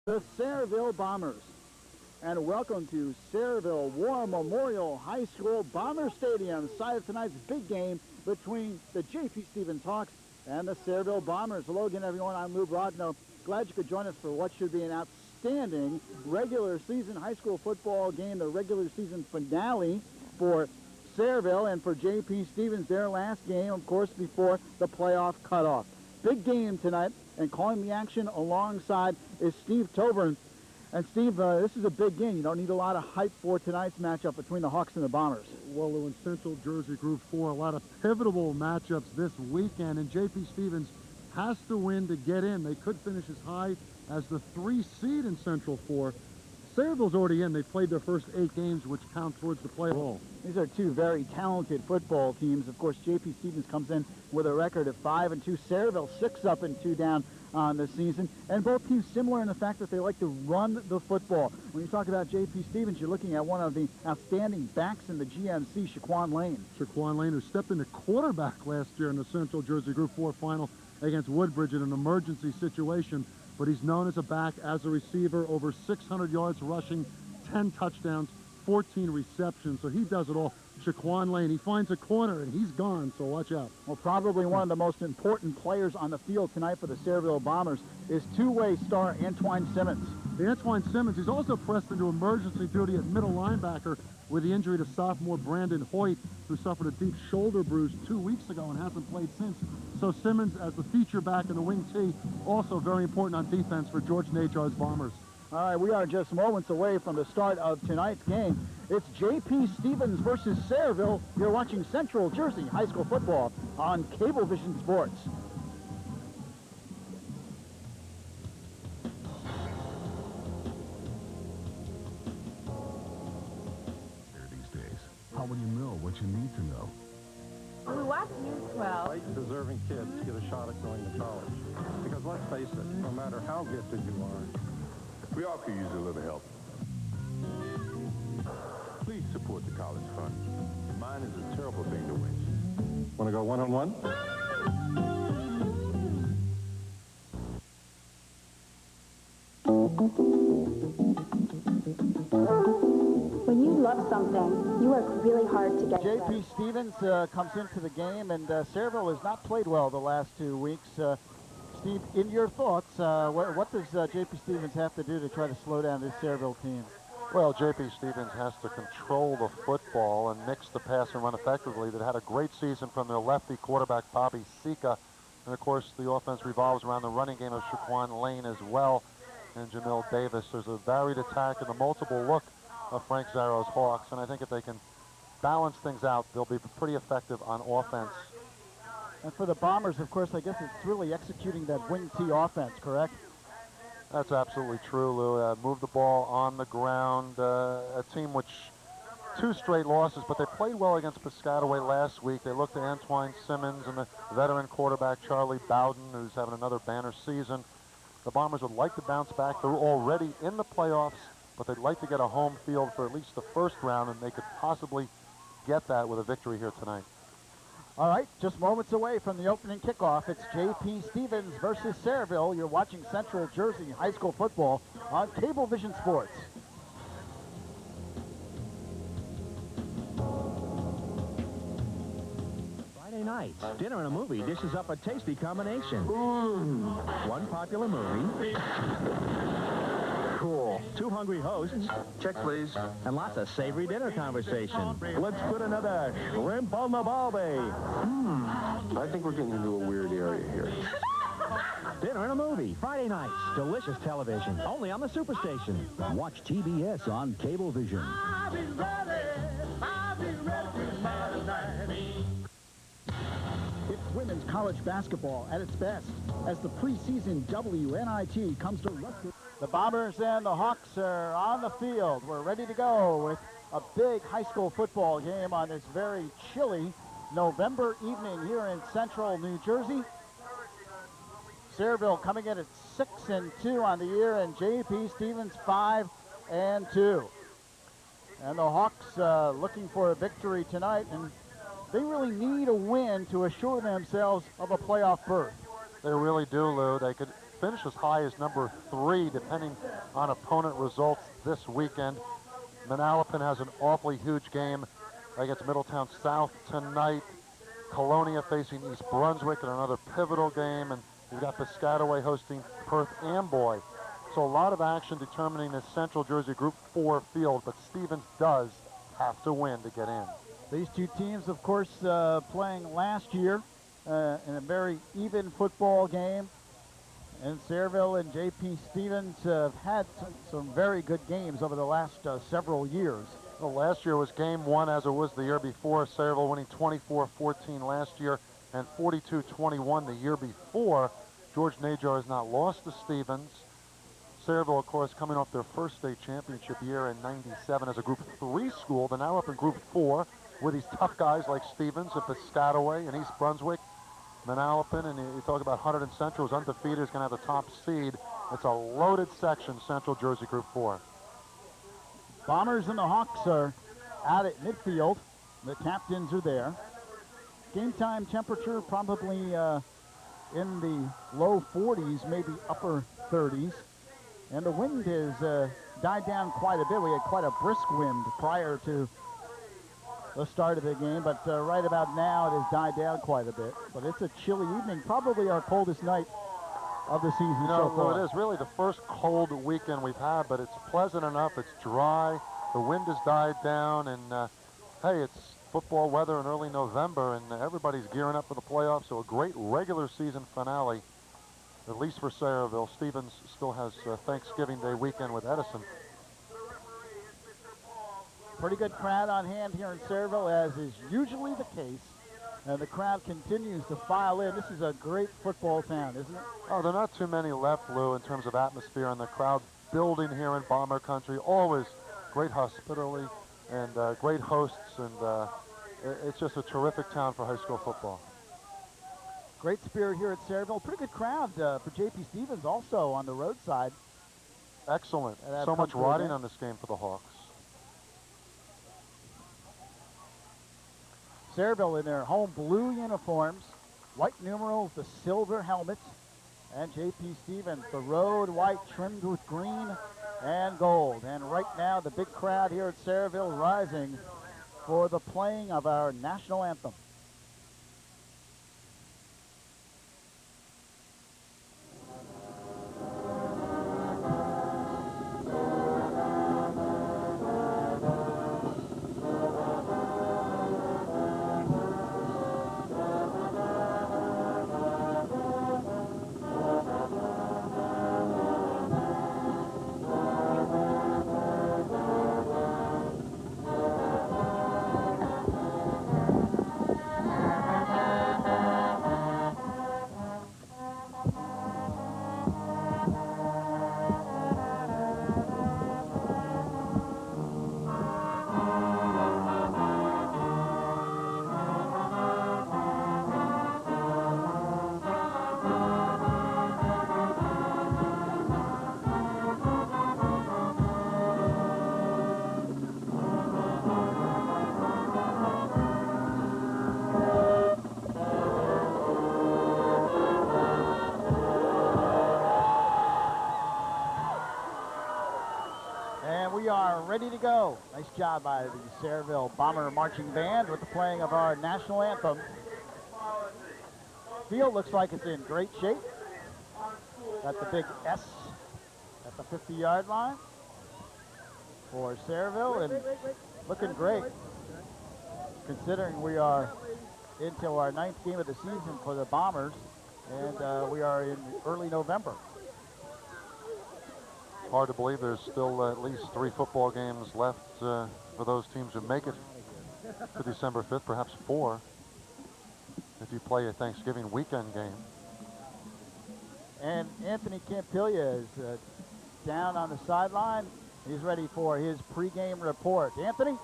The Sayreville Bombers. And welcome to Sayreville War Memorial High School Bomber Stadium, site of tonight's big game between the J.P. Stevens Hawks and the Sayreville Bombers. Hello again, everyone. I'm Lou Brodno. Glad you could join us for what should be an outstanding regular season high school football game, the regular season finale for Sayreville and for J.P. Stevens, their last game, of course, before the playoff cutoff. Big game tonight, and calling the action alongside is Steve Toburn. And Steve, this is a big game. You don't need a lot of hype for tonight's matchup between the Hawks and the Bombers. Well, in Central Jersey Group 4, a lot of pivotal matchups this weekend, and J.P. Stevens has to win to get in. They could finish as high as the 3 seed in Central 4. Sayreville's already in. They've played their first 8 games, which count towards the playoff. These are two very talented football teams. Of course, J.P. Stevens comes in with a record of 5-2. Sayreville 6 up and 2 down on the season. And both teams similar in the fact that they like to run the football. When you talk about J.P. Stevens, you're looking at one of the outstanding backs in the GMC, Shaquan Lane. Shaquan Lane, who stepped into quarterback last year in the Central Jersey Group 4 final against Woodbridge in an emergency situation. But he's known as a back, as a receiver, over 600 yards rushing, 10 touchdowns, 14 receptions. So he does it all. Shaquan Lane, he finds a corner and he's gone, so watch out. Well, probably one of the most important players on the field tonight for the Sayreville Bombers is two-way star Antoine Simmons. The Antoine Simmons, he's also pressed into emergency duty at middle linebacker with the injury to sophomore Brandon Hoyt, who suffered a deep shoulder bruise 2 weeks ago and hasn't played since. So Simmons, as the feature back in the wing T, also very important on defense for George Najar's Bombers. All right, we are just moments away from the start of tonight's game. It's J.P. Stevens versus Sayreville. You're watching Central Jersey High School football on Cablevision Sports. These days, how will you know what you need to know? We watch News 12. White, deserving kids get a shot at going to college. Because let's face it, no matter how gifted you are, We all could use a little help. Please support the college fund. Mine is a terrible thing to waste. want to go one-on-one? When you love something, you work really hard to get it J.P. done. Stevens comes into the game, and Sayreville has not played well the last 2 weeks. Steve, in your thoughts, what does J.P. Stevens have to do to try to slow down this Sayreville team? Well, J.P. Stevens has to control the football and mix the pass and run effectively. That had a great season from their lefty quarterback, Bobby Sika. And, of course, the offense revolves around the running game of Shaquan Lane as well and Jamil Davis. There's a varied attack and a multiple look of Frank Zaro's Hawks. And I think if they can balance things out, they'll be pretty effective on offense. And for the Bombers, of course, I guess it's really executing that wing T offense, correct? That's absolutely true, Lou. Move the ball on the ground. A team which 2 straight losses, but they played well against Piscataway last week. They looked to Antoine Simmons and the veteran quarterback Charlie Bowden, who's having another banner season. The Bombers would like to bounce back. They're already in the playoffs, but they'd like to get a home field for at least the first round, and they could possibly get that with a victory here tonight. All right, just moments away from the opening kickoff. It's J.P. Stevens versus Sayreville. You're watching Central Jersey High School football on Cablevision Sports. Friday night, dinner and a movie dishes up a tasty combination. One popular movie. Cool. 2 hungry hosts. Check, please. And lots of savory dinner conversation. Let's put another shrimp on the barbie. I think we're getting into a weird area here. Dinner and a movie. Friday nights. Delicious television. Only on the Superstation. Watch TBS on Cablevision. It's women's college basketball at its best as the preseason WNIT comes to Rutgers. The Bombers and the Hawks are on the field. We're ready to go with a big high school football game on this very chilly November evening here in Central New Jersey. Sayreville coming in at 6-2 on the year, and J.P. Stevens 5-2. And the Hawks looking for a victory tonight, and they really need a win to assure themselves of a playoff berth. They really do, Lou. They could finish as high as number 3, depending on opponent results this weekend. Manalapan has an awfully huge game against Middletown South tonight. Colonia facing East Brunswick in another pivotal game, and you've got Piscataway hosting Perth Amboy. So a lot of action determining this Central Jersey Group 4 field, but Stevens does have to win to get in. These two teams, of course, playing last year in a very even football game. And Sayreville and J.P. Stevens have had some very good games over the last several years. Well, last year was game 1 as it was the year before. Sayreville winning 24-14 last year and 42-21 the year before. George Najar has not lost to Stevens. Sayreville, of course, coming off their first state championship year in '97 as a Group 3 school. They're now up in Group 4 with these tough guys like Stevens and Piscataway and East Brunswick. Manalapan, and you talk about Hunterdon Central is undefeated, is going to have the top seed. It's a loaded section, Central Jersey Group 4. Bombers and the Hawks are out at midfield. The captains are there. Game time temperature probably in the low 40s, maybe upper 30s. And the wind has died down quite a bit. We had quite a brisk wind prior to the start of the game, but right about now it has died down quite a bit. But it's a chilly evening, probably our coldest night of the season so far. Well, it is really the first cold weekend we've had, but it's pleasant enough. It's dry. The wind has died down, and hey, it's football weather in early November, and everybody's gearing up for the playoffs, so a great regular season finale, at least for Sayreville. Stevens still has Thanksgiving Day weekend with Edison. Pretty good crowd on hand here in Sayreville, as is usually the case. And the crowd continues to file in. This is a great football town, isn't it? Oh, there are not too many left, Lou, in terms of atmosphere, and the crowd building here in Bomber Country. Always great hospitality and great hosts, and it's just a terrific town for high school football. Great spirit here at Sayreville. Pretty good crowd for J.P. Stevens also on the roadside. Excellent. So much riding on this game for the Hawks. Sayreville in their home blue uniforms, white numerals, the silver helmets, and J.P. Stevens, the road white trimmed with green and gold. And right now, the big crowd here at Sayreville rising for the playing of our national anthem. Ready to go. Nice job by the Sayreville Bomber Marching Band with the playing of our national anthem. Field looks like it's in great shape. Got the big S at the 50-yard line for Sayreville, and looking great considering we are into our 9th game of the season for the Bombers, and we are in early November. Hard to believe there's still at least 3 football games left for those teams who make it to December 5th, perhaps 4, if you play a Thanksgiving weekend game. And Anthony Campiglia is down on the sideline. He's ready for his pregame report. Anthony?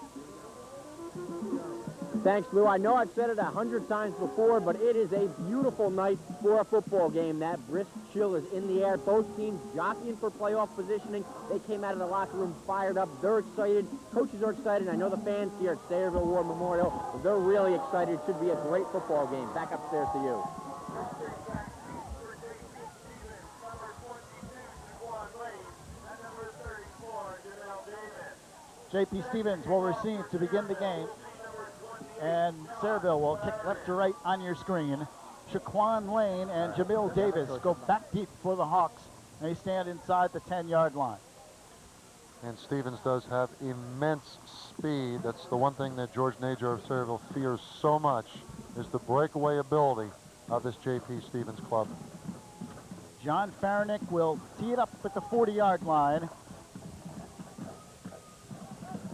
Thanks, Lou. I know I've said it 100 times before, but it is a beautiful night for a football game. That brisk chill is in the air. Both teams jockeying for playoff positioning. They came out of the locker room fired up. They're excited. Coaches are excited. I know the fans here at Sayreville War Memorial, they're really excited. It should be a great football game. Back upstairs to you. J.P. Stevens will receive to begin the game. And Sayreville will kick left to right on your screen. Shaquan Lane and Jamil Davis go back deep for the Hawks. They stand inside the 10-yard line. And Stevens does have immense speed. That's the one thing that George Najar of Sayreville fears so much, is the breakaway ability of this J.P. Stevens club. John Farinick will tee it up at the 40-yard line.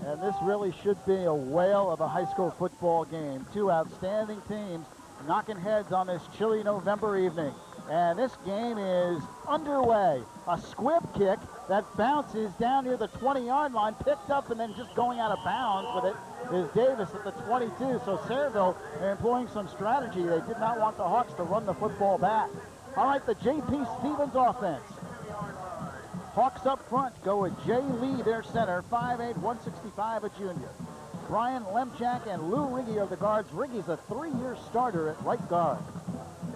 And this really should be a whale of a high school football game. Two outstanding teams knocking heads on this chilly November evening. And this game is underway. A squib kick that bounces down near the 20-yard line, picked up and then just going out of bounds with it is Davis at the 22. So Sayreville employing some strategy. They did not want the Hawks to run the football back. All right, the J.P. Stevens offense. Hawks up front go with Jay Lee, their center, 5'8", 165, a junior. Brian Lemchak and Lou Riggy are the guards. Riggy's a 3-year starter at right guard.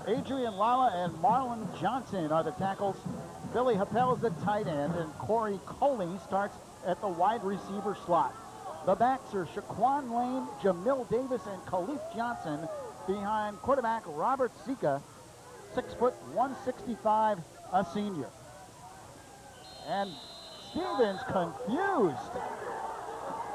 Adrian Lala and Marlon Johnson are the tackles. Billy Happel is the tight end, and Corey Coley starts at the wide receiver slot. The backs are Shaquan Lane, Jamil Davis, and Khalif Johnson behind quarterback Robert Sika, 6 foot 165, a senior. And Stevens confused.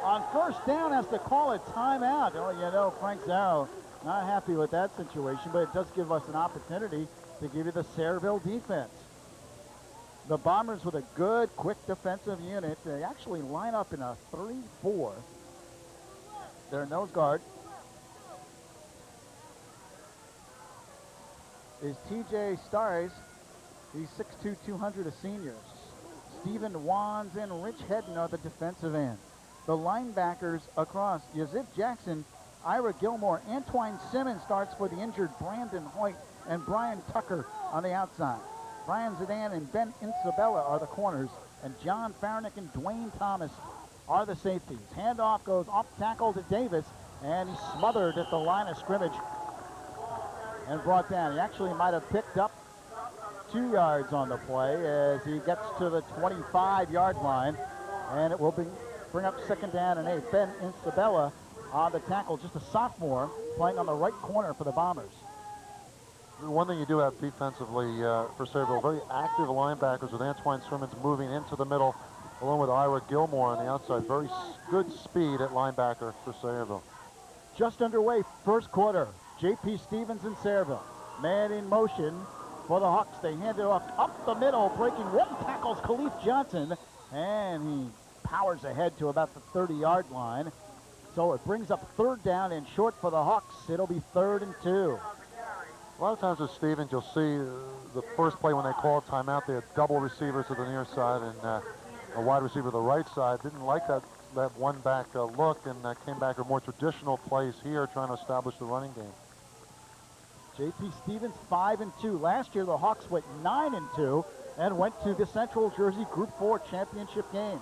On first down has to call a timeout. Oh, you know, Frank Zarrow not happy with that situation, but it does give us an opportunity to give you the Sayreville defense. The Bombers with a good, quick defensive unit. They actually line up in a 3-4. Their nose guard is TJ Stars. He's 6'2", 200, a senior. Stephen Wands and Rich Hedden are the defensive end. The linebackers across, Yazid Jackson, Ira Gilmore, Antoine Simmons starts for the injured Brandon Hoyt, and Brian Tucker on the outside. Brian Zidane and Ben Insabella are the corners, and John Farinick and Dwayne Thomas are the safeties. Handoff goes off tackle to Davis, and he's smothered at the line of scrimmage and brought down. He actually might have picked up 2 yards on the play as he gets to the 25-yard line, and it will bring up second down and 8. Ben Insabella on the tackle, just a sophomore, playing on the right corner for the Bombers. One thing you do have defensively for Sayreville, very active linebackers with Antoine Simmons moving into the middle, along with Ira Gilmore on the outside. Very good speed at linebacker for Sayreville. Just underway, first quarter. J.P. Stevens and Sayreville. Man in motion for the Hawks. They hand it off up the middle, breaking one, tackles Khalif Johnson, and he powers ahead to about the 30-yard line. So it brings up third down and short for the Hawks. It'll be 3rd and 2. A lot of times with Stevens, you'll see the first play when they call timeout, they had double receivers to the near side and a wide receiver to the right side. Didn't like that one back look, and came back with more traditional plays here, trying to establish the running game. J.P. Stevens 5 and 2. Last year the Hawks went 9 and 2 and went to the Central Jersey Group 4 championship game,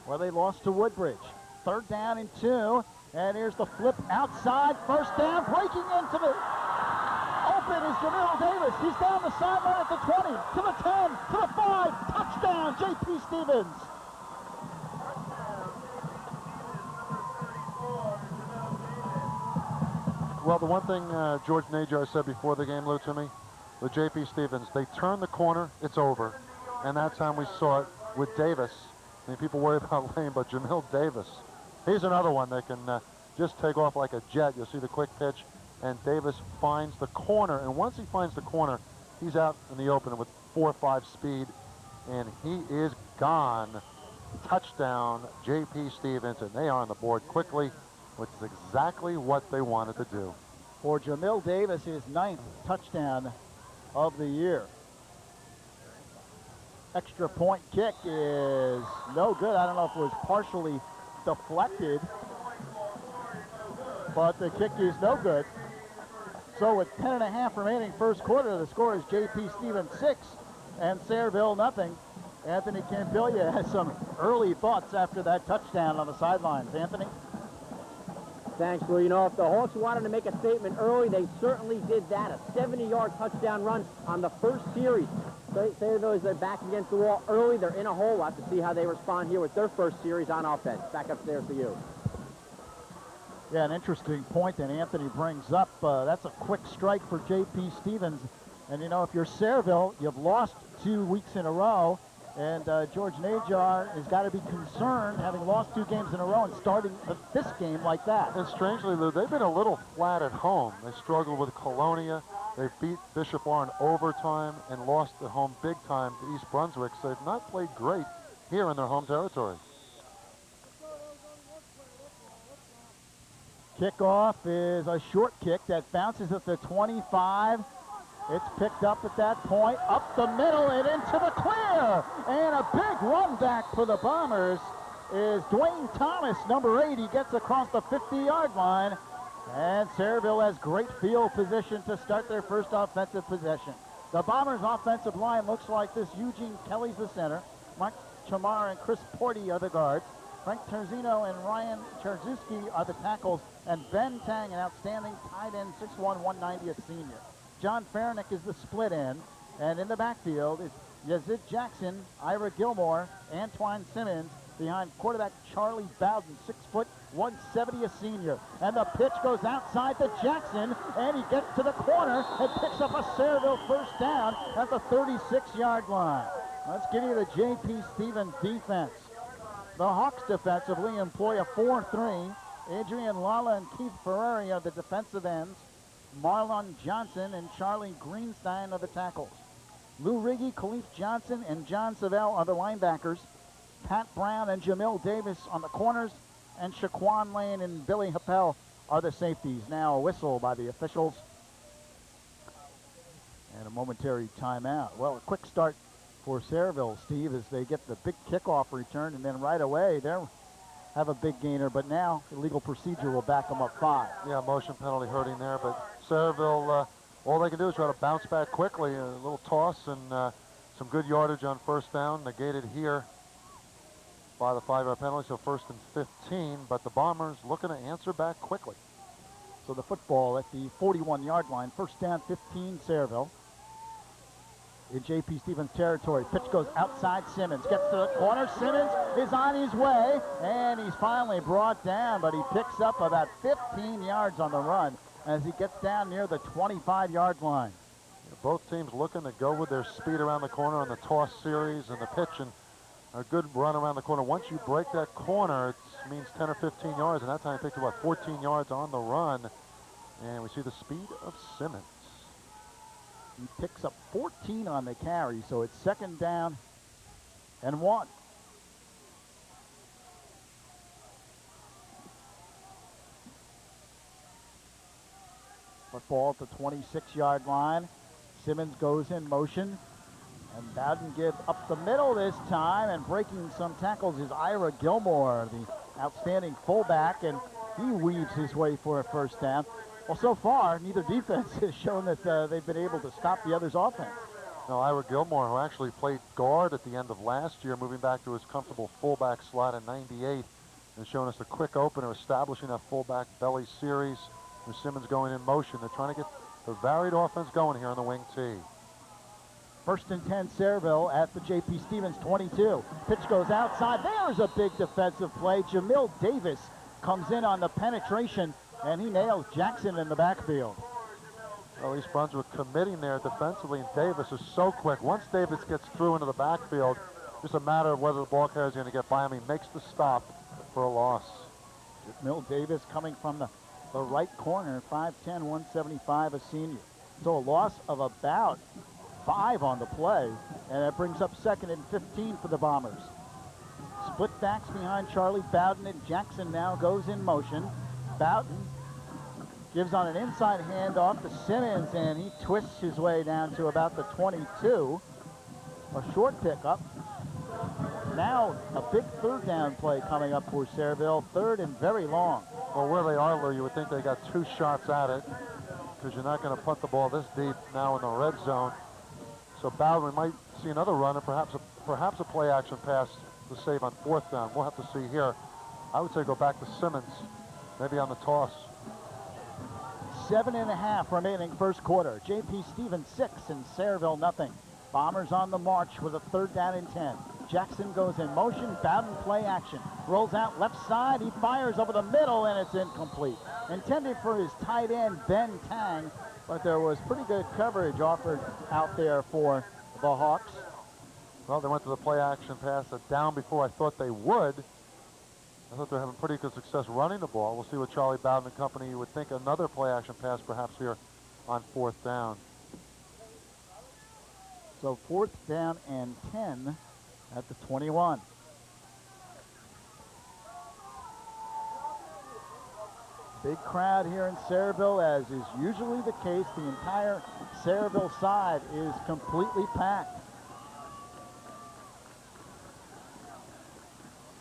where they lost to Woodbridge. 3rd down and 2, and here's the flip outside. First down, breaking into the open is Jamil Davis. He's down the sideline at the 20, to the 10, to the 5. Touchdown, J.P. Stevens. Well, the one thing George Najar said before the game, Lou, to me, with J.P. Stevens, they turn the corner, it's over. And that time we saw it with Davis. I mean, people worry about Lane, but Jamil Davis, he's another one that can just take off like a jet. You'll see the quick pitch, and Davis finds the corner. And once he finds the corner, he's out in the open with 4.5 speed, and he is gone. Touchdown, J.P. Stevens, and they are on the board quickly, which is exactly what they wanted to do. For Jamil Davis, his 9th touchdown of the year. Extra point kick is no good. I don't know if it was partially deflected, but the kick is no good. So with 10.5 remaining first quarter, the score is J.P. Stevens 6 and Sayreville nothing. Anthony Campiglia has some early thoughts after that touchdown on the sidelines. Anthony? Thanks, Lou. You know, if the Hawks wanted to make a statement early, they certainly did that. A 70-yard touchdown run on the first series. Sayreville is back against the wall early. They're in a hole. We'll have to see how they respond here with their first series on offense. Back upstairs to you. Yeah, an interesting point that Anthony brings up. That's a quick strike for J.P. Stevens. And, you know, if you're Sayreville, you've lost 2 weeks in a row. And George Najar has got to be concerned, having lost 2 games in a row and starting this game like that. And strangely, Lou, they've been a little flat at home. They struggled with Colonia. They beat Bishop Law in overtime and lost at home big time to East Brunswick. So they've not played great here in their home territory. Kickoff is a short kick that bounces at the 25. It's picked up at that point, up the middle and into the clear. And a big run back for the Bombers is Dwayne Thomas, number 8. He gets across the 50-yard line. And Sayreville has great field position to start their first offensive possession. The Bombers' offensive line looks like this. Eugene Kelly's the center. Mike Chamar and Chris Porty are the guards. Frank Terzino and Ryan Czerzuski are the tackles. And Ben Tang, an outstanding tight end, 6'1", 190, a senior. John Farnick is the split end. And in the backfield is Yazid Jackson, Ira Gilmore, Antoine Simmons, behind quarterback Charlie Bowden, 6 foot, 170, a senior. And the pitch goes outside to Jackson, and he gets to the corner and picks up a Sayreville first down at the 36-yard line. Let's give you the J.P. Stevens defense. The Hawks defensively employ a 4-3. Adrian Lala and Keith Ferrari are the defensive ends. Marlon Johnson and Charlie Greenstein are the tackles. Lou Riggy, Khalif Johnson, and John Savell are the linebackers. Pat Brown and Jamil Davis on the corners, and Shaquan Lane and Billy Happel are the safeties. Now a whistle by the officials. And a momentary timeout. Well, a quick start for Sayreville, Steve, as they get the big kickoff return, and then right away they'll have a big gainer, but now illegal procedure will back them up 5. Yeah, motion penalty hurting there, but Sayreville, all they can do is try to bounce back quickly. A little toss and some good yardage on first down, negated here by the 5-yard penalty, so 1st and 15, but the Bombers looking to answer back quickly. So the football at the 41-yard line, first down, 15, Sayreville. In J.P. Stevens territory, pitch goes outside Simmons, gets to the corner, Simmons is on his way, and he's finally brought down, but he picks up about 15 yards on the run as he gets down near the 25-yard line. Both teams looking to go with their speed around the corner on the toss series and the pitch, and a good run around the corner. Once you break that corner, it means 10 or 15 yards, and that time he picked about 14 yards on the run. And we see the speed of Simmons. He picks up 14 on the carry, so it's 2nd down and 1. Football at the 26-yard line. Simmons goes in motion. And Bowden gives up the middle this time, and breaking some tackles is Ira Gilmore, the outstanding fullback, and he weaves his way for a first down. Well, so far, neither defense has shown that they've been able to stop the other's offense. No, Ira Gilmore, who actually played guard at the end of last year, moving back to his comfortable fullback slot in 98, and showing us a quick opener, establishing that fullback belly series with Simmons going in motion. They're trying to get the varied offense going here on the wing T. 1st and 10, Sayreville at the J.P. Stevens 22. Pitch goes outside. There's a big defensive play. Jamil Davis comes in on the penetration, and he nails Jackson in the backfield. Well, East Brunswick committing there defensively, and Davis is so quick. Once Davis gets through into the backfield, just a matter of whether the ball carrier is going to get by him. He makes the stop for a loss. Jamil Davis coming from the right corner, 5'10", 175, a senior. So a loss of about 5 on the play, and that brings up 2nd and 15 for the Bombers. Split backs behind Charlie Bowden, and Jackson now goes in motion. Bowden gives on an inside handoff to Simmons, and he twists his way down to about the 22. A short pickup. Now a big 3rd down play coming up for Sayreville, 3rd and very long. Well, where they are, Lou, you would think they got 2 shots at it, because you're not going to punt the ball this deep now in the red zone. So Bowden might see another run, and perhaps a play action pass to save on 4th down. We'll have to see here. I would say go back to Simmons maybe on the toss. 7.5 remaining first quarter. J.P. Stevens 6 and Sayreville nothing. Bombers on the march with a 3rd down and 10. Jackson goes in motion. Bowden play action. Rolls out left side. He fires over the middle, and it's incomplete. Intended for his tight end, Ben Tang, but there was pretty good coverage offered out there for the Hawks. Well, they went to the play action pass down before I thought they would. I thought they were having pretty good success running the ball. We'll see what Charlie Bowden and company would think. Another play action pass perhaps here on 4th down. So 4th down and 10 at the 21. Big crowd here in Sayreville, as is usually the case. The entire Sayreville side is completely packed.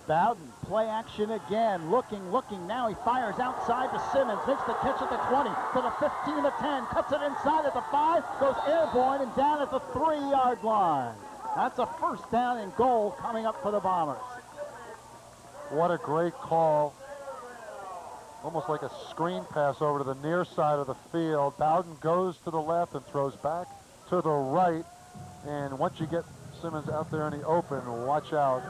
Bowden, play action again, looking, now he fires outside to Simmons, makes the catch at the 20, to the 15, the 10, cuts it inside at the 5, goes airborne and down at the 3-yard line. That's a 1st down and goal coming up for the Bombers. What a great call. Almost like a screen pass over to the near side of the field. Bowden goes to the left and throws back to the right. And once you get Simmons out there in the open, watch out.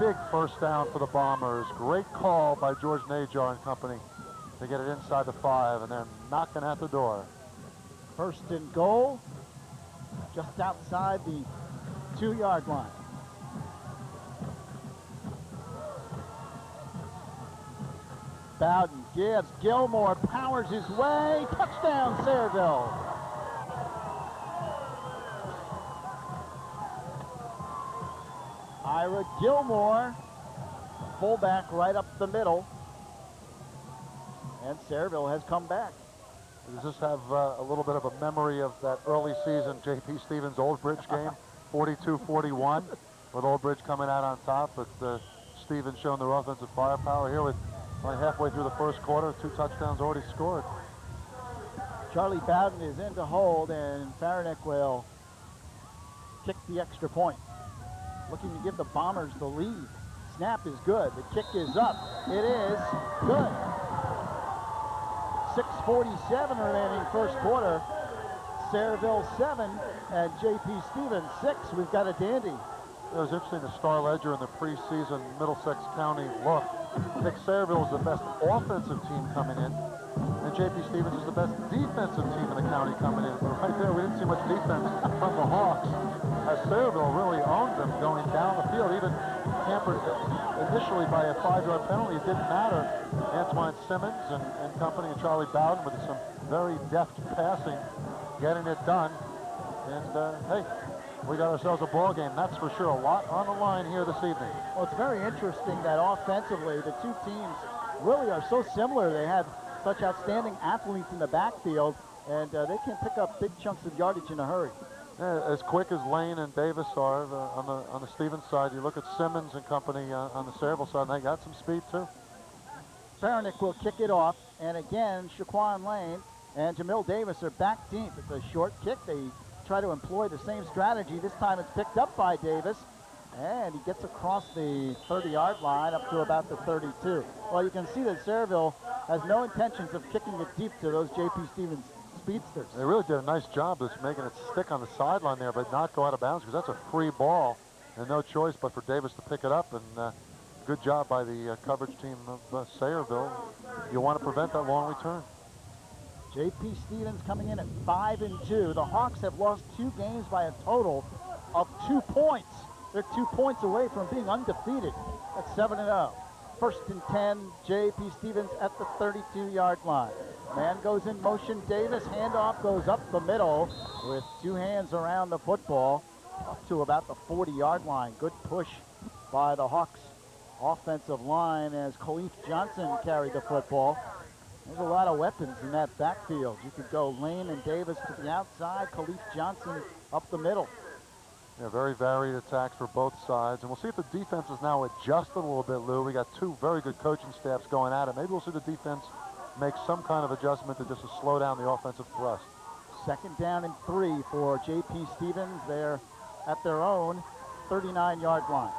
Big 1st down for the Bombers. Great call by George Najar and company to get it inside the 5, and they're knocking at the door. 1st and goal, just outside the 2-yard line. Bowden gives, Gilmore powers his way, touchdown Sayreville. Ira Gilmore, fullback right up the middle. And Sayreville has come back. Does this have a little bit of a memory of that early season J.P. Stevens Old Bridge game, 42-41, with Old Bridge coming out on top, but Stevens showing their offensive firepower here with only halfway through the first quarter, 2 touchdowns already scored. Charlie Bowden is in to hold, and Farinick will kick the extra point. Looking to give the Bombers the lead. Snap is good. The kick is up. It is good. 6:47 remaining first quarter. Sayreville 7 and J.P. Stevens 6. We've got a dandy. It was interesting, the Star Ledger in the preseason Middlesex County look. Nick Sayreville is the best offensive team coming in, and J.P. Stevens is the best defensive team in the county coming in. But right there, we didn't see much defense from the Hawks, as Sayreville really owned them going down the field, even hampered initially by a 5-yard penalty. It didn't matter. Antoine Simmons and company and Charlie Bowden with some very deft passing, getting it done. And, hey, we got ourselves a ball game. That's for sure. A lot on the line here this evening. Well, it's very interesting that offensively the two teams really are so similar. They have such outstanding athletes in the backfield, and they can pick up big chunks of yardage in a hurry. Yeah, as quick as Lane and Davis are on the Stevens side, you look at Simmons and company on the Sayreville side, and they got some speed too. Farinick will kick it off, and again, Shaquan Lane and Jamil Davis are back deep. It's a short kick. They try to employ the same strategy. This time it's picked up by Davis, and he gets across the 30-yard line up to about the 32. Well, you can see that Sayreville has no intentions of kicking it deep to those J.P. Stevens speedsters. They really did a nice job of making it stick on the sideline there, but not go out of bounds, because that's a free ball, and no choice but for Davis to pick it up. And good job by the coverage team of Sayreville. You want to prevent that long return. J.P. Stevens coming in at 5-2. The Hawks have lost 2 games by a total of 2 points. They're 2 points away from being undefeated at 7-0. 1st and 10, J.P. Stevens at the 32-yard line. Man goes in motion. Davis, handoff goes up the middle with 2 hands around the football up to about the 40-yard line. Good push by the Hawks offensive line as Khalif Johnson carried the football. There's a lot of weapons in that backfield. You could go Lane and Davis to the outside, Khalif Johnson up the middle. Yeah, very varied attacks for both sides. And we'll see if the defense is now adjusted a little bit, Lou. We got 2 very good coaching staffs going at it. Maybe we'll see the defense make some kind of adjustment to just to slow down the offensive thrust. 2nd down and 3 for J.P. Stevens. They're at their own 39-yard line.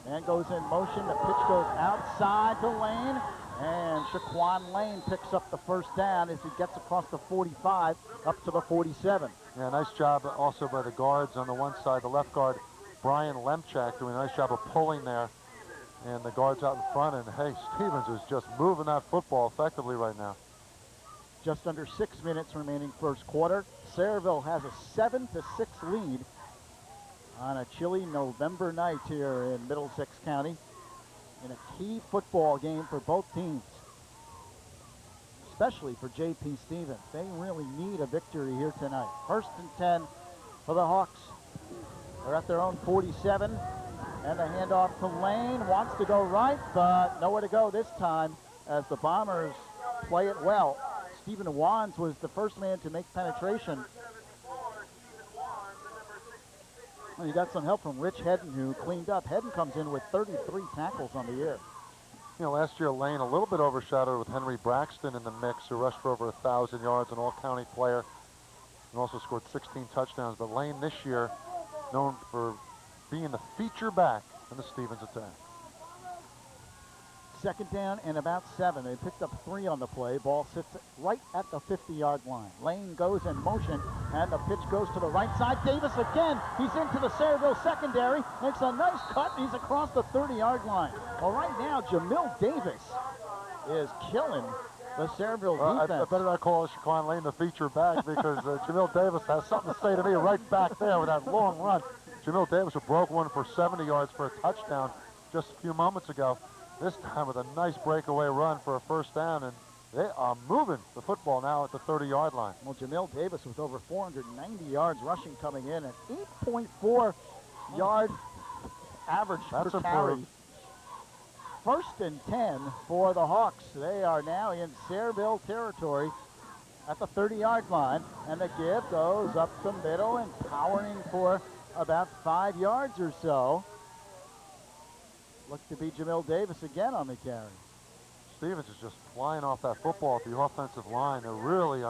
Man goes in motion. The pitch goes outside to Lane. And Shaquan Lane picks up the first down as he gets across the 45 up to the 47. Yeah, nice job also by the guards on the one side. The left guard, Brian Lemchak, doing a nice job of pulling there. And the guards out in front. And, hey, Stevens is just moving that football effectively right now. Just under 6 minutes remaining first quarter. Sayreville has a 7-6 lead on a chilly November night here in Middlesex County in a key football game for both teams, especially for J.P. Stevens. They really need a victory here tonight. 1st and 10 for the Hawks. They're at their own 47, and the handoff to Lane. Wants to go right, but nowhere to go this time as the Bombers play it well. Stephen Wands was the first man to make penetration. Well, you got some help from Rich Hedden, who cleaned up. Hedden comes in with 33 tackles on the year. You know, last year Lane a little bit overshadowed with Henry Braxton in the mix, who rushed for over 1,000 yards, an all-county player, and also scored 16 touchdowns. But Lane this year known for being the feature back in the Stevens attack. 2nd down and about 7. They picked up 3 on the play. Ball sits right at the 50-yard line. Lane goes in motion, and the pitch goes to the right side. Davis again. He's into the Sayreville secondary. Makes a nice cut. He's across the 30-yard line. Well, right now, Jamil Davis is killing the Sayreville defense. I better not call Shaquan Lane the feature back because Jamil Davis has something to say to me right back there with that long run. Jamil Davis who broke one for 70 yards for a touchdown just a few moments ago. This time with a nice breakaway run for a first down, and they are moving the football now at the 30-yard line. Well, Jamil Davis with over 490 yards rushing coming in, an 8.4 yard average per carry. 1st and 10 for the Hawks. They are now in Sayreville territory at the 30-yard line, and the give goes up the middle and powering for about 5 yards or so. Looks to be Jamil Davis again on the carry. Stevens is just flying off that football at the offensive line. They're really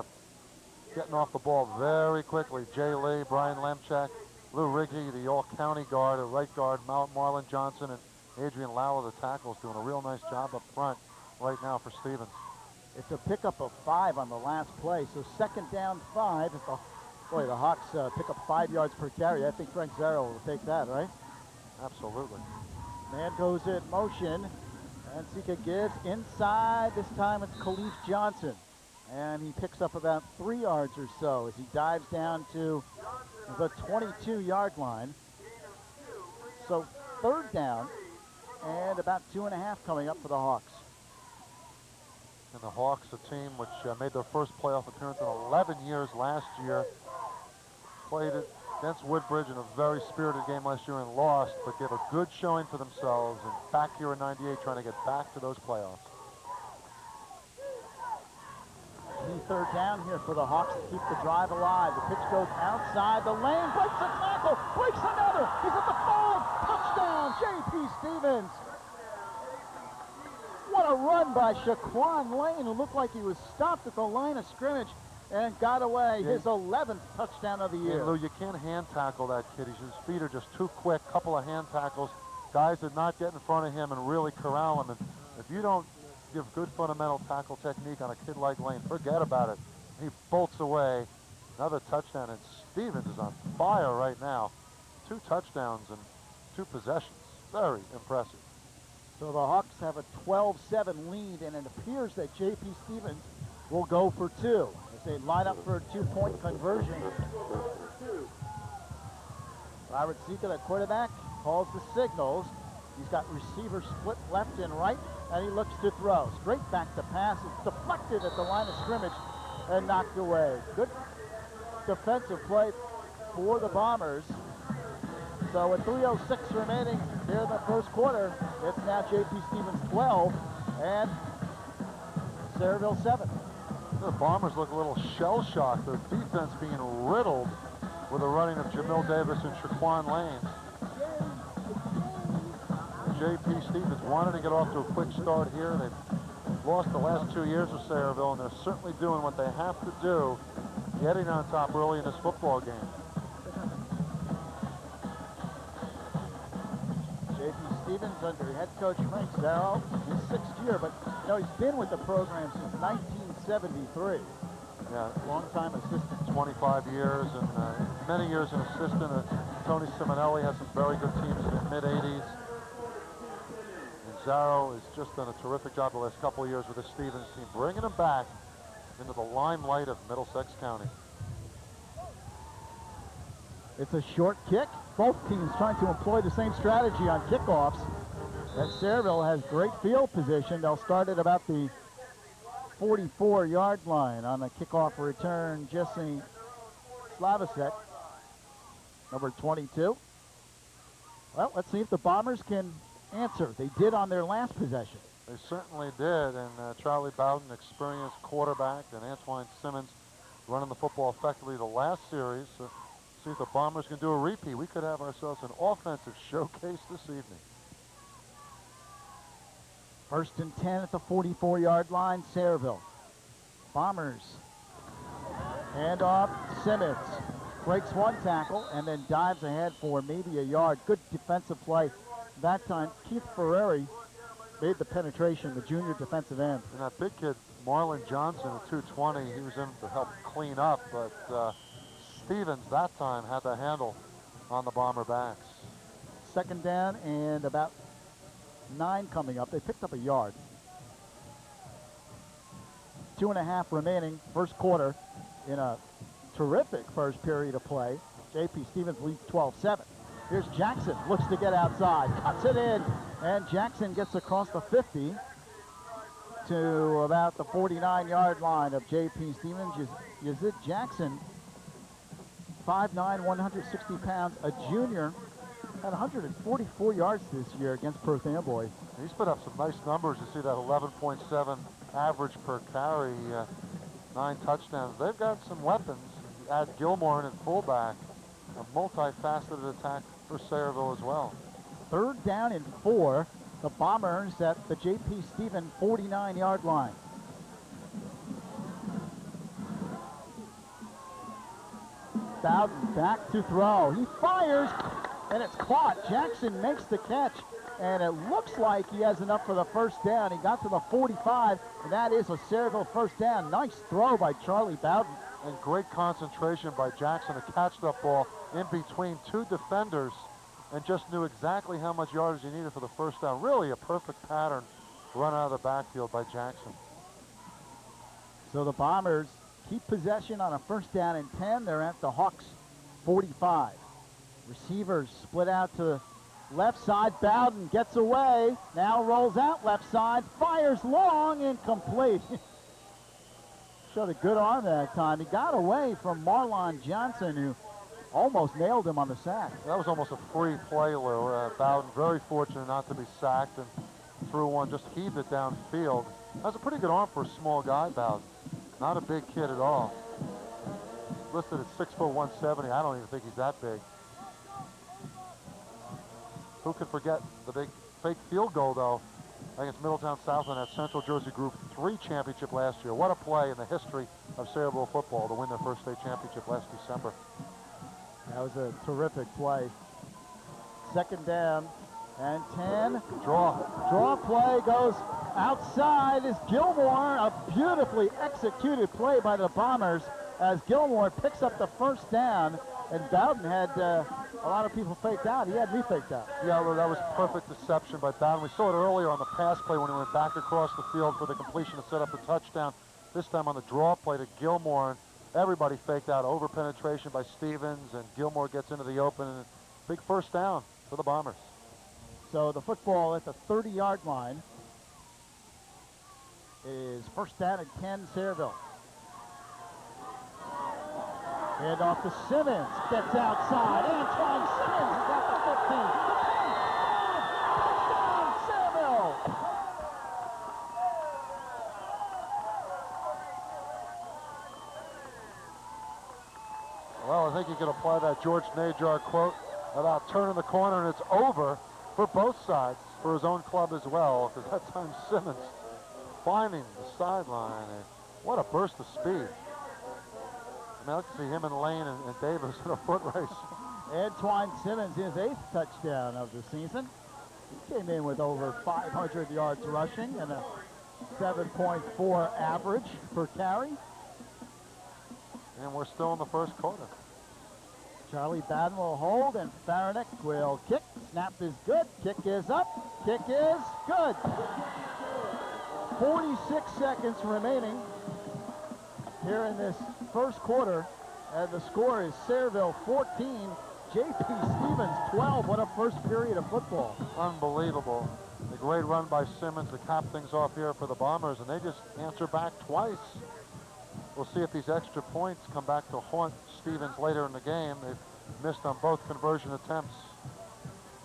getting off the ball very quickly. Jay Lee, Brian Lemchak, Lou Riggy, the all-county guard, a right guard, Marlon Johnson, and Adrian Lauer, the tackles, doing a real nice job up front right now for Stevens. It's a pickup of 5 on the last play, so 2nd down 5. Boy, the Hawks pick up 5 yards per carry. I think Frank Zarrow will take that, right? Absolutely. Man goes in motion, and Sika gives inside. This time it's Khalif Johnson, and he picks up about 3 yards or so as he dives down to the 22-yard line. So 3rd down and about 2.5 coming up for the Hawks. And the Hawks, a team which made their first playoff appearance in 11 years last year, played it against Woodbridge in a very spirited game last year and lost, but gave a good showing for themselves and back here in 98 trying to get back to those playoffs. Key 3rd down here for the Hawks to keep the drive alive. The pitch goes outside the lane, breaks a tackle, breaks another. He's at the 5. Touchdown, J.P. Stevens. What a run by Shaquan Lane, who looked like he was stopped at the line of scrimmage and got away. His 11th touchdown of the year. And Lou, you can't hand tackle that kid. His feet are just too quick. Couple of hand tackles. Guys did not get in front of him and really corral him. And if you don't give good fundamental tackle technique on a kid like Lane, forget about it. He bolts away. Another touchdown, and Stevens is on fire right now. 2 touchdowns and 2 possessions. Very impressive. So the Hawks have a 12-7 lead, and it appears that J.P. Stevens will go for 2 as they line up for a 2-point conversion. Robert Sika, the quarterback, calls the signals. He's got receivers split left and right, and he looks to throw. Straight back to pass. It's deflected at the line of scrimmage and knocked away. Good defensive play for the Bombers. So with 3:06 remaining here in the first quarter, it's now J.P. Stevens 12 and Sayreville 7. The Bombers look a little shell-shocked. Their defense being riddled with the running of Jamil Davis and Shaquan Lane. J.P. Stevens wanted to get off to a quick start here. They've lost the last 2 years with Sayreville, and they're certainly doing what they have to do, getting on top early in this football game. J.P. Stevens under head coach Frank Zarrow, his 6th year, but you know, he's been with the program since 1973. Yeah, Long-time assistant. 25 years and many years an assistant. Tony Simonelli has some very good teams in the mid-'80s. And Zarrow has just done a terrific job the last couple of years with the Stevens team, bringing them back into the limelight of Middlesex County. It's a short kick. Both teams trying to employ the same strategy on kickoffs. And Sayreville has great field position. They'll start at about the 44-yard line on the kickoff return. Jesse Slavacek, number 22. Well, let's see if the Bombers can answer. They did on their last possession. They certainly did, and Charlie Bowden, experienced quarterback, and Antoine Simmons running the football effectively the last series. See if the Bombers can do a repeat. We could have ourselves an offensive showcase this evening. 1st and 10 at the 44-yard line, Sayreville. Bombers. Hand off, Simmons. Breaks one tackle and then dives ahead for maybe a yard. Good defensive play. That time, Keith Ferreri made the penetration, the junior defensive end. And that big kid, Marlon Johnson, at 220, he was in to help clean up, but Stevens that time had the handle on the Bomber backs. 2nd down and about 9 coming up. They picked up a yard. 2.5 remaining, first quarter, in a terrific first period of play. J.P. Stevens leads 12-7. Here's Jackson, looks to get outside, cuts it in, and Jackson gets across the 50 to about the 49-yard line of J.P. Stevens. Yazid Jackson, 5'9", 160 pounds, a junior, had 144 yards this year against Perth Amboy. He's put up some nice numbers. You see that 11.7 average per carry, 9 touchdowns. They've got some weapons. Add Gilmore in at fullback, a multifaceted attack for Sayreville as well. 3rd down and 4. The Bombers at the J.P. Stevens 49-yard line. Bowden back to throw. He fires, and it's caught. Jackson makes the catch, and it looks like he has enough for the first down. He got to the 45, and that is a Sayreville first down. Nice throw by Charlie Bowden. And great concentration by Jackson to catch that ball in between 2 defenders and just knew exactly how much yardage he needed for the first down. Really a perfect pattern run out of the backfield by Jackson. So the Bombers keep possession on a 1st down and 10. They're at the Hawks 45. Receivers split out to left side. Bowden gets away. Now rolls out left side. Fires long, incomplete. Showed a good arm that time. He got away from Marlon Johnson, who almost nailed him on the sack. That was almost a free play, Lou. Bowden very fortunate not to be sacked and threw one, just heaved it downfield. That's a pretty good arm for a small guy, Bowden. Not a big kid at all. Listed at 6', 170. I don't even think he's that big. Who could forget the big fake field goal, though, against Middletown South in that Central Jersey Group 3 championship last year. What a play in the history of Sayreville football to win their first state championship last December. That was a terrific play. 2nd down and 10. Draw play goes outside is Gilmore. A beautifully executed play by the Bombers as Gilmore picks up the first down. And Bowden had a lot of people faked out. He had me faked out. Yeah, Lou, that was perfect deception by Bowden. We saw it earlier on the pass play when he went back across the field for the completion to set up the touchdown. This time on the draw play to Gilmore. And everybody faked out. Over penetration by Stevens, and Gilmore gets into the open. And big first down for the Bombers. So the football at the 30-yard line is 1st down and 10, Sayreville. Hand off to Simmons, gets outside. Antoine Simmons is at the 15. Touchdown, Sayreville! Well, I think you can apply that George Najar quote about turning the corner, and it's over for both sides, for his own club as well, because that time Simmons finding the sideline. And what a burst of speed. I like to see him and Lane and Davis in a foot race. Antoine Simmons, his 8th touchdown of the season. Came in with over 500 yards rushing and a 7.4 average per carry. And we're still in the first quarter. Charlie Baden will hold, and Farinick will kick. Snap is good. Kick is up. Kick is good. 46 seconds remaining here in this first quarter. And the score is Sayreville 14, J.P. Stevens 12. What a first period of football. Unbelievable. A great run by Simmons to cap things off here for the Bombers, and they just answer back twice. We'll see if these extra points come back to haunt Stevens later in the game. They've missed on both conversion attempts.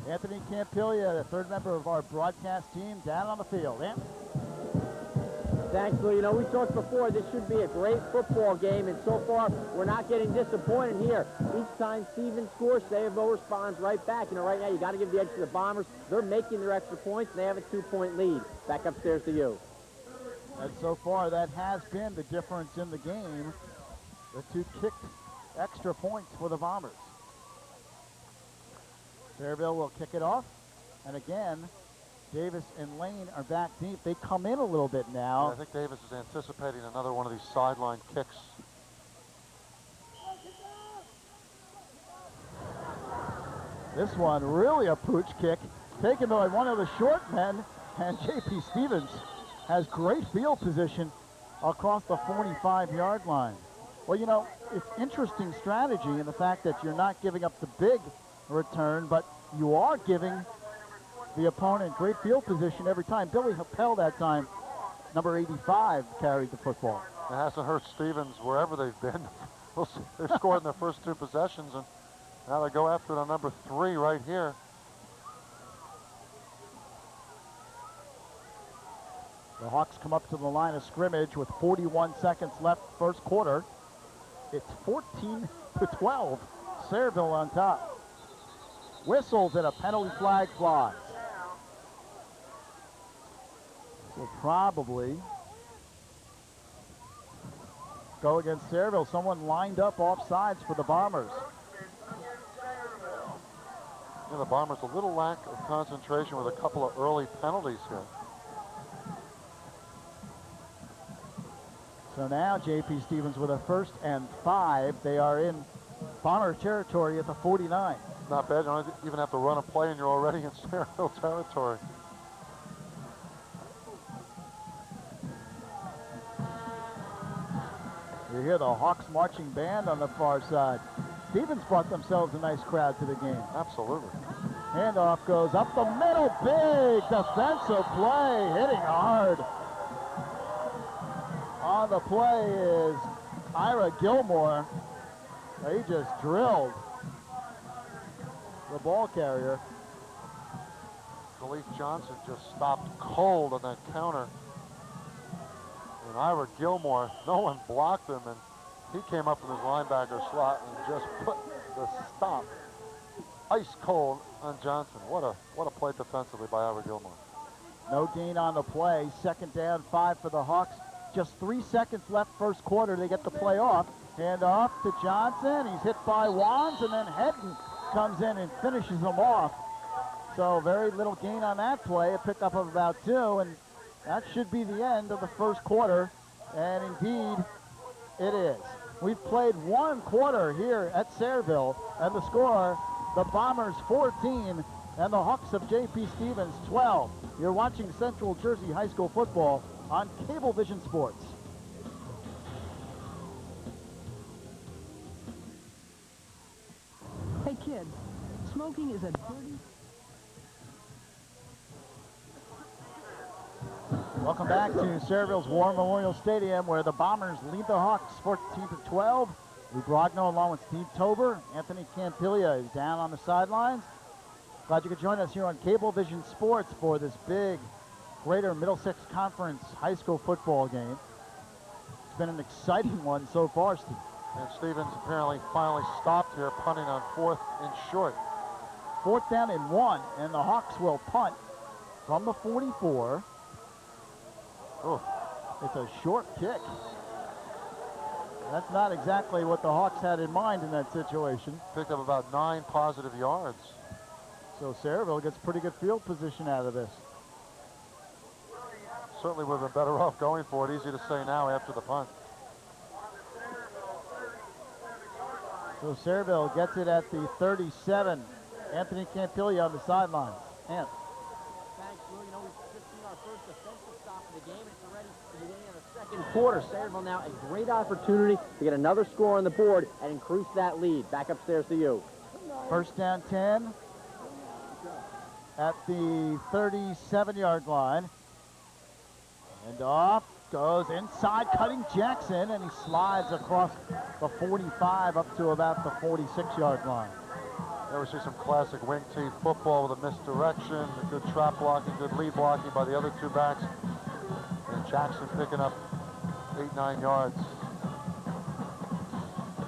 Anthony Campilia, the third member of our broadcast team, down on the field. Thanks, Lou. You know, we talked before, this should be a great football game, and so far, we're not getting disappointed here. Each time Stevens scores, Sayreville responds right back. You know, right now, you got to give the edge to the Bombers. They're making their extra points, and they have a 2-point lead. Back upstairs to you. And so far, that has been the difference in the game. The two kicked extra points for the Bombers. Sayreville will kick it off. And again, Davis and Lane are back deep. They come in a little bit now. Yeah, I think Davis is anticipating another one of these sideline kicks. This one really a pooch kick, taken by one of the short men, and J.P. Stevens has great field position across the 45-yard line. Well, you know, it's interesting strategy in the fact that you're not giving up the big return, but you are giving the opponent great field position every time. Billy Happel that time, number 85, carried the football. It hasn't hurt Stevens wherever they've been. They've scored in their first two possessions, and now they go after it on number 3 right here. The Hawks come up to the line of scrimmage with 41 seconds left first quarter. It's 14-12. Sayreville on top. Whistles and a penalty flag flies. So probably go against Sayreville. Someone lined up offsides for the Bombers. Yeah, the Bombers a little lack of concentration with a couple of early penalties here. So now J.P. Stevens with a 1st and 5. They are in Bomber territory at the 49. Not bad. You don't even have to run a play and you're already in Sayreville territory. You hear the Hawks marching band on the far side. Stevens brought themselves a nice crowd to the game. Absolutely. Handoff goes up the middle. Big defensive play, hitting hard. On the play is Ira Gilmore. He just drilled the ball carrier. Khalif Johnson just stopped cold on that counter. And Ira Gilmore, no one blocked him, and he came up from his linebacker slot and just put the stop ice cold on Johnson. What a play defensively by Ira Gilmore. No gain on the play. 2nd down, 5 for the Hawks. Just 3 seconds left first quarter. They get the play off. Hand off to Johnson. He's hit by Wands, and then Hedden comes in and finishes him off. So very little gain on that play. A pickup of about 2, and that should be the end of the first quarter. And indeed, it is. We've played 1 quarter here at Sayreville, and the score, the Bombers 14 and the Hawks of J.P. Stevens 12. You're watching Central Jersey High School football on Cablevision Sports. Hey kids, smoking is a dirty... Welcome back to Sayreville's War Memorial Stadium, where the Bombers lead the Hawks 14-12. Lou Brogno along with Steve Tober. Anthony Campilia is down on the sidelines. Glad you could join us here on Cablevision Sports for this big Greater Middlesex Conference high school football game. It's been an exciting one so far, Steve. And Stevens apparently finally stopped here, punting on 4th and short. 4th down and 1, and the Hawks will punt from the 44. Oh, it's a short kick. That's not exactly what the Hawks had in mind in that situation. Picked up about 9 positive yards. So Sayreville gets pretty good field position out of this. Certainly would have been better off going for it. Easy to say now after the punt. So Sayreville gets it at the 37. Anthony Campiglia on the sidelines. Ant. Thanks, Lou. You know, we've just seen our first defensive stop of the game, and it's already the beginning of the second quarter. Sayreville now a great opportunity to get another score on the board and increase that lead. Back upstairs to you. First down 10 at the 37-yard line. And off goes inside, cutting Jackson, and he slides across the 45 up to about the 46-yard line. There we see some classic wing tee football with a misdirection, a good trap blocking, good lead blocking by the other two backs. And Jackson picking up 8-9 yards.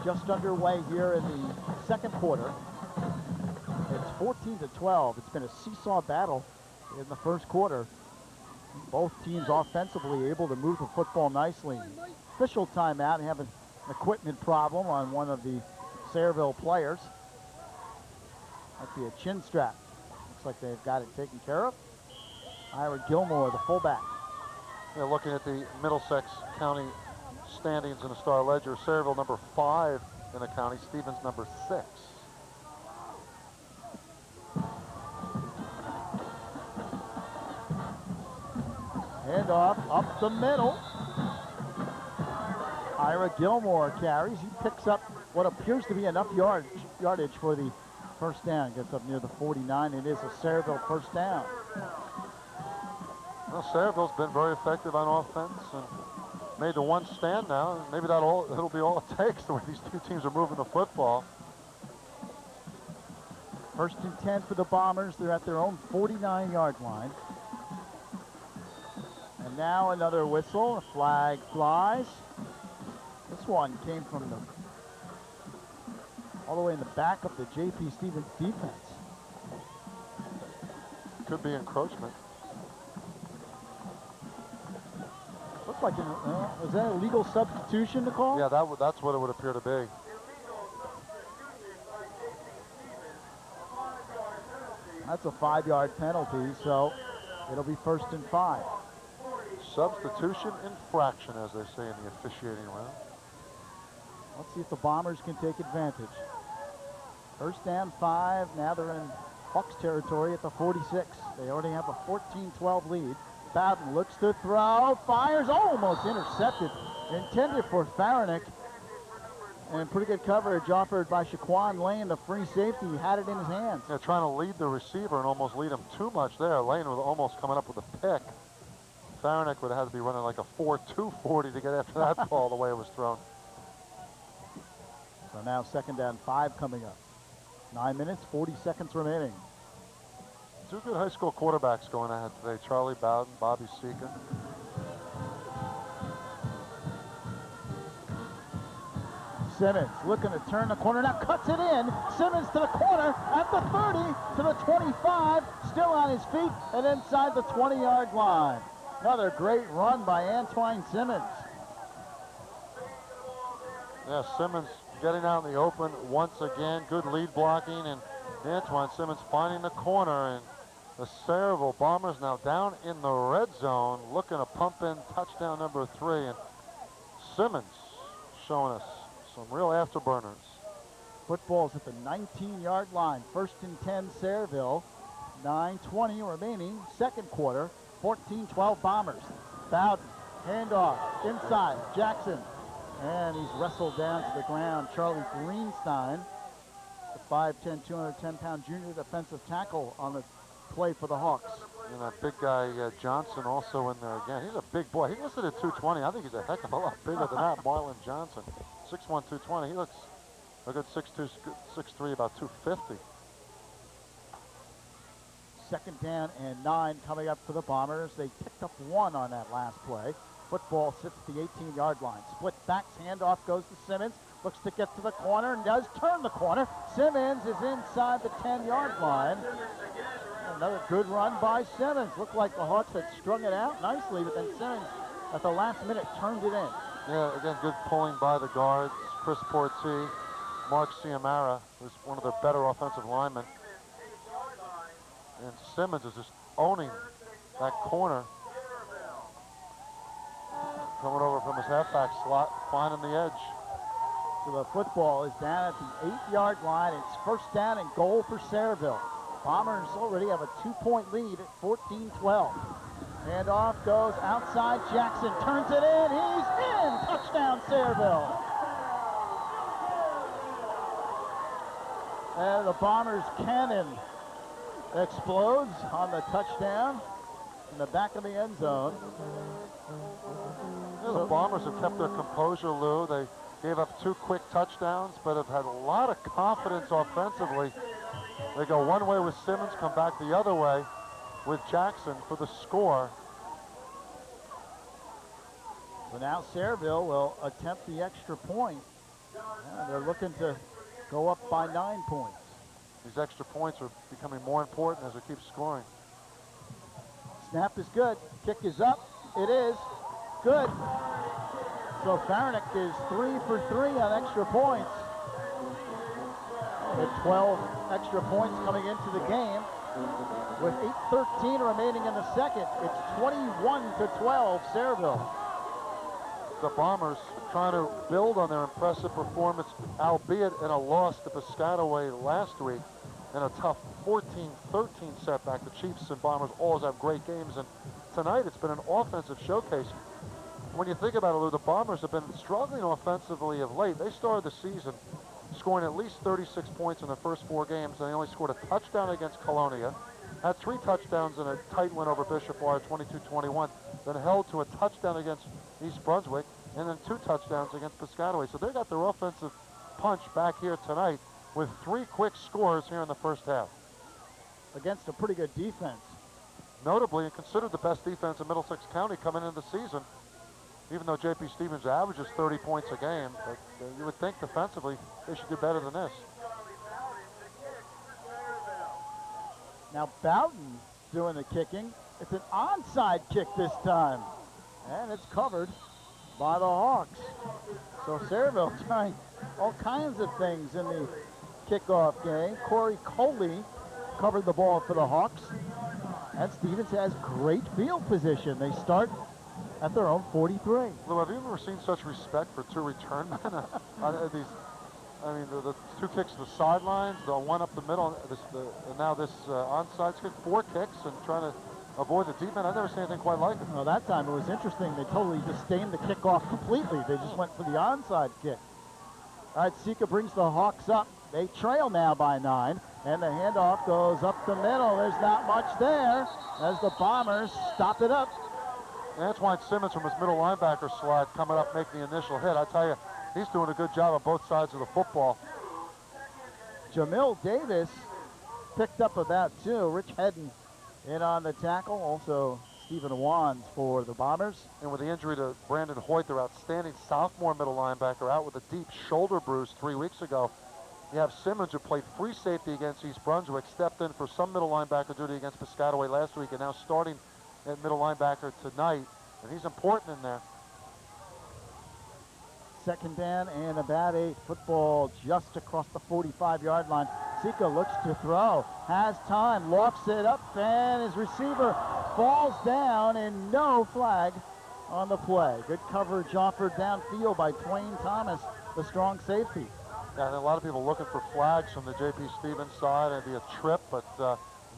Just underway here in the second quarter. It's 14-12. It's been a seesaw battle in the first quarter. Both teams offensively able to move the football nicely. Official timeout, have an equipment problem on one of the Sayreville players. Might be a chin strap. Looks like they've got it taken care of. Ira Gilmore, the fullback. Yeah, looking at the Middlesex County standings in the Star Ledger, Sayreville number 5 in the county, Stevens number 6. Handoff up the middle. Ira Gilmore carries. He picks up what appears to be enough yardage for the first down. Gets up near the 49. It is a Sayreville first down. Well, Sayreville's been very effective on offense and made the one stand now. Maybe it'll be all it takes the way these two teams are moving the football. First and 10 for the Bombers. They're at their own 49-yard line. And now another whistle. A flag flies. This one came from all the way in the back of the J.P. Stevens defense. Could be encroachment. Looks like was that a legal substitution to call? Yeah, that's what it would appear to be. That's a 5-yard penalty, so it'll be first and 5. Substitution infraction, as they say in the officiating round. Let's see if the Bombers can take advantage. First down 5. Now they're in Hawks territory at the 46. They already have a 14-12 lead. Bowden looks to throw, fires, almost intercepted. Intended for Farinick. And pretty good coverage offered by Shaquan Lane, the free safety. He had it in his hands. Yeah, trying to lead the receiver and almost lead him too much there. Lane was almost coming up with a pick. Farinick would have had to be running like a 4.2 40 to get after that ball the way it was thrown. So now second down 5 coming up. 9 minutes, 40 seconds remaining. Two good high school quarterbacks going ahead today. Charlie Bowden, Bobby Seeker. Simmons looking to turn the corner, now cuts it in. Simmons to the corner at the 30, to the 25, still on his feet and inside the 20-yard line. Another great run by Antoine Simmons. Yeah, Simmons getting out in the open once again. Good lead blocking, and Antoine Simmons finding the corner, and the Sayreville Bombers now down in the red zone, looking to pump in touchdown number 3, and Simmons showing us some real afterburners. Football's at the 19-yard line. First and 10, Sayreville. 9:20 remaining, second quarter. 14-12 Bombers. Bowden, handoff, inside, Jackson. And he's wrestled down to the ground. Charlie Greenstein, the 5'10", 210-pound junior defensive tackle on the play for the Hawks. And that big guy Johnson also in there again. He's a big boy. He listed at 220. I think he's a heck of a lot bigger than that, Marlon Johnson. 6'1", 220. He looks a good 6'2", 6'3", about 250. Second down and 9 coming up for the Bombers. They picked up 1 on that last play. Football sits at the 18-yard line. Split backs, handoff goes to Simmons. Looks to get to the corner and does turn the corner. Simmons is inside the 10-yard line. Another good run by Simmons. Looked like the Hawks had strung it out nicely, but then Simmons at the last minute turned it in. Yeah, again, good pulling by the guards. Chris Porti, Mark Ciamara, who's one of their better offensive linemen. And Simmons is just owning that corner. Coming over from his halfback slot, finding the edge. So the football is down at the 8-yard line. It's first down and goal for Sayreville. Bombers already have a 2-point lead at 14-12. Handoff goes outside. Jackson turns it in. He's in. Touchdown, Sayreville. And the Bombers' cannon explodes on the touchdown in the back of the end zone. You know, the Bombers have kept their composure, Lou. They gave up 2 quick touchdowns, but have had a lot of confidence offensively. They go one way with Simmons, come back the other way with Jackson for the score. So now Sayreville will attempt the extra point. Yeah, they're looking to go up by 9 points. These extra points are becoming more important as they keep scoring. Snap is good. Kick is up. It is good. So Faranick is 3 for 3 on extra points. With 12 extra points coming into the game. With 8:13 remaining in the second, it's 21-12 Sayreville. The Bombers trying to build on their impressive performance, albeit in a loss to Piscataway last week in a tough 14-13 setback. The Chiefs and Bombers always have great games, and tonight it's been an offensive showcase. When you think about it, Lou, the Bombers have been struggling offensively of late. They started the season scoring at least 36 points in the first 4 games, and they only scored a touchdown against Colonia, had 3 touchdowns in a tight win over Bishop Bar, 22-21, then held to a touchdown against East Brunswick, and then 2 touchdowns against Piscataway. So they got their offensive punch back here tonight with 3 quick scores here in the first half. Against a pretty good defense. Notably, and considered the best defense in Middlesex County coming into the season, even though J.P. Stevens averages 30 points a game, but you would think defensively they should do better than this. Now Bowden doing the kicking. It's an onside kick this time. And it's covered by the Hawks. So Sayreville trying all kinds of things in the kickoff game. Corey Coley covered the ball for the Hawks. And Stevens has great field position. They start at their own 43. Lou, have you ever seen such respect for 2 return men? The 2 kicks to the sidelines, the 1 up the middle, and now this onside kick, 4 kicks and trying to avoid the deep man. I've never seen anything quite like it. Well, that time it was interesting. They totally disdained the kickoff completely. They just went for the onside kick. All right, Sika brings the Hawks up. They trail now by 9, and the handoff goes up the middle. There's not much there as the Bombers stop it up. Antoine Simmons from his middle linebacker slot coming up, making the initial hit. I tell you, he's doing a good job on both sides of the football. Jamil Davis picked up about 2. Rich Hedden in on the tackle. Also Stephen Wands for the Bombers. And with the injury to Brandon Hoyt, their outstanding sophomore middle linebacker, out with a deep shoulder bruise 3 weeks ago. You have Simmons, who played free safety against East Brunswick, stepped in for some middle linebacker duty against Piscataway last week, and now starting at middle linebacker tonight, and he's important in there. Second down and about 8. Football just across the 45-yard line. Sika looks to throw, has time, lofts it up, and his receiver falls down, and no flag on the play. Good coverage offered downfield by Twain Thomas, the strong safety. Yeah, and a lot of people looking for flags from the J.P. Stevens side. It'd be a trip, but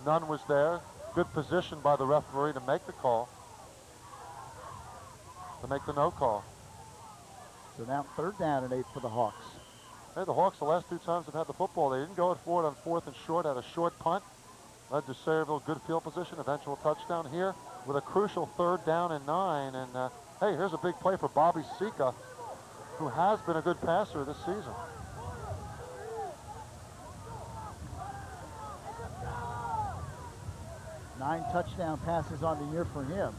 none was there. Good position by the referee to make the call, to make the no call. So now 3rd down and 8 for the Hawks. Hey, the Hawks, the last 2 times they've had the football, they didn't go for it on 4th and short, had a short punt. Led to Sayreville, good field position, eventual touchdown here with a crucial 3rd down and 9. And hey, here's a big play for Bobby Sika, who has been a good passer this season. Nine touchdown passes on the year for him.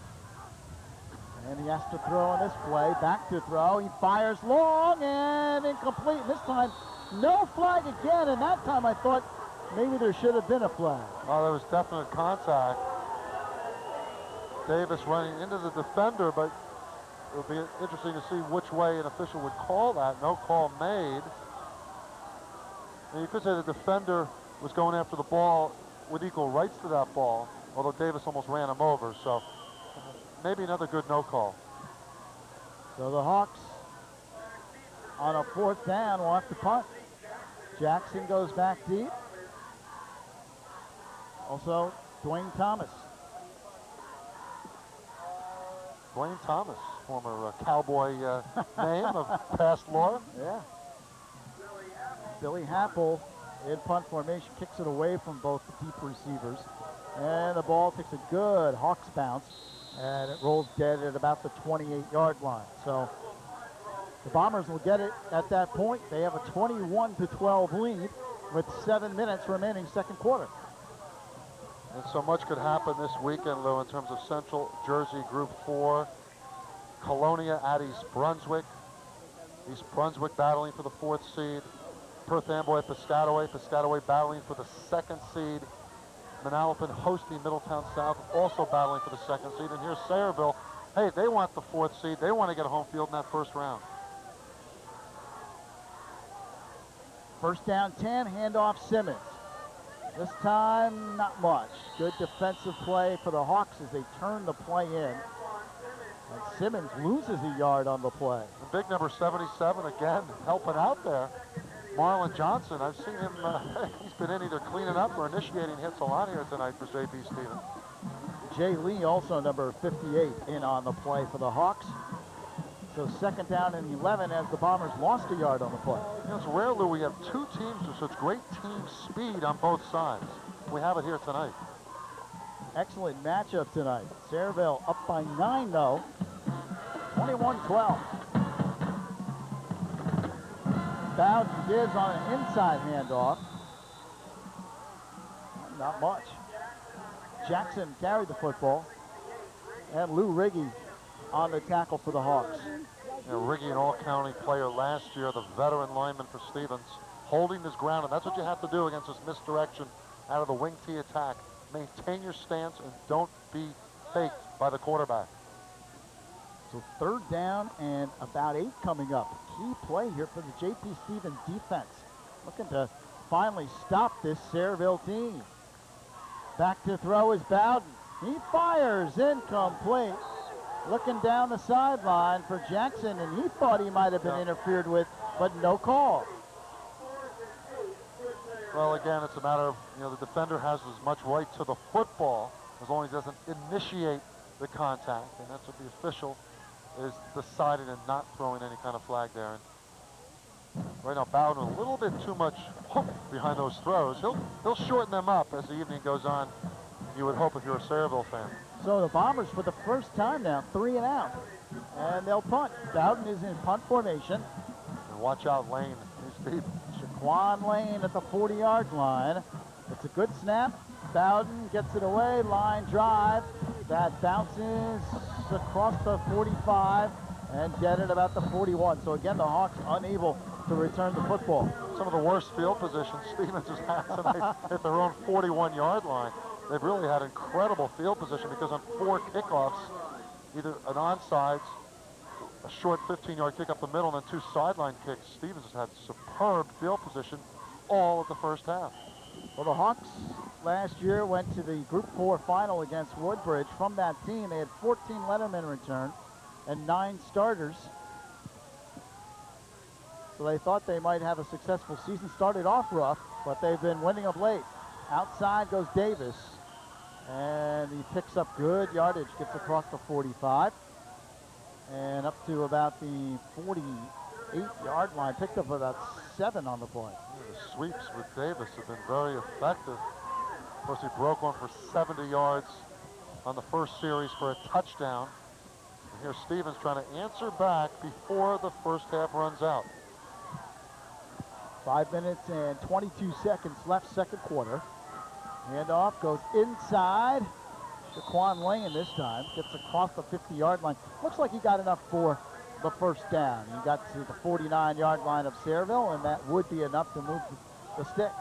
And he has to throw on this play. Back to throw. He fires long and incomplete. This time, no flag again. And that time I thought maybe there should have been a flag. Oh, there was definite contact. Davis running into the defender, but it'll be interesting to see which way an official would call that. No call made. And you could say the defender was going after the ball with equal rights to that ball, although Davis almost ran him over, so maybe another good no call. So the Hawks on a 4th down will have to punt. Jackson goes back deep. Also, Dwayne Thomas. Dwayne Thomas, former Cowboy name of past lore. Yeah. Billy Happel in punt formation kicks it away from both the deep receivers. And the ball takes a good Hawks bounce, and it rolls dead at about the 28-yard line. So the Bombers will get it at that point. They have a 21-12 lead with 7 minutes remaining second quarter. And so much could happen this weekend, Lou, in terms of Central Jersey Group 4. Colonia at East Brunswick. East Brunswick battling for the 4th seed. Perth Amboy at Piscataway. Piscataway battling for the 2nd seed. Manalapan hosting Middletown South, also battling for the 2nd seed. And here's Sayreville. Hey, they want the 4th seed. They want to get home field in that first round. First down 10, handoff Simmons. This time, not much. Good defensive play for the Hawks as they turn the play in. And Simmons loses a yard on the play. The big number 77 again, helping out there. Marlon Johnson, I've seen him, he's been in either cleaning up or initiating hits a lot here tonight for J.P. Stevens. Jay Lee, also number 58, in on the play for the Hawks. So second down and 11 as the Bombers lost a yard on the play. You know, it's rare, Lou, we have two teams with such great team speed on both sides. We have it here tonight. Excellent matchup tonight. Sayreville up by 9, though. 21-12. Bowden gives on an inside handoff. Not much. Jackson carried the football. And Lou Riggy on the tackle for the Hawks. You know, Riggy, an all-county player last year, the veteran lineman for Stevens, holding his ground, and that's what you have to do against this misdirection out of the wing T attack. Maintain your stance and don't be faked by the quarterback. So third down and about 8 coming up. Key play here for the J.P. Stevens defense. Looking to finally stop this Sayreville team. Back to throw is Bowden. He fires, incomplete. Looking down the sideline for Jackson, and he thought he might have been interfered with, but no call. Well, again, it's a matter of, you know, the defender has as much right to the football as long as he doesn't initiate the contact, and that's what the official is deciding and not throwing any kind of flag there. And right now, Bowden a little bit too much hook behind those throws. He'll shorten them up as the evening goes on, you would hope if you're a Sayreville fan. So the Bombers, for the first time now, 3 and out, and they'll punt. Bowden is in punt formation. And watch out, Lane. He's deep. Shaquan Lane at the 40-yard line. It's a good snap. Bowden gets it away. Line drive. That bounces across the 45 and dead at about the 41. So again, the Hawks unable to return the football. Some of the worst field positions Stevens has had tonight at their own 41-yard line. They've really had incredible field position because on 4 kickoffs, either an onside, a short 15-yard kick up the middle, and then 2 sideline kicks, Stevens has had superb field position all of the first half. Well, the Hawks last year went to the Group 4 final against Woodbridge. From that team, they had 14 lettermen return and 9 starters. So they thought they might have a successful season. Started off rough, but they've been winning of late. Outside goes Davis, and he picks up good yardage, gets across the 45, and up to about the 48-yard line. Picked up about 7 on the play. Yeah, the sweeps with Davis have been very effective. Of course, he broke one for 70 yards on the first series for a touchdown. And here's Stevens trying to answer back before the first half runs out. 5 minutes and 22 seconds left, second quarter. Handoff goes inside. Shaquan Lane this time gets across the 50-yard line. Looks like he got enough for the first down. He got to the 49-yard line of Sayreville, and that would be enough to move the sticks.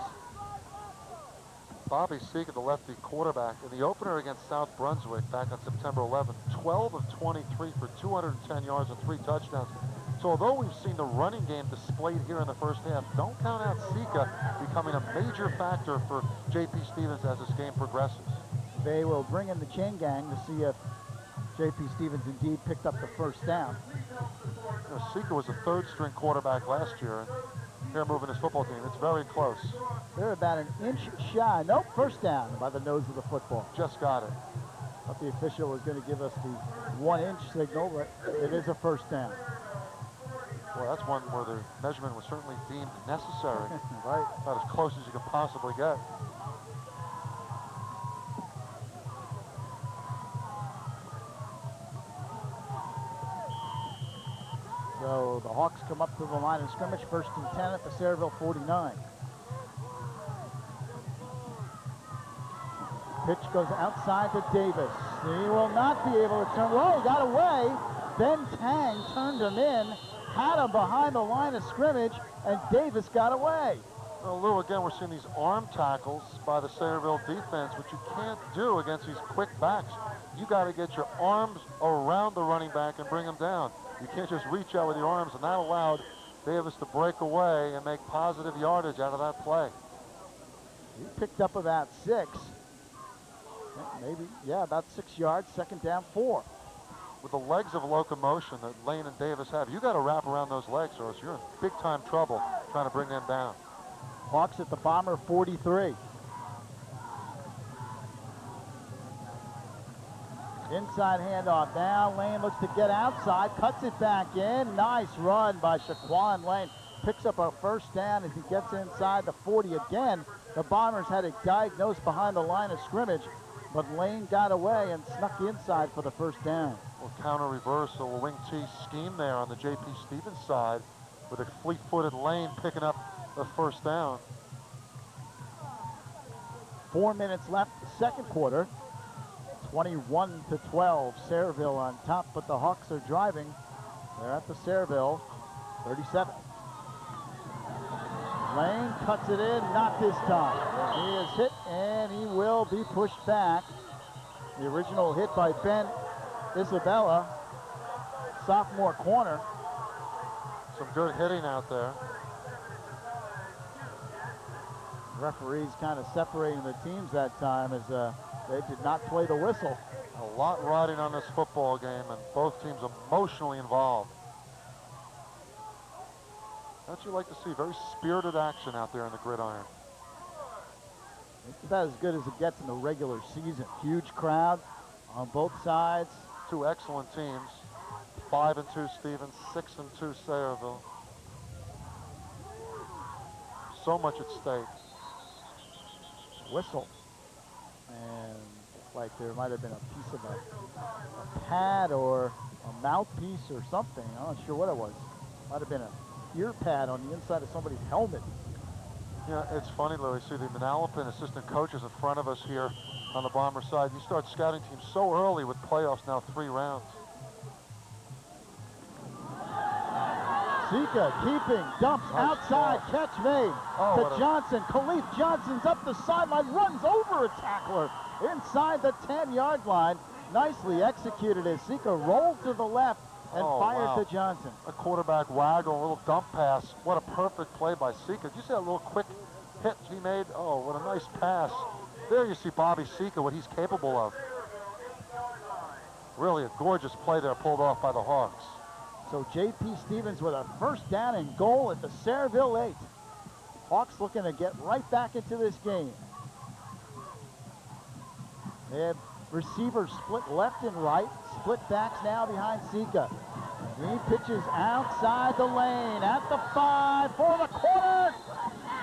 Bobby Seeger, the lefty quarterback, in the opener against South Brunswick back on September 11th, 12 of 23 for 210 yards and 3 touchdowns. So although we've seen the running game displayed here in the first half, don't count out Sika becoming a major factor for J.P. Stevens as this game progresses. They will bring in the chain gang to see if J.P. Stevens indeed picked up the first down. You know, Sika was a third-string quarterback last year, and here moving his football team. It's very close. They're about an inch shy. Nope, first down by the nose of the football. Just got it. Thought the official was going to give us the 1-inch signal, but it is a first down. Well, that's one where the measurement was certainly deemed necessary. Right. About as close as you can possibly get. So the Hawks come up to the line of scrimmage, 1st and 10 at the Sayreville 49. Pitch goes outside to Davis. He will not be able to turn. Whoa, got away. Ben Tang turned him in, had him behind the line of scrimmage, and Davis got away. Well, Lou, again, we're seeing these arm tackles by the Sayreville defense, which you can't do against these quick backs. You got to get your arms around the running back and bring him down. You can't just reach out with your arms, and that allowed Davis to break away and make positive yardage out of that play. He picked up about 6. Maybe, yeah, about 6 yards, 2nd down, 4. With the legs of locomotion that Lane and Davis have, you got to wrap around those legs, or else you're in big-time trouble trying to bring them down. Hawks at the Bomber 43. Inside handoff now. Lane looks to get outside, cuts it back in. Nice run by Shaquan Lane. Picks up a first down as he gets inside the 40 again. The Bombers had it diagnosed behind the line of scrimmage, but Lane got away and snuck inside for the first down. Well, counter reversal, a wing T scheme there on the J.P. Stevens side with a fleet-footed Lane picking up the first down. 4 minutes left, second quarter. 21-12, Sayreville on top, but the Hawks are driving. They're at the Sayreville 37. Lane cuts it in, not this time. He is hit, and he will be pushed back. The original hit by Ben Isabella, sophomore corner. Some good hitting out there. Referees kind of separating the teams that time as they did not play the whistle. A lot riding on this football game, and both teams emotionally involved. That's what you like to see, very spirited action out there in the gridiron. It's about as good as it gets in the regular season. Huge crowd on both sides. Two excellent teams, 5-2 Stevens, 6-2 Sayreville. So much at stake. Whistle. And looks like there might have been a piece of a pad or a mouthpiece or something. I'm not sure what it was. Might have been an ear pad on the inside of somebody's helmet. Yeah, it's funny, Louis. See the Manalapan assistant coaches in front of us here on the Bomber side. You start scouting teams so early with playoffs now, 3 rounds. Sika keeping, dumps outside, catch made to Johnson. Khalif Johnson's up the sideline, runs over a tackler inside the 10-yard line. Nicely executed as Sika rolled to the left and fired to Johnson. A quarterback waggle, a little dump pass. What a perfect play by Sika. Did you see that little quick hit he made? Oh, what a nice pass. There you see Bobby Sika, what he's capable of. Really a gorgeous play there pulled off by the Hawks. So J.P. Stevens with a first down and goal at the Sayreville 8. Hawks looking to get right back into this game. They have receivers split left and right, split backs now behind Sika. He pitches outside the lane at the 5 for the corner.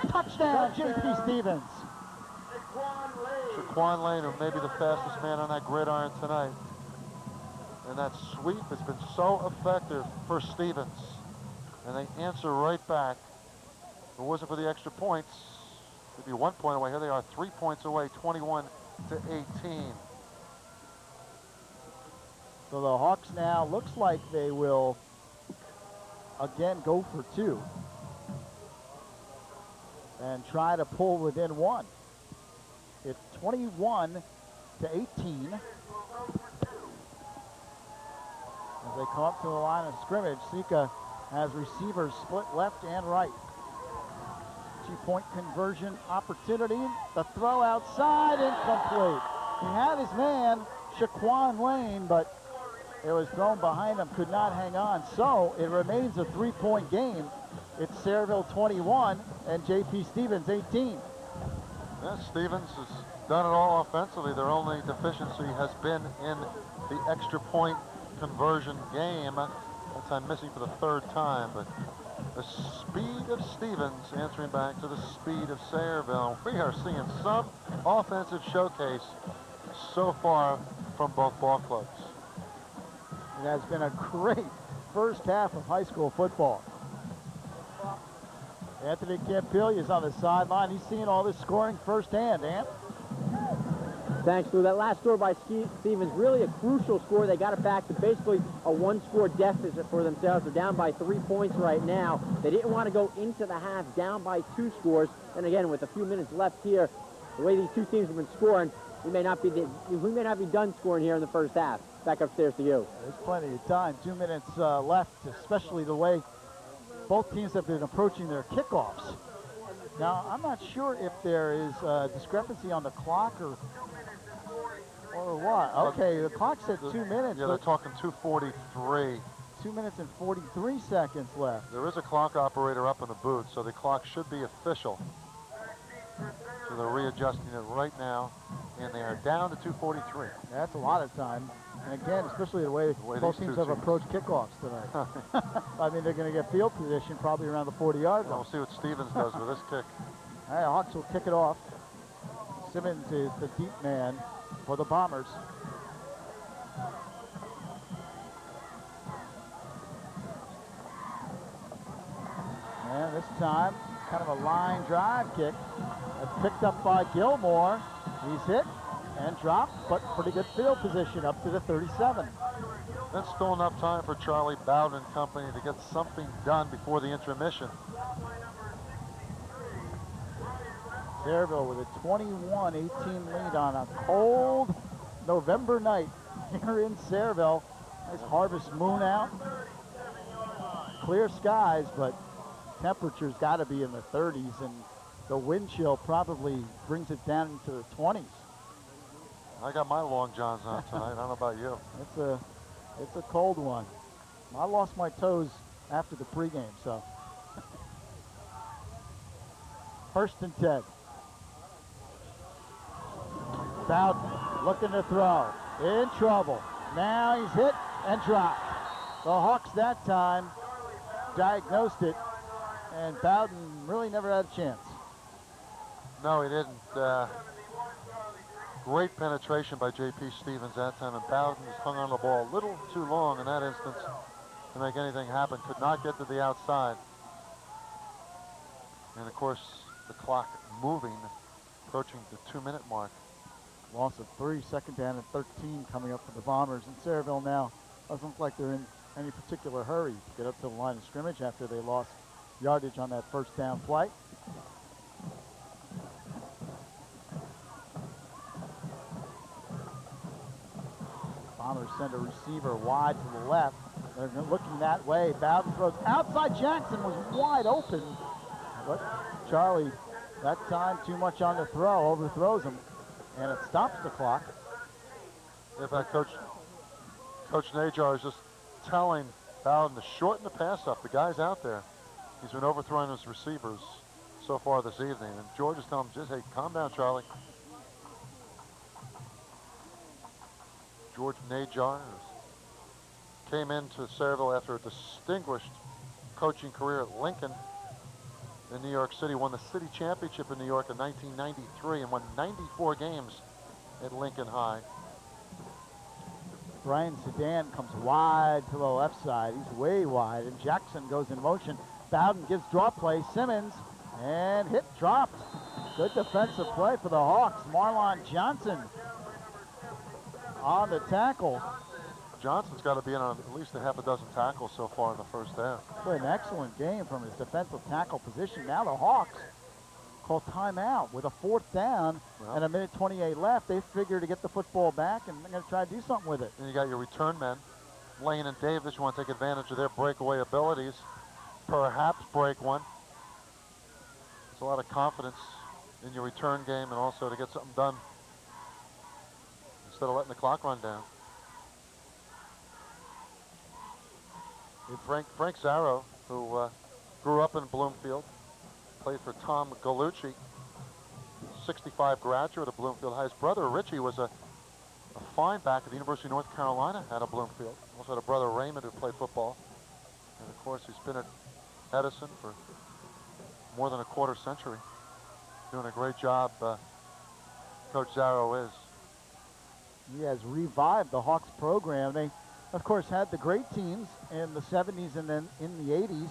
Touchdown, J.P. Stevens. Shaquan Lane, who may be the fastest man on that gridiron tonight. And that sweep has been so effective for Stevens. And they answer right back. If it wasn't for the extra points, they'd be 1 point away. Here they are, 3 points away, 21-18. So the Hawks now looks like they will again go for 2 and try to pull within 1. It's 21-18. As they come up to the line of scrimmage, Sika has receivers split left and right. 2-point conversion opportunity. The throw outside, incomplete. He had his man, Shaquan Lane, but it was thrown behind him, could not hang on. So it remains a 3-point game. It's Sayreville 21 and J.P. Stevens 18. Yeah, Stevens has done it all offensively. Their only deficiency has been in the extra point conversion game. That time missing for the 3rd time, but the speed of Stevens answering back to the speed of Sayreville. We are seeing some offensive showcase so far from both ball clubs. It has been a great first half of high school football. Anthony Campilia is on the sideline. He's seeing all this scoring firsthand, Ant. Thanks, Lou. That last score by Stevens, really a crucial score. They got it back to basically a 1-score deficit for themselves. They're down by 3 points right now. They didn't want to go into the half down by 2 scores. And again, with a few minutes left here, the way these two teams have been scoring, we may not be done scoring here in the first half. Back upstairs to you. There's plenty of time. 2 minutes left, especially the way both teams have been approaching their kickoffs. Now, I'm not sure if there is a discrepancy on the clock or what. Okay, the clock said 2 minutes. Yeah, they're talking 2:43. 2 minutes and 43 seconds left. There is a clock operator up in the booth, so the clock should be official. So they're readjusting it right now, and they are down to 2:43. That's a lot of time. And again, especially the way both teams have approached kickoffs tonight. I mean, they're going to get field position probably around the 40-yard line. We'll see what Stevens does with this kick. All right, Hawks will kick it off. Simmons is the deep man for the Bombers. And this time, kind of a line drive kick. That's picked up by Gilmore. He's hit and dropped, but pretty good field position up to the 37. That's still enough time for Charlie Bowden and company to get something done before the intermission. Sayreville with a 21-18 lead on a cold November night here in Sayreville. Nice harvest moon out. Clear skies, but temperature's got to be in the 30s, and the wind chill probably brings it down into the 20s. I got my long johns on tonight. I don't know about you. It's a cold one. I lost my toes after the pregame, so. First and 10. Bowden looking to throw. In trouble. Now he's hit and dropped. The Hawks that time diagnosed it, and Bowden really never had a chance. No, he didn't. Great penetration by J.P. Stevens that time, and Bowden was hung on the ball a little too long in that instance to make anything happen. Could not get to the outside. And of course, the clock moving, approaching the 2-minute mark. Loss of 3, second down and 13 coming up for the Bombers. And Sayreville now doesn't look like they're in any particular hurry to get up to the line of scrimmage after they lost yardage on that first down play. Bombers send a receiver wide to the left. They're looking that way. Bowden throws outside. Jackson was wide open. But Charlie, that time too much on the throw, overthrows him, and it stops the clock. In fact, Coach Najar is just telling Bowden to shorten the pass up. The guy's out there. He's been overthrowing his receivers so far this evening. And George is telling him, just, hey, calm down, Charlie. George Najar came into Sayreville after a distinguished coaching career at Lincoln in New York City, won the city championship in New York in 1993 and won 94 games at Lincoln High. Brian Sedan comes wide to the left side. He's way wide, and Jackson goes in motion. Bowden gives draw play. Simmons, and hit dropped. Good defensive play for the Hawks. Marlon Johnson on the tackle. Johnson's got to be in on at least a half a dozen tackles so far in the first half. An excellent game from his defensive tackle position. Now the Hawks call timeout with a 4th down and a minute 28 left. They figure to get the football back, and they're going to try to do something with it. And you got your return men, Lane and Davis. You want to take advantage of their breakaway abilities, perhaps break one. There's a lot of confidence in your return game and also to get something done instead of letting the clock run down. Frank Zarro, who grew up in Bloomfield, played for Tom Gallucci, 65 graduate of Bloomfield High. His brother Richie was a fine back at the University of North Carolina out of Bloomfield. Also had a brother Raymond who played football. And of course he's been at Edison for more than a quarter century. Doing a great job, Coach Zarro is. He has revived the Hawks program. They, of course, had the great teams in the 70s and then in the 80s.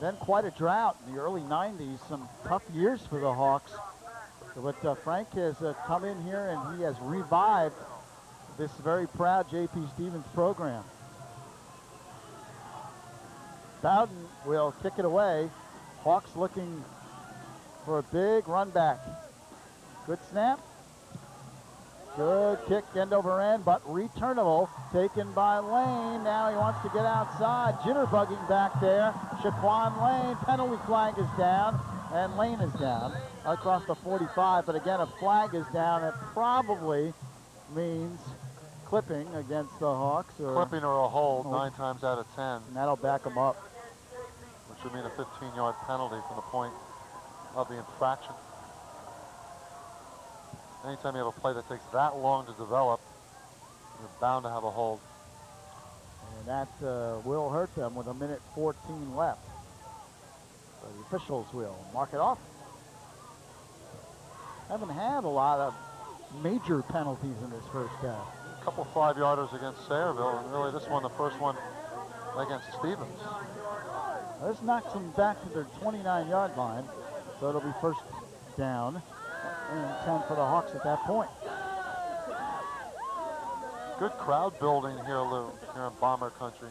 Then quite a drought in the early 90s, some tough years for the Hawks. But Frank has come in here and he has revived this very proud J.P. Stevens program. Bowden will kick it away. Hawks looking for a big run back. Good snap. Good kick end over end, but returnable. Taken by Lane. Now he wants to get outside. Jitterbugging back there. Shaquan Lane. Penalty flag is down, and Lane is down across the 45. But again, a flag is down. It probably means clipping against the Hawks. Clipping or a hold 9 times out of 10. And that'll back them up. Which would mean a 15-yard penalty from the point of the infraction. Anytime you have a play that takes that long to develop, you're bound to have a hold. And that will hurt them with a minute 14 left. So the officials will mark it off. Haven't had a lot of major penalties in this first half. A couple 5-yarders against Sayreville, and really this one, the first one against Stevens. This knocks them back to their 29-yard line, so it'll be first down and 10 for the Hawks at that point. Good crowd building here, Lou, here in Bomber country.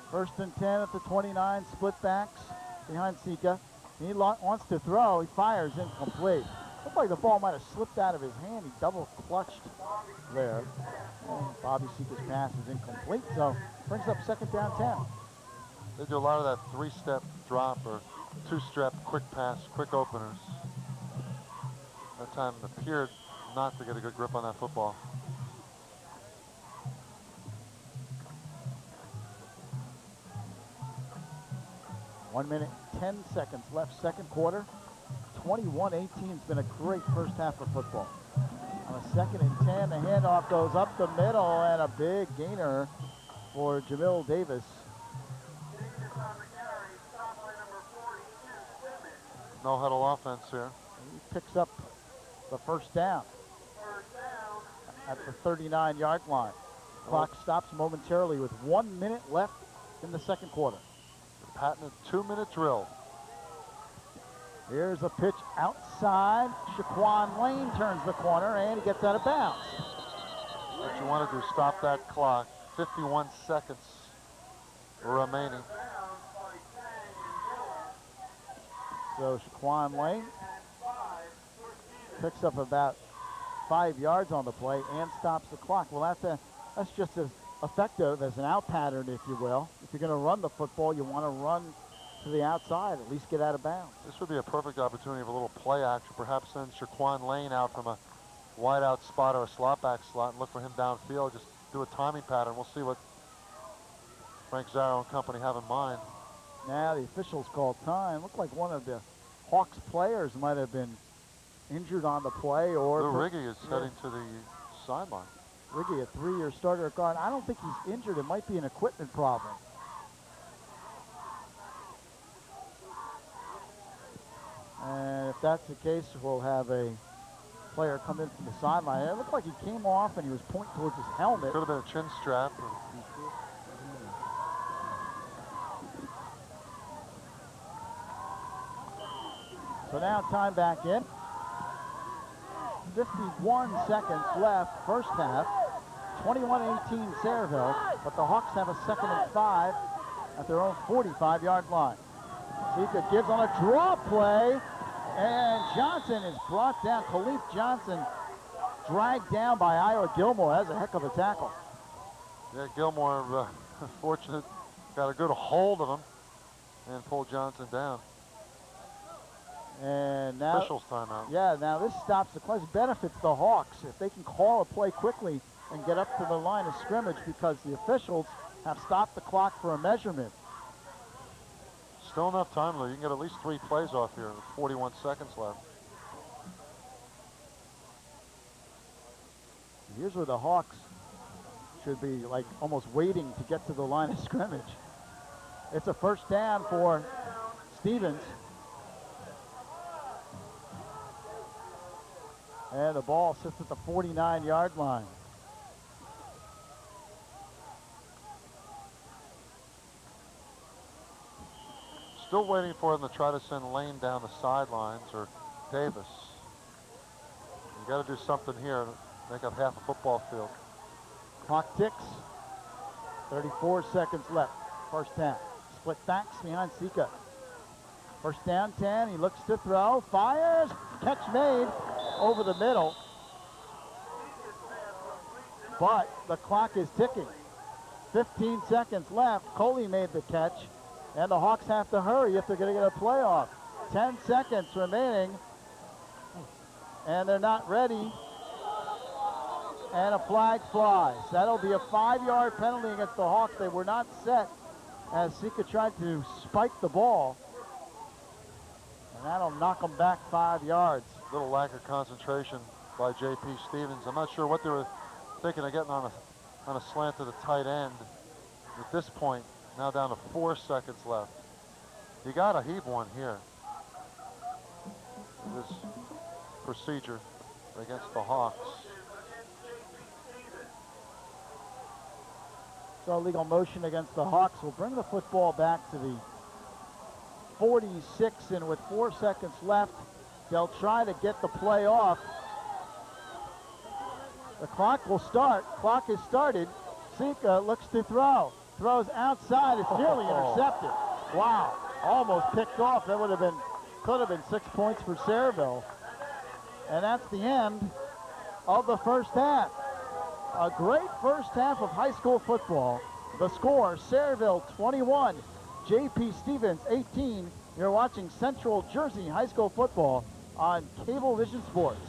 First and 10 at the 29, split backs behind Sika. He wants to throw, he fires incomplete. Looked like the ball might have slipped out of his hand. He double clutched there. And Bobby Sika's pass is incomplete, so brings up second down 10. They do a lot of that 3-step drop or 2-step quick pass, quick openers. That time appeared not to get a good grip on that football. One minute, 10 seconds left, second quarter. 21-18 has been a great first half of football. On a second and 10, the handoff goes up the middle and a big gainer for Jamil Davis. No huddle offense here. He picks up the first down at the 39-yard line. Clock stops momentarily with 1 minute left in the second quarter. The patented 2-minute drill. Here's a pitch outside. Shaquan Lane turns the corner and he gets out of bounds. What you want to do, stop that clock. 51 seconds remaining. So Shaquan Lane picks up about 5 yards on the play and stops the clock. Well, that's just as effective as an out pattern, if you will. If you're going to run the football, you want to run to the outside, at least get out of bounds. This would be a perfect opportunity for a little play action. Perhaps send Shaquan Lane out from a wide out spot or a slot back slot and look for him downfield. Just do a timing pattern. We'll see what Frank Zarro and company have in mind. Now the officials call time. Looked like one of the Hawks players might have been injured on the play, or Lou Riggy is heading to the sideline. Riggy, a 3-year starter at guard. I don't think he's injured. It might be an equipment problem. And if that's the case, we'll have a player come in from the sideline. It looked like he came off and he was pointing towards his helmet. Could have been a chin strap. So now time back in. 51 seconds left, first half. 21-18 Sayreville, but the Hawks have a 2nd and 5 at their own 45-yard line. Sika gives on a draw play, and Johnson is brought down. Khalif Johnson dragged down by Ira Gilmore. That's a heck of a tackle. Yeah, Gilmore, fortunate, got a good hold of him and pulled Johnson down. And now, officials timeout. Yeah, now this stops the play. This benefits the Hawks if they can call a play quickly and get up to the line of scrimmage, because the officials have stopped the clock for a measurement. Still enough time, Lou. You can get at least 3 plays off here with 41 seconds left. Here's where the Hawks should be like almost waiting to get to the line of scrimmage. It's a first down for Stevens. And the ball sits at the 49-yard line. Still waiting for them to try to send Lane down the sidelines or Davis. You got to do something here to make up half a football field. Clock ticks. 34 seconds left. First half. Split backs behind Sika. First down 10. He looks to throw. Fires. Catch made over the middle. But the clock is ticking. 15 seconds left. Coley made the catch. And the Hawks have to hurry if they're going to get a playoff. 10 seconds remaining. And they're not ready. And a flag flies. That'll be a 5-yard penalty against the Hawks. They were not set as Sika tried to spike the ball. And that'll knock them back 5 yards. Little lack of concentration by J.P. Stevens. I'm not sure what they were thinking of getting on a slant to the tight end. At this point, now down to 4 seconds left. You got to heave one here. This procedure against the Hawks. So legal motion against the Hawks will bring the football back to the 46, and with 4 seconds left, they'll try to get the play off. The clock will start. Clock is started. Sika looks to throw. Throws outside. It's nearly intercepted. Wow. Almost picked off. That could have been 6 points for Sayreville. And that's the end of the first half. A great first half of high school football. The score, Sayreville 21, J.P. Stevens 18. You're watching Central Jersey High School football on Cablevision Sports.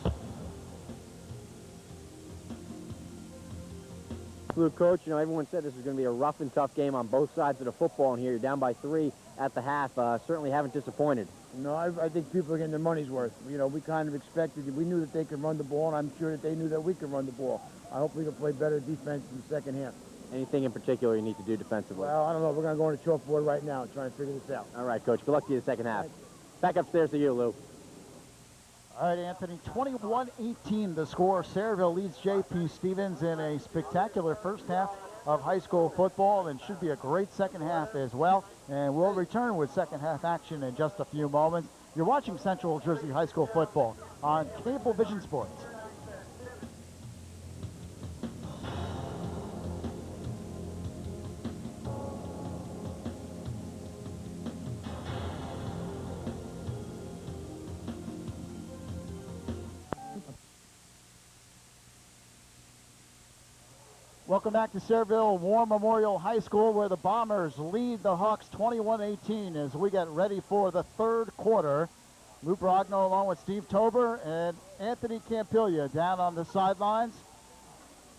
Blue coach, you know, everyone said this was going to be a rough and tough game on both sides of the football, and here you're down by 3 at the half. Certainly haven't disappointed. No, I think people are getting their money's worth. You know, we kind of expected, we knew that they could run the ball, and I'm sure that they knew that we could run the ball. I hope we can play better defense in the second half. Anything in particular you need to do defensively? Well, I don't know. We're going to go on the chalkboard right now and try and figure this out. All right, coach. Good luck to you in the second half. Back upstairs to you, Lou. All right, Anthony, 21-18 the score. Sayreville leads J.P. Stevens in a spectacular first half of high school football, and should be a great second half as well. And we'll return with second half action in just a few moments. You're watching Central Jersey High School football on Cablevision Sports. Welcome back to Sayreville War Memorial High School, where the Bombers lead the Hawks 21-18 as we get ready for the third quarter. Lou Brogno along with Steve Tober and Anthony Campiglia down on the sidelines.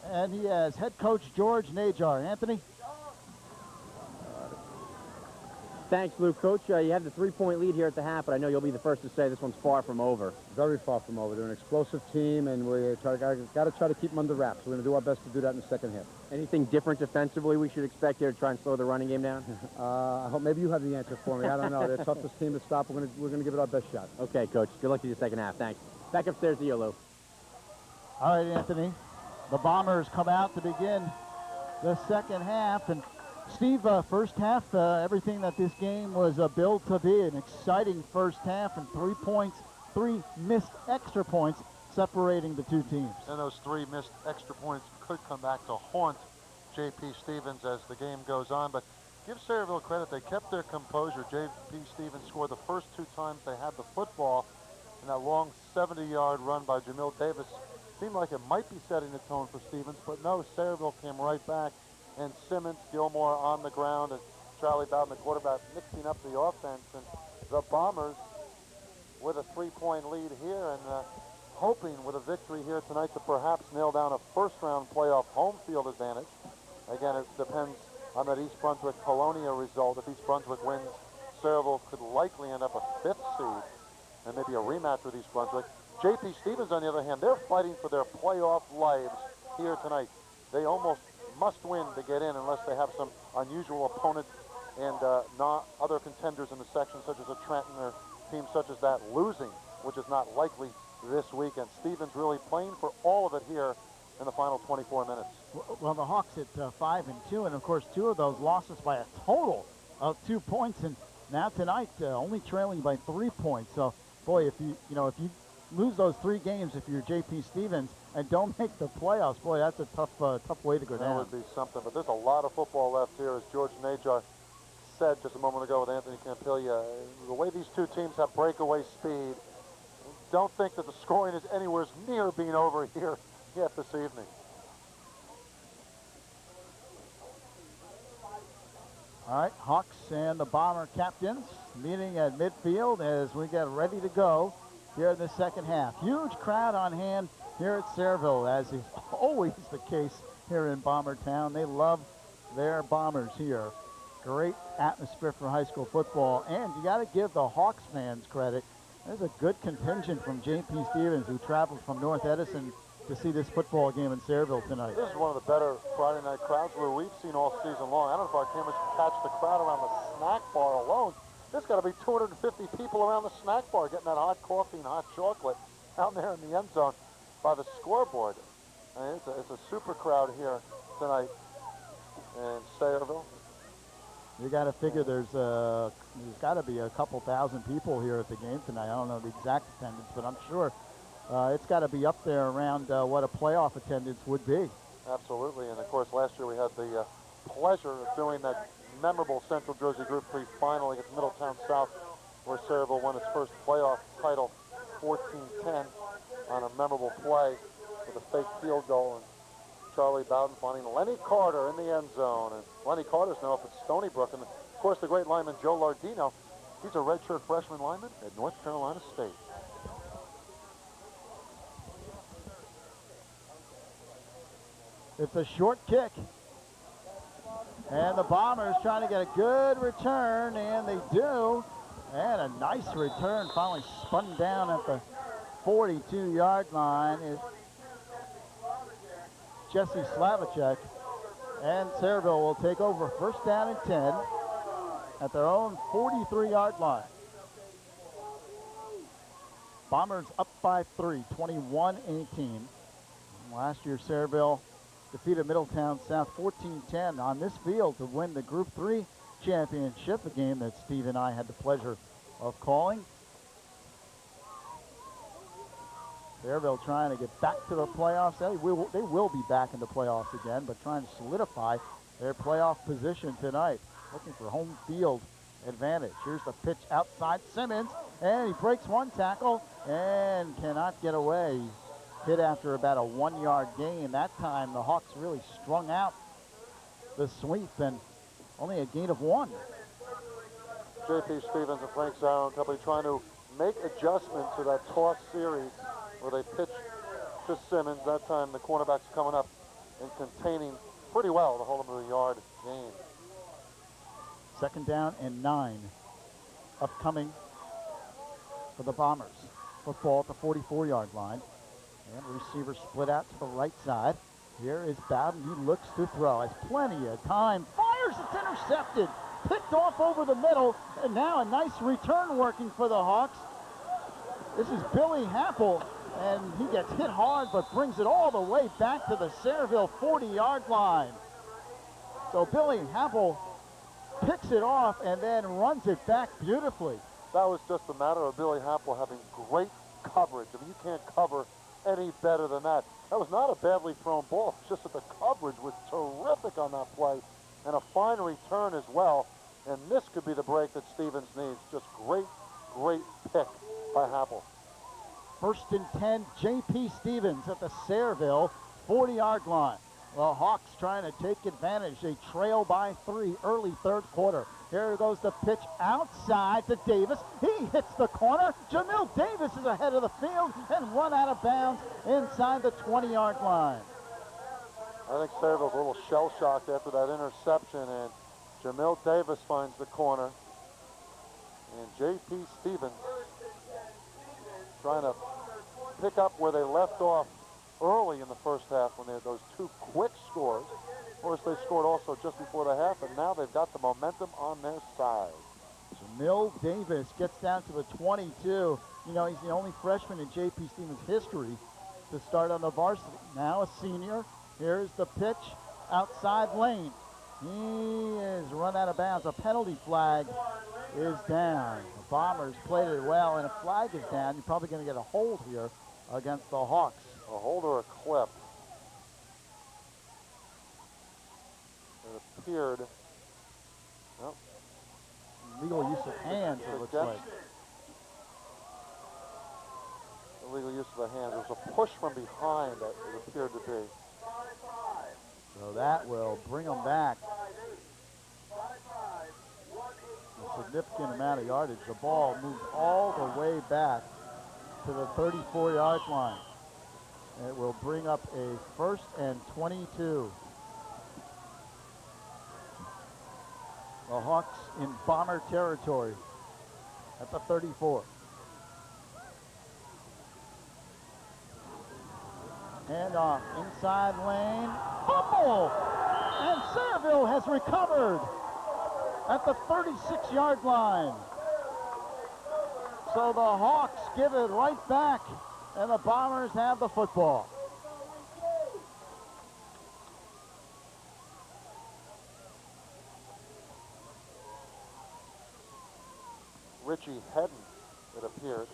And he has head coach George Najar. Anthony? Thanks, Lou. Coach, you have the 3-point lead here at the half, but I know you'll be the first to say this one's far from over. Very far from over. They're an explosive team, and we got to try to keep them under wraps. We're going to do our best to do that in the second half. Anything different defensively we should expect here to try and slow the running game down? I hope maybe you have the answer for me. I don't know. They're the toughest team to stop. We're going to give it our best shot. Okay, Coach. Good luck to you the second half. Thanks. Back upstairs to you, Lou. All right, Anthony. The Bombers come out to begin the second half, and Steve, first half, everything that this game was built to be, an exciting first half, and 3 points, 3 missed extra points separating the two teams. And those 3 missed extra points could come back to haunt J.P. Stevens as the game goes on. But give Sayreville credit. They kept their composure. J.P. Stevens scored the first 2 times they had the football. And that long 70-yard run by Jamil Davis seemed like it might be setting the tone for Stevens. But no, Sayreville came right back. And Simmons, Gilmore on the ground, and Charlie Bowden, the quarterback, mixing up the offense. And the Bombers with a 3-point lead here, and hoping with a victory here tonight to perhaps nail down a first-round playoff home field advantage. Again, it depends on that East Brunswick-Colonia result. If East Brunswick wins, Sayreville could likely end up a 5th seed and maybe a rematch with East Brunswick. J.P. Stevens, on the other hand, they're fighting for their playoff lives here tonight. They almost must win to get in unless they have some unusual opponent and not other contenders in the section, such as a Trenton or teams such as that losing, which is not likely this weekend. Stevens really playing for all of it here in the final 24 minutes. Well, the Hawks hit 5-2, and of course 2 of those losses by a total of 2 points, and now tonight only trailing by 3 points. So, boy, if you lose those 3 games, if you're J.P. Stevens and don't make the playoffs, boy, that's a tough way to go down. That would be something, but there's a lot of football left here, as George Najar said just a moment ago with Anthony Campiglia. The way these 2 teams have breakaway speed, don't think that the scoring is anywhere near being over here yet this evening. All right, Hawks and the Bomber captains meeting at midfield as we get ready to go here in the second half. Huge crowd on hand here at Sayreville, as is always the case here in Bomber Town. They love their Bombers here. Great atmosphere for high school football, and you got to give the Hawks fans credit. There's a good contingent from J.P. Stevens who traveled from North Edison to see this football game in Sayreville tonight. This is one of the better Friday night crowds where we've seen all season long. I don't know if our cameras can catch the crowd around the snack bar alone. There's got to be 250 people around the snack bar getting that hot coffee and hot chocolate out there in the end zone by the scoreboard. I mean, it's a super crowd here tonight in Sayreville. You got to figure there's got to be a couple thousand people here at the game tonight. I don't know the exact attendance, but I'm sure it's got to be up there around what a playoff attendance would be. Absolutely, and of course last year we had the pleasure of doing that memorable Central Jersey Group 3 final against Middletown South, where Sayreville won its first playoff title 14-10 on a memorable play with a fake field goal. And Charlie Bowden finding Lenny Carter in the end zone. And Lenny Carter's now up at Stony Brook. And, of course, the great lineman Joe Lardino, he's a redshirt freshman lineman at North Carolina State. It's a short kick. And the Bombers trying to get a good return, and they do. And a nice return, finally spun down at the 42-yard line. Is Jesse Slavacek, and Sayreville will take over first down and 10 at their own 43-yard line. Bombers up by 3, 21-18. Last year, Sayreville defeated Middletown South 14-10 on this field to win the Group 3 championship, a game that Steve and I had the pleasure of calling. Sayreville trying to get back to the playoffs. They will be back in the playoffs again, but trying to solidify their playoff position tonight. Looking for home field advantage. Here's the pitch outside Simmons, and he breaks one tackle and cannot get away. Hit after about a 1-yard gain. That time the Hawks really strung out the sweep, and only a gain of 1. J.P. Stevens and Frank Zarrow and company trying to make adjustments to that toss series where they pitch to Simmons. That time the cornerback's coming up and containing pretty well to hold him to a yard gain. Second down and 9 upcoming for the Bombers. Football at the 44-yard line. And receiver split out to the right side. Here is Bowden. He looks to throw. Has plenty of time. Fires. It's intercepted. Picked off over the middle. And now a nice return working for the Hawks. This is Billy Happel. And he gets hit hard, but brings it all the way back to the Sayreville 40-yard line. So Billy Happel picks it off and then runs it back beautifully. That was just a matter of Billy Happel having great coverage. I mean, you can't cover any better than that. That was not a badly thrown ball. It's just that the coverage was terrific on that play, and a fine return as well. And this could be the break that Stevens needs. Just great, great pick by Happel. 1st and 10, J.P. Stevens at the Sayreville 40-yard line. The Hawks trying to take advantage. They trail by 3 early third quarter. Here goes the pitch outside to Davis. He hits the corner. Jamil Davis is ahead of the field and run out of bounds inside the 20-yard line. I think Sayreville's a little shell-shocked after that interception, and Jamil Davis finds the corner. And J.P. Stevens trying to pick up where they left off early in the first half when they had those 2 quick scores. Of course, they scored also just before the half, and now they've got the momentum on their side. Jamil Davis gets down to the 22. You know, he's the only freshman in J.P. Stevens' history to start on the varsity. Now a senior. Here's the pitch outside lane. He is run out of bounds. A penalty flag is down. The Bombers played it well, and a flag is down. You're probably going to get a hold here against the Hawks. A hold or a clip. It appeared. Well, Illegal use of hands, it looks like. Illegal use of the hands. There was a push from behind that it appeared to be. So that will bring them back a significant amount of yardage. The ball moved all the way back to the 34-yard line. It will bring up a 1st and 22. The Hawks in Bomber territory at the 34. Handoff inside lane. Fumble! And Sayreville has recovered at the 36-yard line. So the Hawks give it right back, and the Bombers have the football. Richie Hedden, it appeared,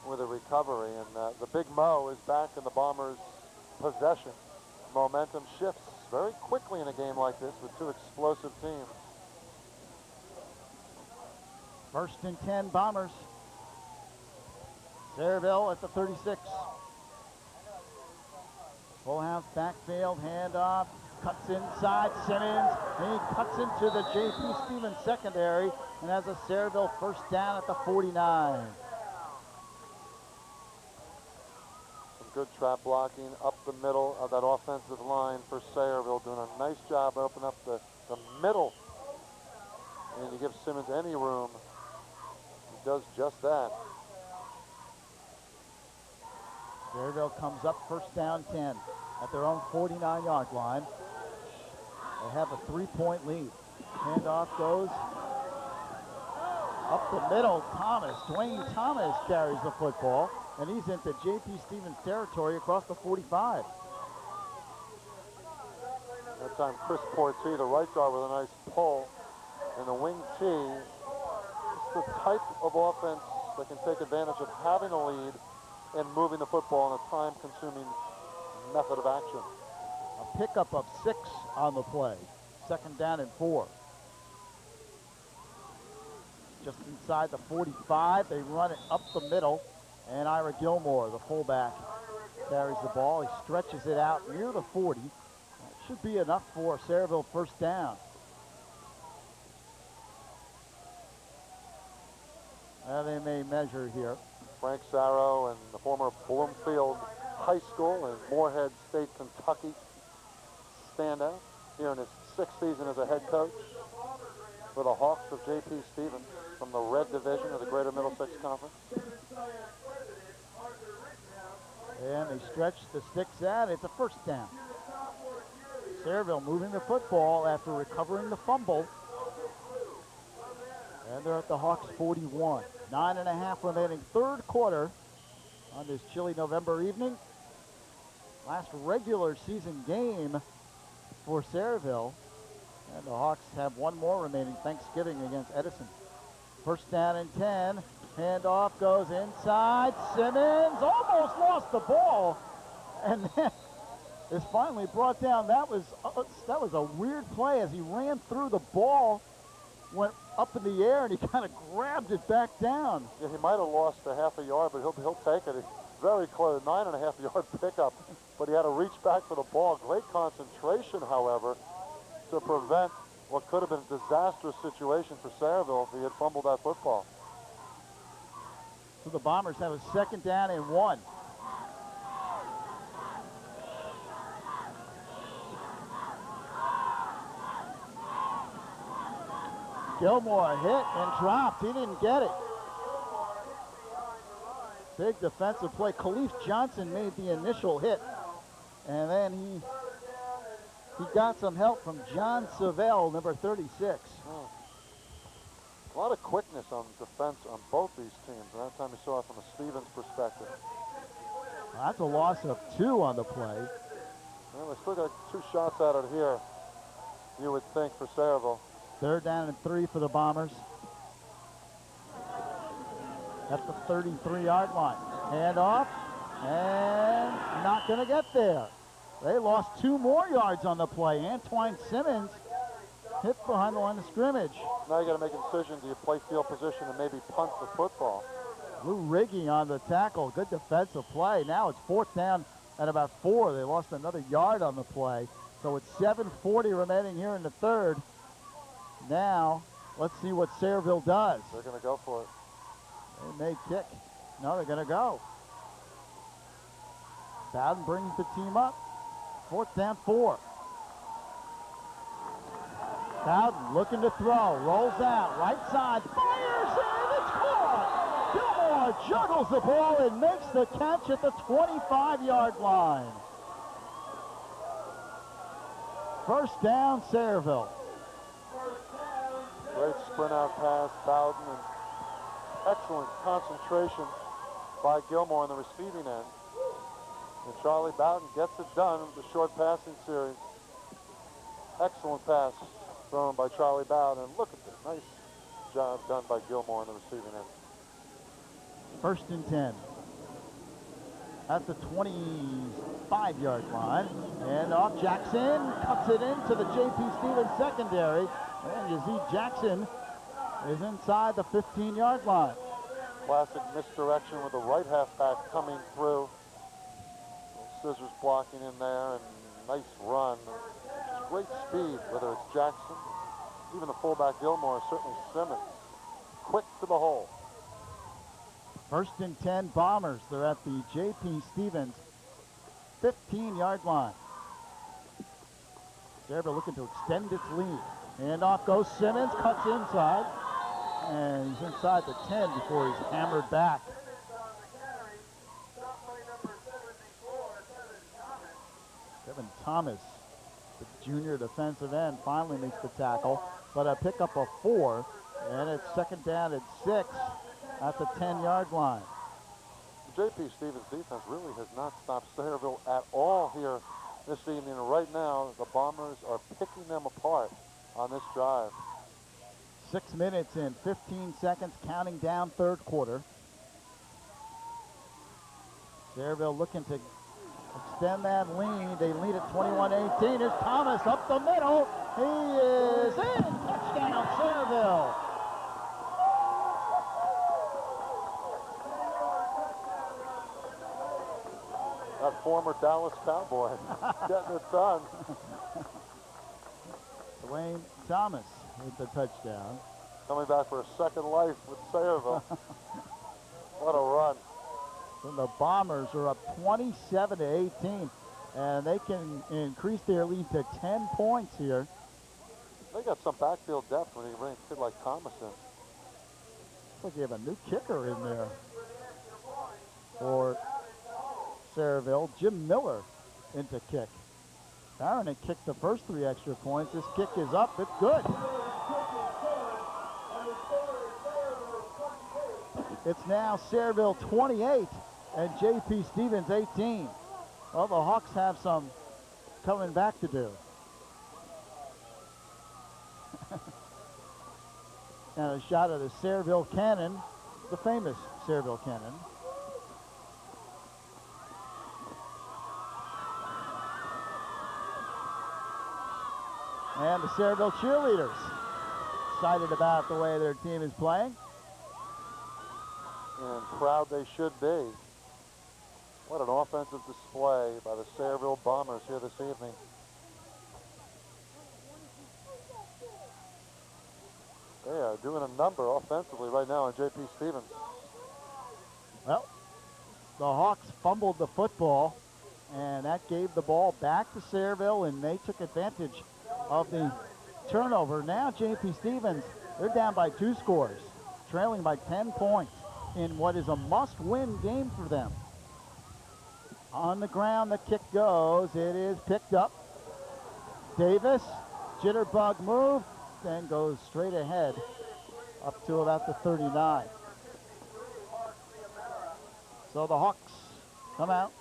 with a recovery, and the Big Mo is back in the Bombers' possession. Momentum shifts very quickly in a game like this with 2 explosive teams. 1st and 10 Bombers. Sayreville at the 36. Full house backfield, handoff, cuts inside, Simmons. He cuts into the J.P. Stevens secondary and has a Sayreville 1st down at the 49. Good trap blocking up the middle of that offensive line for Sayreville, doing a nice job opening up the middle. And you give Simmons any room, he does just that. Sayreville comes up 1st down 10 at their own 49-yard line. They have a 3-point lead. Handoff goes up the middle. Dwayne Thomas carries the football, and he's into J.P. Stevens territory across the 45. That time Chris Portee, the right guard, with a nice pull. And the wing T, it's the type of offense that can take advantage of having a lead and moving the football in a time-consuming method of action. A pickup of 6 on the play. 2nd down and 4. Just inside the 45, they run it up the middle. And Ira Gilmore, the fullback, carries the ball. He stretches it out near the 40. That should be enough for Sayreville 1st down. They may measure here. Frank Sarro and the former Bloomfield High School and Moorhead State, Kentucky standout here in his 6th season as a head coach for the Hawks of J.P. Stevens from the Red Division of the Greater Middlesex Conference. And they stretch the sticks out. It's a 1st down. Sayreville moving the football after recovering the fumble. And they're at the Hawks 41. 9.5 remaining, 3rd quarter on this chilly November evening. Last regular season game for Sayreville. And the Hawks have one more remaining, Thanksgiving against Edison. 1st down and 10. Handoff goes inside. Simmons almost lost the ball, and then is finally brought down. That was a weird play as he ran through the ball, went up in the air, and he kind of grabbed it back down. Yeah, he might have lost a half a yard, but he'll take it. It's very close, 9.5-yard pickup, but he had to reach back for the ball. Great concentration, however, to prevent what could have been a disastrous situation for Sayreville if he had fumbled that football. So the Bombers have a 2nd down and 1. Gilmore hit and dropped. He didn't get it. Big defensive play. Khalif Johnson made the initial hit, and then he got some help from John Sayreville, number 36. A lot of quickness on defense on both these teams, and that time you saw it from a Stevens perspective. Well, that's a loss of 2 on the play. Well, they still got 2 shots at it here, you would think, for Sayreville. 3rd down and 3 for the Bombers. At the 33-yard line. Handoff, and not going to get there. They lost 2 more yards on the play. Antoine Simmons hit behind the line of scrimmage. Now you got to make a decision. Do you play field position and maybe punt the football? Lou Riggy on the tackle. Good defensive play. Now it's 4th down at about 4. They lost another yard on the play. So it's 7:40 remaining here in the 3rd. Now, let's see what Sayreville does. They're going to go for it. They may kick. No, they're going to go. Bowden brings the team up. 4th down, 4. Bowden looking to throw. Rolls out. Right side. Fires and it's caught. Gilmore juggles the ball and makes the catch at the 25-yard line. 1st down, Sayreville. Great sprint out pass, Bowden, and excellent concentration by Gilmore on the receiving end. And Charlie Bowden gets it done with the short passing series. Excellent pass thrown by Charlie Bowden. And look at this, nice job done by Gilmore on the receiving end. 1st and 10. At the 25-yard line. And off Jackson cuts it into the J.P. Stevens secondary. And Yazid Jackson is inside the 15-yard line. Classic misdirection with the right halfback coming through. Scissors blocking in there, and nice run. Just great speed, whether it's Jackson, even the fullback Gilmore, certainly Simmons. Quick to the hole. 1st and 10 Bombers. They're at the J.P. Stevens 15-yard line. Sayreville looking to extend its lead. And off goes Simmons, cuts inside. And he's inside the 10 before he's hammered back. Kevin Thomas, the junior defensive end, finally makes the tackle. But a pickup of 4. And it's 2nd down at 6 at the 10-yard line. J.P. Stevens defense really has not stopped Sayreville at all here this evening. And right now, the Bombers are picking them apart on this drive. 6 minutes and 15 seconds, counting down 3rd quarter. Sayreville looking to extend that lead. They lead at 21-18. Here's Thomas up the middle. He is in. Touchdown, Sayreville. That former Dallas Cowboy getting it done. Dwayne Thomas with the touchdown. Coming back for a second life with Sayreville. What a run. So the Bombers are up 27-18, and they can increase their lead to 10 points here. They got some backfield depth when you bring a kid like Thomas in. Looks like you have a new kicker in there for Sayreville. Jim Miller into kick. Barron had kicked the first 3 extra points. This kick is up. It's good. It's now Sayreville 28 and J.P. Stevens 18. Well, the Hawks have some coming back to do. And a shot at the Sayreville cannon. the famous Sayreville Cannon. And the Sayreville cheerleaders excited about the way their team is playing. And proud they should be. What an offensive display by the Sayreville Bombers here this evening. They are doing a number offensively right now on J.P. Stevens. Well, the Hawks fumbled the football, and that gave the ball back to Sayreville, and they took advantage of the turnover. Now J.P. Stevens, they're down by 2 scores, trailing by 10 points in what is a must-win game for them. On the ground, the kick goes. It is picked up. Davis, jitterbug move, then goes straight ahead up to about the 39. So the Hawks come out.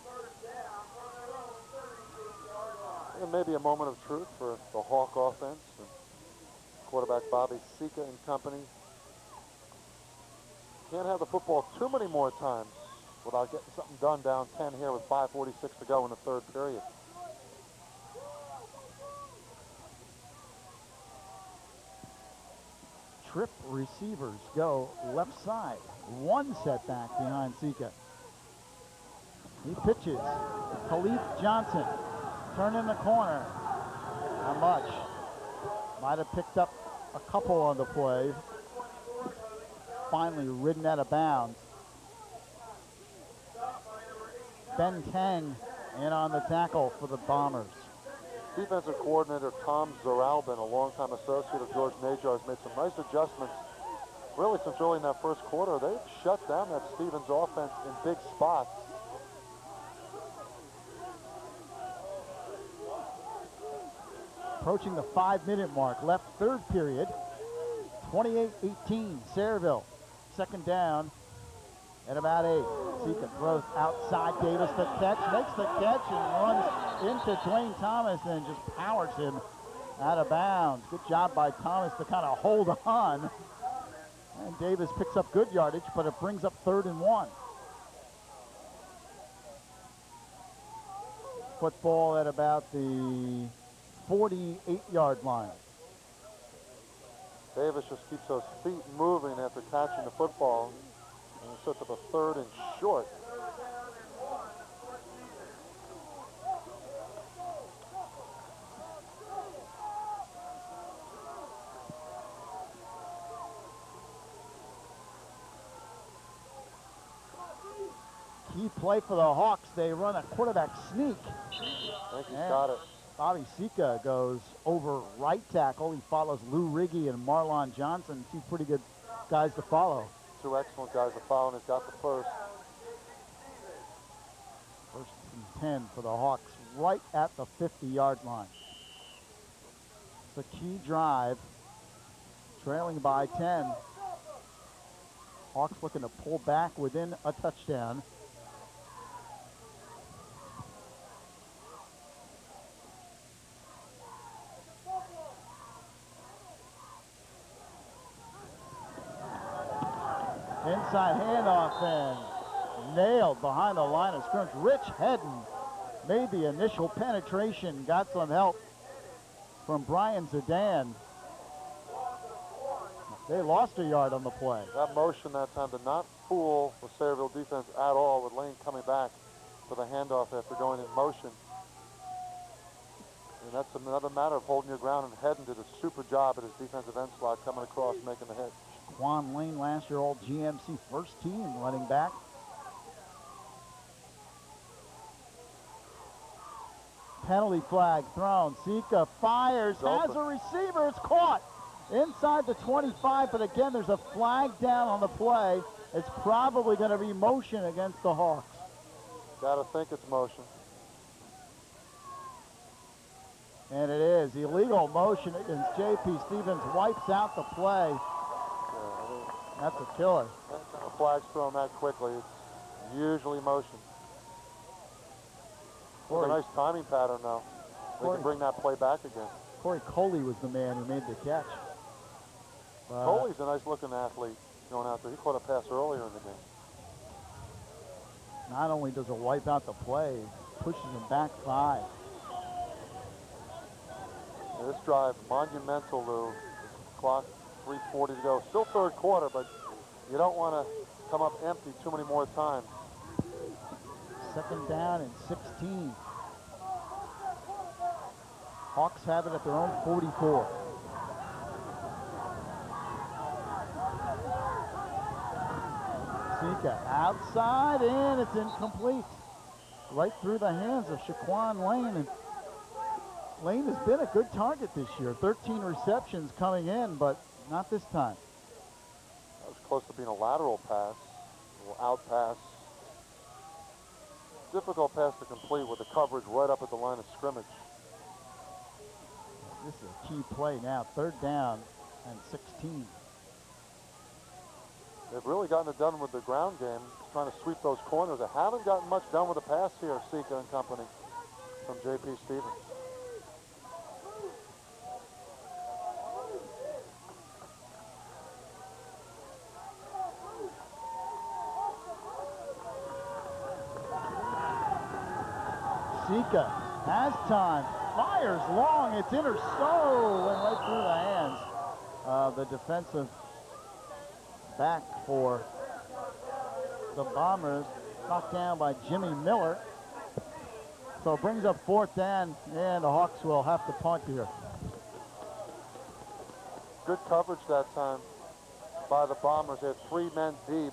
And maybe a moment of truth for the Hawk offense and quarterback Bobby Sika and company. Can't have the football too many more times without getting something done down 10 here with 5:46 to go in the third period. Trip receivers go left side. 1 setback behind Sika. He pitches. Khalif Johnson. Turn in the corner. Not much. Might have picked up a couple on the play. Finally ridden out of bounds. Ben Tang in on the tackle for the Bombers. Defensive coordinator Tom Zaralbin, a longtime associate of George Najar, has made some nice adjustments. Really, since early in that first quarter, they've shut down that Stevens offense in big spots. Approaching the 5-minute mark, left third period. 28-18, Sayreville. Second down at about 8. Sika throws outside. Davis the catch, makes the catch and runs into Dwayne Thomas and just powers him out of bounds. Good job by Thomas to kind of hold on. And Davis picks up good yardage, but it brings up 3rd and 1. Football at about the 48-yard line. Davis just keeps those feet moving after catching the football. And he sets up a 3rd and short. Key play for the Hawks. They run a quarterback sneak. I think he's got it. Bobby Sika goes over right tackle. He follows Lou Riggy and Marlon Johnson. 2 pretty good guys to follow. 2 excellent guys to follow, and he's got the first. 1st and 10 for the Hawks, right at the 50-yard line. It's a key drive, trailing by 10. Hawks looking to pull back within a touchdown. Inside handoff and nailed behind the line of scrimmage. Rich Hedden made the initial penetration, got some help from Brian Zidane. They lost a yard on the play. That motion that time did not fool the Sayreville defense at all, with Lane coming back for the handoff after going in motion. And that's another matter of holding your ground, and Hedden did a super job at his defensive end slot coming across, making the hit. Quan Lane, last year all GMC first team running back. Penalty flag thrown. Sika fires, has a receiver, it's caught inside the 25, but again, there's a flag down on the play. It's probably going to be motion against the Hawks. Gotta think it's motion. And it is. Illegal motion against J.P. Stevens, wipes out the play. That's a killer. A flag's thrown that quickly. It's usually motion. It's a nice timing pattern now. They can bring that play back again. Corey Coley was the man who made the catch. Coley's a nice looking athlete. going out there. He caught a pass earlier in the game. Not only does it wipe out the play, pushes him back 5. This drive, monumental, Lou. Clock, 3:40 to go. Still third quarter, but you don't want to come up empty too many more times. Second down and 16. Hawks have it at their own 44. Sika outside, and it's incomplete. Right through the hands of Shaquan Lane. And Lane has been a good target this year. 13 receptions coming in, but not this time. That was close to being a lateral pass, a little out pass. Difficult pass to complete with the coverage right up at the line of scrimmage. This is a key play now. Third down and 16. They've really gotten it done with the ground game, trying to sweep those corners. They haven't gotten much done with the pass here, Sika and company, from J.P. Stevens. Sika has time, fires long, it's went right through the hands of the defensive back for the Bombers, knocked down by Jimmy Miller. So it brings up fourth down, and the Hawks will have to punt here. Good coverage that time by the Bombers. They had 3 men deep.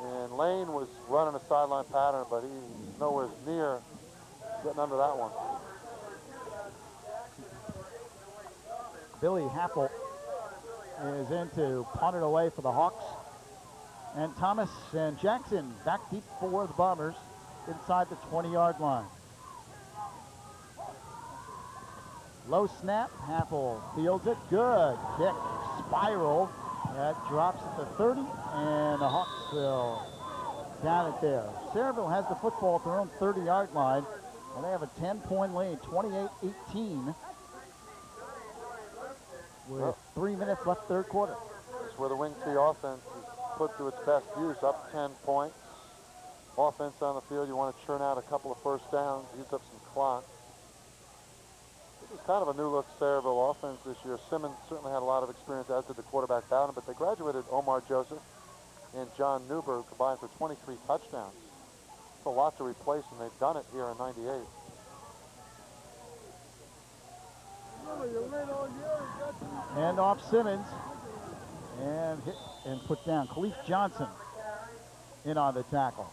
And Lane was running a sideline pattern, but he's nowhere near getting under that one. Billy Happel is in to punt it away for the Hawks. And Thomas and Jackson back deep for the Bombers inside the 20-yard line. Low snap, Happel fields it, good kick, spiral. That drops at the 30, and the Hawks will down it there. Sayreville has the football at their own 30-yard line, and they have a 10-point lead, 28-18, with 3 minutes left third quarter. This is where the wing T offense is put to its best use, up 10 points. Offense on the field, you want to churn out a couple of first downs, use up some clock. This is kind of a new look Sayreville offense this year. Simmons certainly had a lot of experience, as did the quarterback Bowden, but they graduated Omar Joseph and John Newberg combined for 23 touchdowns. It's a lot to replace, and they've done it here in '98. Hand off Simmons, and hit and put down. Khalif Johnson in on the tackle.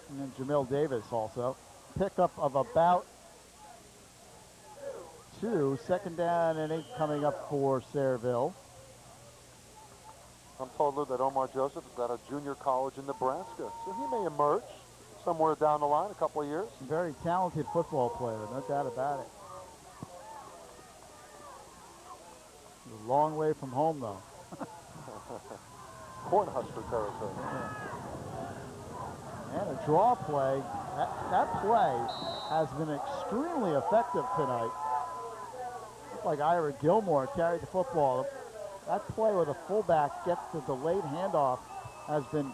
And then Jamil Davis also. Pickup of about 2. Second down and 8 coming up for Sayreville. I'm told, Lou, that Omar Joseph is at a junior college in Nebraska, so he may emerge somewhere down the line, a couple of years. Very talented football player, no doubt about it. A long way from home, though. Cornhusker territory. And a draw play. That play has been extremely effective tonight. Looked like Ira Gilmore carried the football. That play where the fullback gets the delayed handoff has been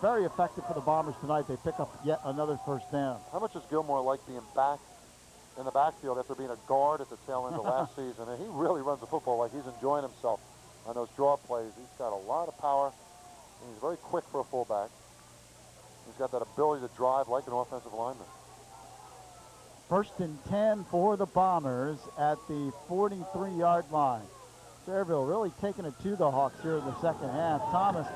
very effective for the Bombers tonight. They pick up yet another first down. How much does Gilmore like being back in the backfield after being a guard at the tail end of last season? And he really runs the football like he's enjoying himself on those draw plays. He's got a lot of power, and he's very quick for a fullback. He's got that ability to drive like an offensive lineman. First and 10 for the Bombers at the 43-yard line. Sayreville really taking it to the Hawks here in the second half. Thomas,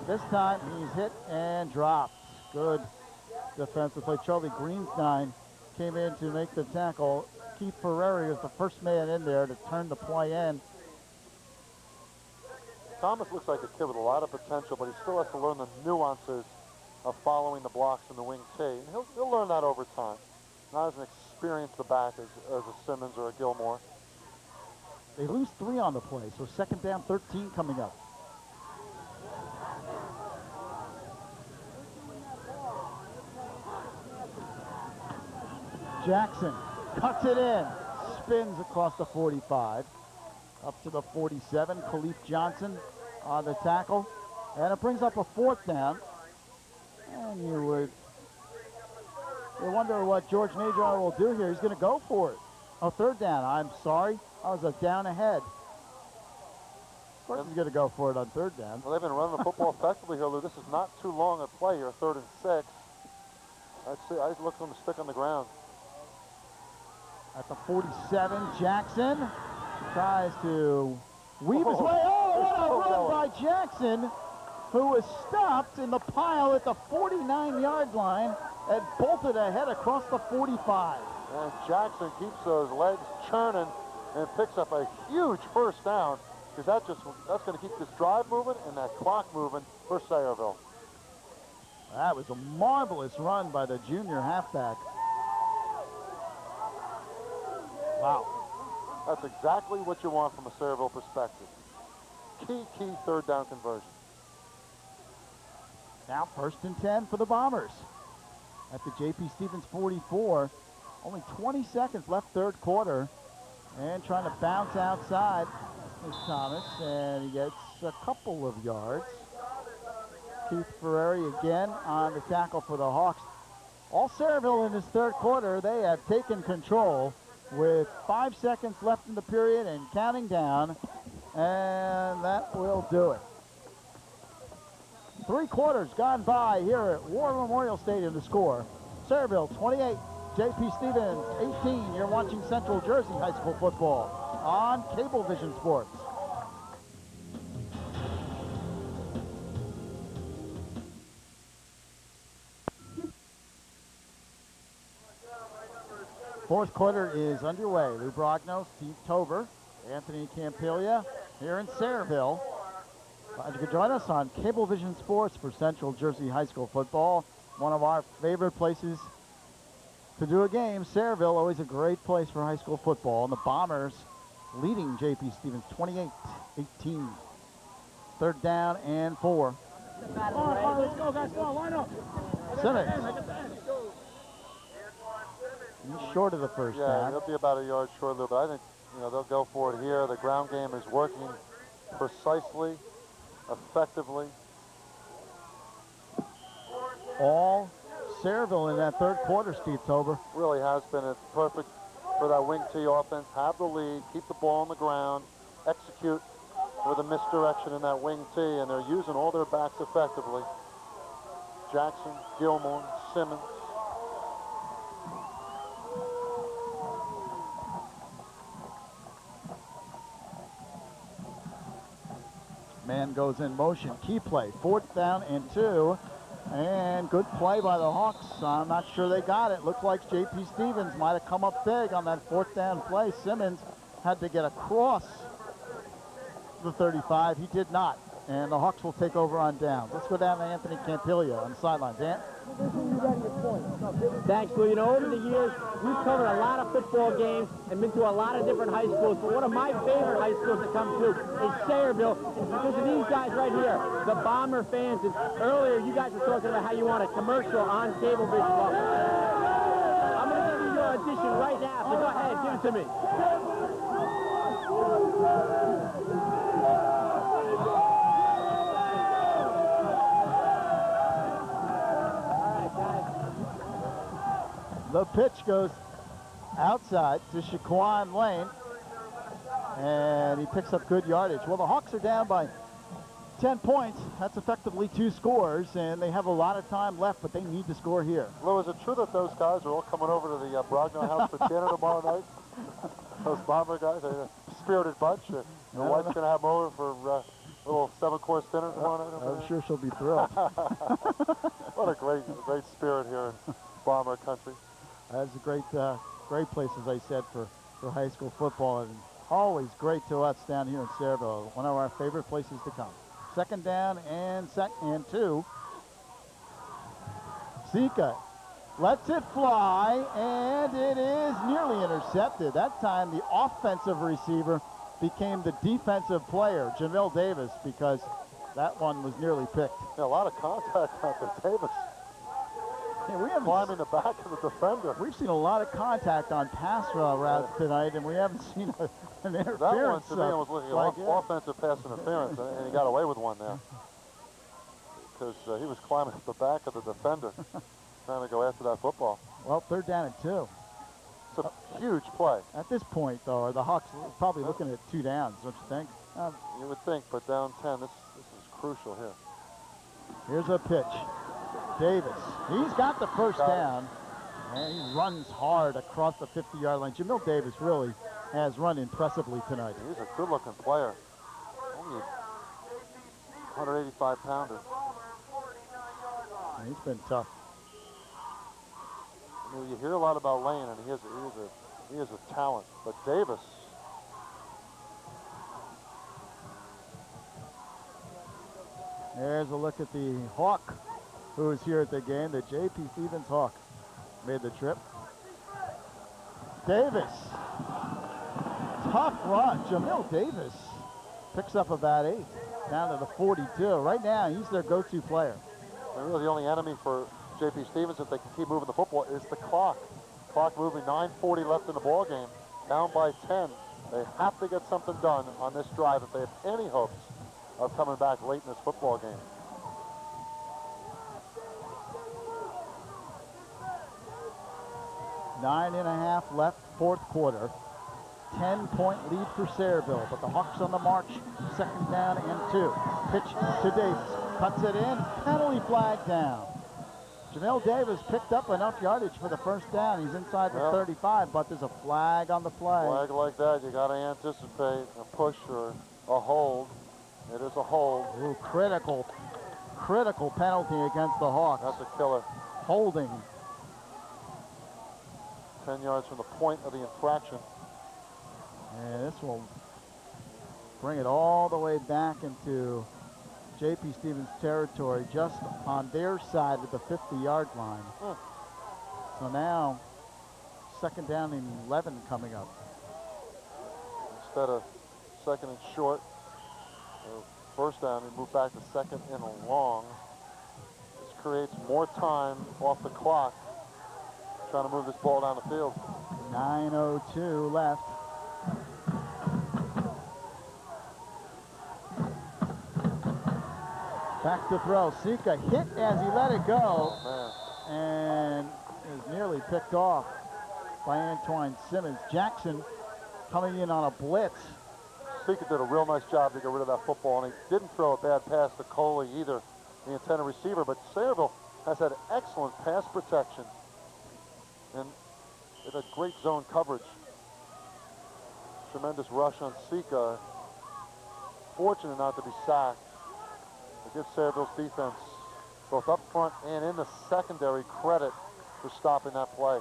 this time he's hit and dropped. Good defensive play. Charlie Greenstein came in to make the tackle. Keith Ferreri was the first man in there to turn the play in. Thomas looks like a kid with a lot of potential, but he still has to learn the nuances of following the blocks in the wing T. And he'll learn that over time. Not as an experienced back as a Simmons or a Gilmore. They lose 3 on the play, so second down, 13 coming up. Jackson cuts it in, spins across the 45. up to the 47. Khalif Johnson on the tackle. And it brings up a 4th down. And you wonder what George Nadjar will do here. He's going to go for it. Oh, 3rd down. I'm sorry. I was a down ahead. Of course he's going to go for it on 3rd down. Well, they've been running the football effectively here, Lou. This is not too long a play here, 3rd and 6. I look for him to stick on the ground. At the 47, Jackson tries to weave his way. Oh, what a run by Jackson, who was stopped in the pile at the 49-yard line and bolted ahead across the 45. And Jackson keeps those legs churning and picks up a huge 1st down, because that's going to keep this drive moving and that clock moving for Sayreville. That was a marvelous run by the junior halfback. Wow. That's exactly what you want from a Sayreville perspective. Key 3rd down conversion. Now 1st and 10 for the Bombers. At the J.P. Stevens 44. Only 20 seconds left 3rd quarter. And trying to bounce outside is Thomas. And he gets a couple of yards. Keith Ferrari again on the tackle for the Hawks. All Sayreville in this 3rd quarter, they have taken control with 5 seconds left in the period and counting down. And that will do it. 3 quarters gone by here at War Memorial Stadium to score. Sayreville 28, J.P. Stevens 18. You're watching Central Jersey High School football on Cablevision Sports. Fourth quarter is underway. Lou Brogno, Steve Tover, Anthony Campilia here in Sayreville. Glad you could join us on Cablevision Sports for Central Jersey High School football. One of our favorite places to do a game. Sayreville, always a great place for high school football. And the Bombers leading J.P. Stevens 28-18. 3rd down and 4. Let's go, guys. Come on, line up. Simmons. He's short of the 1st down. Yeah, he'll be about a yard short, Lou, but I think they'll go for it here. The ground game is working precisely, effectively. All Sayreville in that 3rd quarter, Steve Tober. Really has been. It's perfect for that wing T offense. Have the lead, keep the ball on the ground, execute with a misdirection in that wing T, and they're using all their backs effectively. Jackson, Gilmore, Simmons. Man goes in motion. Key play. 4th down and 2. And good play by the Hawks. I'm not sure they got it. Looks like J.P. Stevens might have come up big on that 4th down play. Simmons had to get across the 35. He did not. And the Hawks will take over on downs. Let's go down to Anthony Campilia on the sidelines. Ant? Thanks, Lou. Over the years, we've covered a lot of football games and been to a lot of different high schools. But one of my favorite high schools to come to is Sayreville. It's because of these guys right here, the Bomber fans. And earlier, you guys were talking about how you want a commercial on Cablevision. Well, I'm going to give you your audition right now, so go ahead, give it to me. The pitch goes outside to Shaquan Lane, and he picks up good yardage. Well, the Hawks are down by 10 points. That's effectively 2 scores, and they have a lot of time left, but they need to score here. Lou, is it true that those guys are all coming over to the Brogno house for dinner tomorrow night? Those Bomber guys, they're a spirited bunch. Your wife's going to have them over for a little 7-course dinner tomorrow night? I'm sure she'll be thrilled. What a great spirit here in Bomber country. That's a great place, as I said, for high school football, and always great to us down here in Sayreville. One of our favorite places to come. 2nd down and 2. Sika lets it fly, and it is nearly intercepted. That time, the offensive receiver became the defensive player, Jamil Davis, because that one was nearly picked. Yeah, a lot of contact out there, Davis. Yeah, we haven't climbing the back of the defender. We've seen a lot of contact on pass routes tonight, and we haven't seen an That one, interference. to me, was looking flag, like offensive pass interference, and he got away with one there. Because he was climbing up the back of the defender, trying to go after that football. Well, 3rd down and 2. It's a huge play. At this point, though, the Hawks are probably looking at 2 downs, don't you think? You would think, but down 10, this is crucial here. Here's a pitch. Davis, he's got the first down, and he runs hard across the 50-yard line. Jamil Davis really has run impressively tonight. He's a good-looking player. Only 185-pounder. He's been tough. I mean, you hear a lot about Lane, and he is a talent. But Davis, there's a look at the Hawk, who is here at the game. The J.P. Stevens Hawk made the trip. Davis, tough run. Jamil Davis picks up about 8, down to the 42. Right now, he's their go-to player. and really the only enemy for J.P. Stevens, if they can keep moving the football, is the clock. Clock moving, 9:40 left in the ball game, down by 10. They have to get something done on this drive if they have any hopes of coming back late in this football game. Nine and a half left, 4th quarter. 10-point lead for Sayreville, but the Hawks on the march. 2nd down and 2. Pitch to Davis, cuts it in, penalty flag down. Jamil Davis picked up enough yardage for the 1st down. He's inside the 35, but there's a flag on the play. Flag like that, you got to anticipate a push or a hold. It is a hold. Ooh, critical penalty against the Hawks. That's a killer. Holding. 10 yards from the point of the infraction. And this will bring it all the way back into J.P. Stevens territory, just on their side of the 50-yard line. So now, 2nd down and 11 coming up. Instead of 2nd and short, 1st down, we move back to 2nd and long. This creates more time off the clock, trying to move this ball down the field. 9:02 left. Back to throw. Sika hit as he let it go, and is nearly picked off by Antoine Simmons. Jackson coming in on a blitz. Sika did a real nice job to get rid of that football, and he didn't throw a bad pass to Coley either, the intended receiver, but Sayreville has had excellent pass protection, and it had great zone coverage. Tremendous rush on Sika. Fortunate not to be sacked. It gives Sayreville's defense, both up front and in the secondary, credit for stopping that play.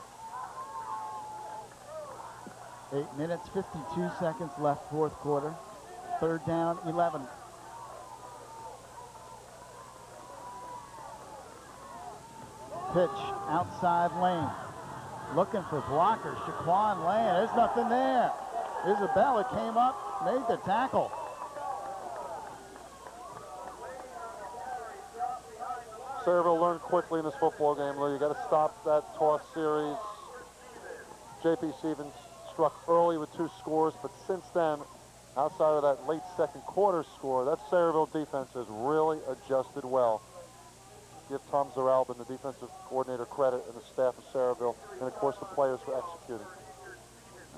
8 minutes, 52 seconds left, 4th quarter. 3rd down, 11. Pitch outside lane. Looking for blockers. Shaquan Lane. There's nothing there. Isabella came up, made the tackle. Sayreville learned quickly in this football game, Lou. You got to stop that toss series. J.P. Stevens struck early with 2 scores, but since then, outside of that late 2nd quarter score, that Sayreville defense has really adjusted well. Give Tom Zaralbin, the defensive coordinator, credit, and the staff of Sayreville, and of course the players for executing.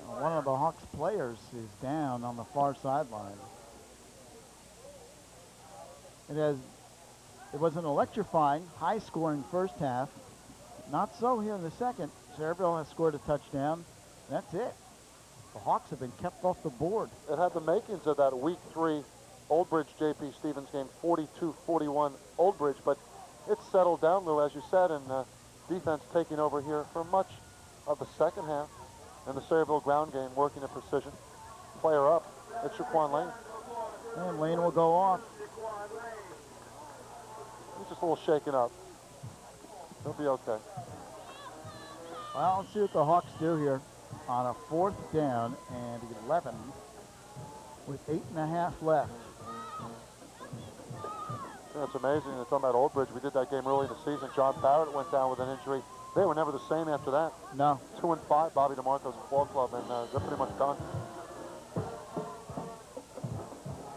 One of the Hawks players is down on the far sideline. It was an electrifying, high-scoring 1st half. Not so here in the 2nd. Sayreville has scored a touchdown. That's it. The Hawks have been kept off the board. It had the makings of that Week 3 Old Bridge J.P. Stevens game, 42-41 Old Bridge, but it's settled down, Lou, as you said, and defense taking over here for much of the 2nd half. And the Sayreville ground game working at precision. Player up, it's Shaquan Lane. And Lane will go off. He's just a little shaken up. He'll be okay. Well, let's see what the Hawks do here on a 4th down and 11 with 8.5 left. It's amazing. It's talking about Old Bridge. We did that game early in the season. John Barrett went down with an injury. They were never the same after that. No. 2-5, Bobby DeMarco's ball club, and they're pretty much done.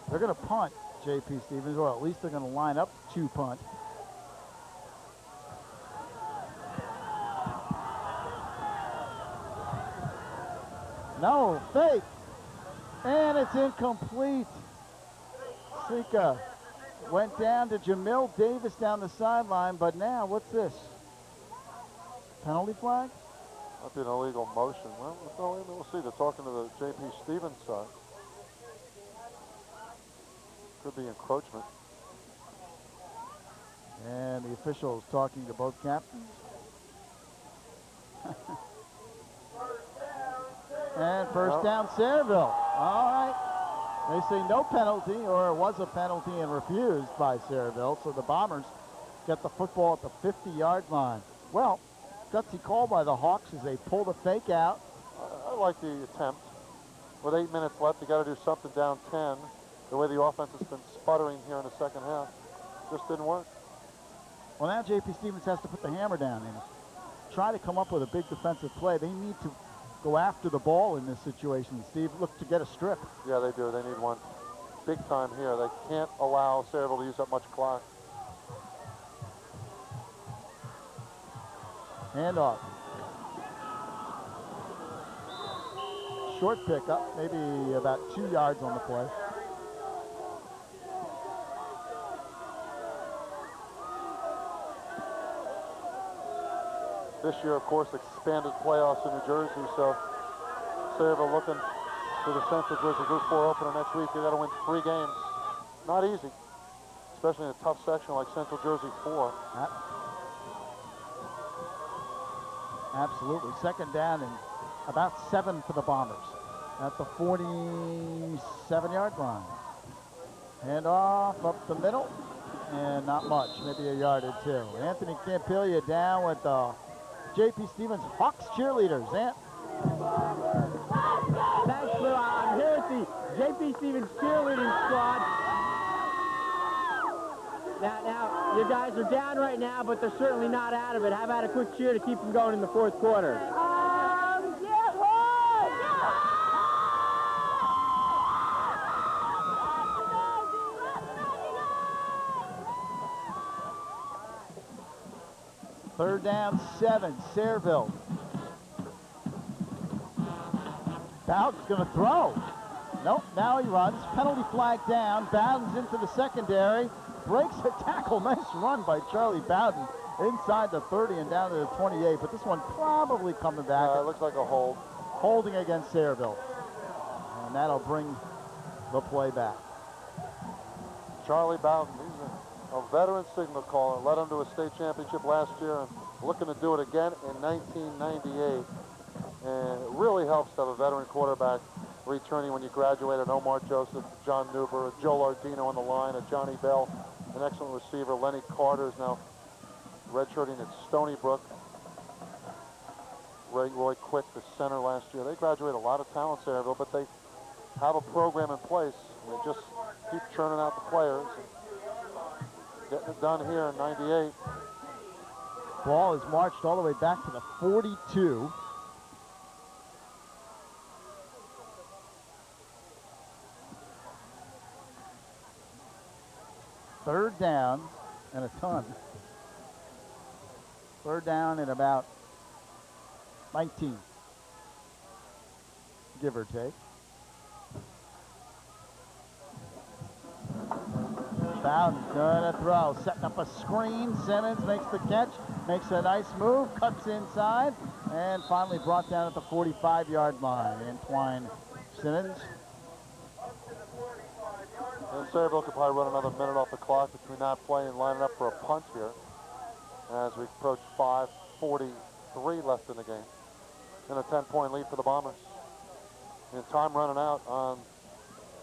They're going to punt, J.P. Stevens, or at least they're going to line up to punt. No, fake. And it's incomplete. Sika went down to Jamil Davis down the sideline, but now what's this? Penalty flag? Might be an illegal motion. Well, we'll see. They're talking to the J.P. Stevens side. Could be encroachment. And the officials talking to both captains. And first down, Sayreville. All right. They say no penalty, or it was a penalty and refused by Sayreville, so the Bombers get the football at the 50-yard line. Well, gutsy call by the Hawks as they pull the fake out. I like the attempt. With 8 minutes left, you got to do something down 10. The way the offense has been sputtering here in the second half, just didn't work. Well, now J.P. Stevens has to put the hammer down and try to come up with a big defensive play. They need to go after the ball in this situation, Steve. Look to get a strip. Yeah, they do. They need one big time here. They can't allow Sayreville to use up much clock. Handoff. Short pickup, maybe about 2 yards on the play. This year, of course, expanded playoffs in New Jersey, so Sayreville looking to the Central Jersey Group 4 opener next week. They got to win 3 games. Not easy, especially in a tough section like Central Jersey 4. Absolutely. Second down and about 7 for the Bombers at the 47-yard line. Handoff up the middle, and not much, maybe a yard or 2. Anthony Campilia down with the J.P. Stevens Hawks cheerleaders. Thanks, Lou. I'm here at the J.P. Stevens cheerleading squad. Now, you guys are down right now, but they're certainly not out of it. How about a quick cheer to keep them going in the fourth quarter? Third down, 7, Sayreville. Bowden's going to throw. Nope, now he runs. Penalty flag down. Bowden's into the secondary. Breaks a tackle. Nice run by Charlie Bowden inside the 30 and down to the 28. But this one probably coming back. It looks like a hold. Holding against Sayreville. And that'll bring the play back. Charlie Bowden, he's a veteran signal caller. Led them to a state championship last year and looking to do it again in 1998. And it really helps to have a veteran quarterback returning when you graduated. Omar Joseph, John Newber, Joe Lardino on the line, a Johnny Bell, an excellent receiver. Lenny Carter is now redshirting at Stony Brook. Roy Quick, the center last year. They graduated a lot of talent, Sayreville, but they have a program in place. They just keep churning out the players. Getting it done here in 98. Ball is marched all the way back to the 42. Third down and a ton. Third down and about 19, give or take. Bowden's gonna throw, setting up a screen. Simmons makes the catch, makes a nice move, cuts inside, and finally brought down at the 45-yard line. Antoine Simmons. And Sayreville could probably run another minute off the clock between that play and lining up for a punt here as we approach 5:43 left in the game. And a 10-point lead for the Bombers. And time running out on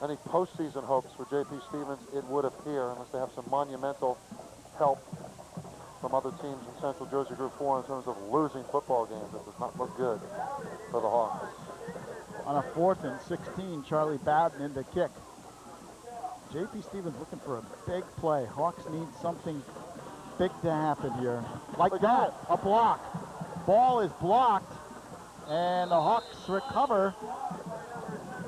any postseason hopes for J.P. Stevens, it would appear, unless they have some monumental help from other teams in Central Jersey Group 4 in terms of losing football games. It does not look good for the Hawks. On a 4th and 16, Charlie Bowden in the kick. J.P. Stevens looking for a big play. Hawks need something big to happen here. Like that, a block. Ball is blocked, and the Hawks recover.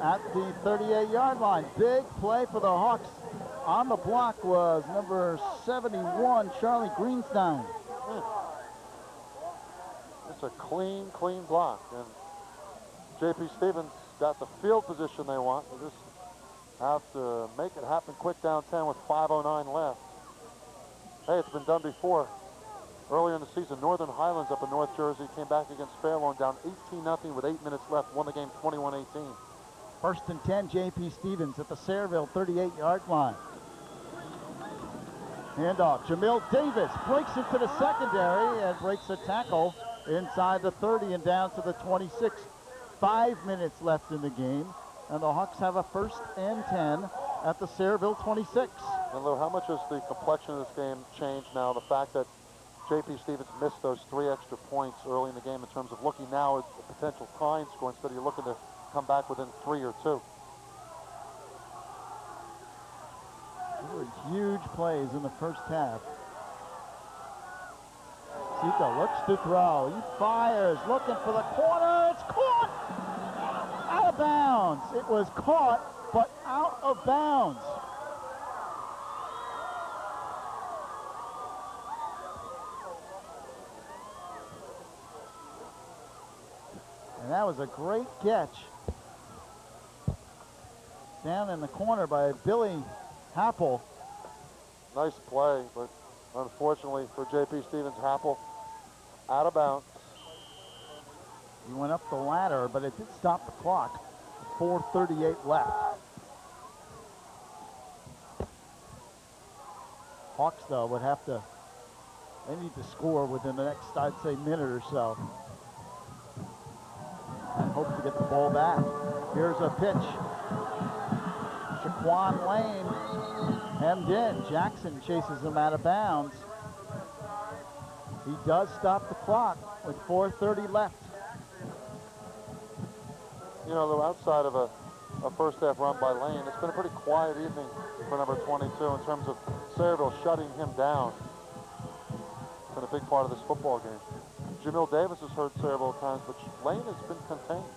at the 38-yard line. Big play for the Hawks. On the block was number 71, Charlie Greenstein. It's a clean block. And J.P. Stevens got the field position they want. They just have to make it happen quick down 10 with 5:09 left. Hey, it's been done before. Earlier in the season, Northern Highlands up in North Jersey came back against Fairlawn down 18-0 with 8 minutes left, won the game 21-18. First and 10, J.P. Stevens at the Sayreville 38-yard line. Handoff, Jamil Davis breaks into the secondary and breaks a tackle inside the 30 and down to the 26. 5 minutes left in the game, and the Hawks have a first and 10 at the Sayreville 26. And Lou, how much has the complexion of this game changed now? The fact that J.P. Stevens missed those 3 extra points early in the game in terms of looking now at the potential tying score instead of you looking to come back within 3 or 2. These were huge plays in the first half. Sika looks to throw. He fires, looking for the corner. It's caught! Out of bounds. It was caught, but out of bounds. And that was a great catch down in the corner by Billy Happel. Nice play, but unfortunately for J.P. Stevens, Happel out of bounds. He went up the ladder, but it did stop the clock. 4:38 left. Hawks, though, would have to, they need to score within the next, I'd say, minute or so. And hope to get the ball back. Here's a pitch. Shaquan Lane hemmed in. Jackson chases him out of bounds. He does stop the clock with 4:30 left. You know, though, outside of a first half run by Lane, it's been a pretty quiet evening for number 22 in terms of Sayreville shutting him down. It's been a big part of this football game. Jamil Davis has hurt Sayreville at times, but Lane has been contained.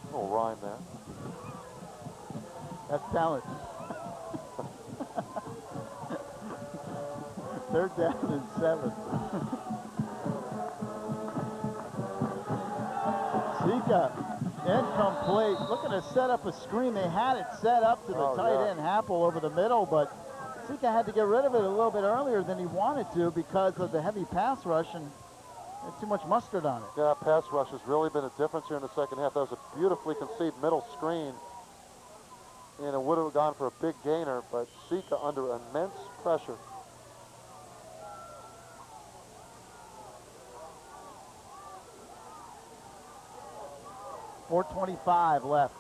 A little rhyme there. That's talent. Third down and 7. Sika incomplete. Looking to set up a screen. They had it set up to the tight end Happel over the middle, but Sika had to get rid of it a little bit earlier than he wanted to because of the heavy pass rush and had too much mustard on it. Yeah, pass rush has really been a difference here in the second half. That was a beautifully conceived middle screen, and it would have gone for a big gainer, but Sika under immense pressure. .425 left.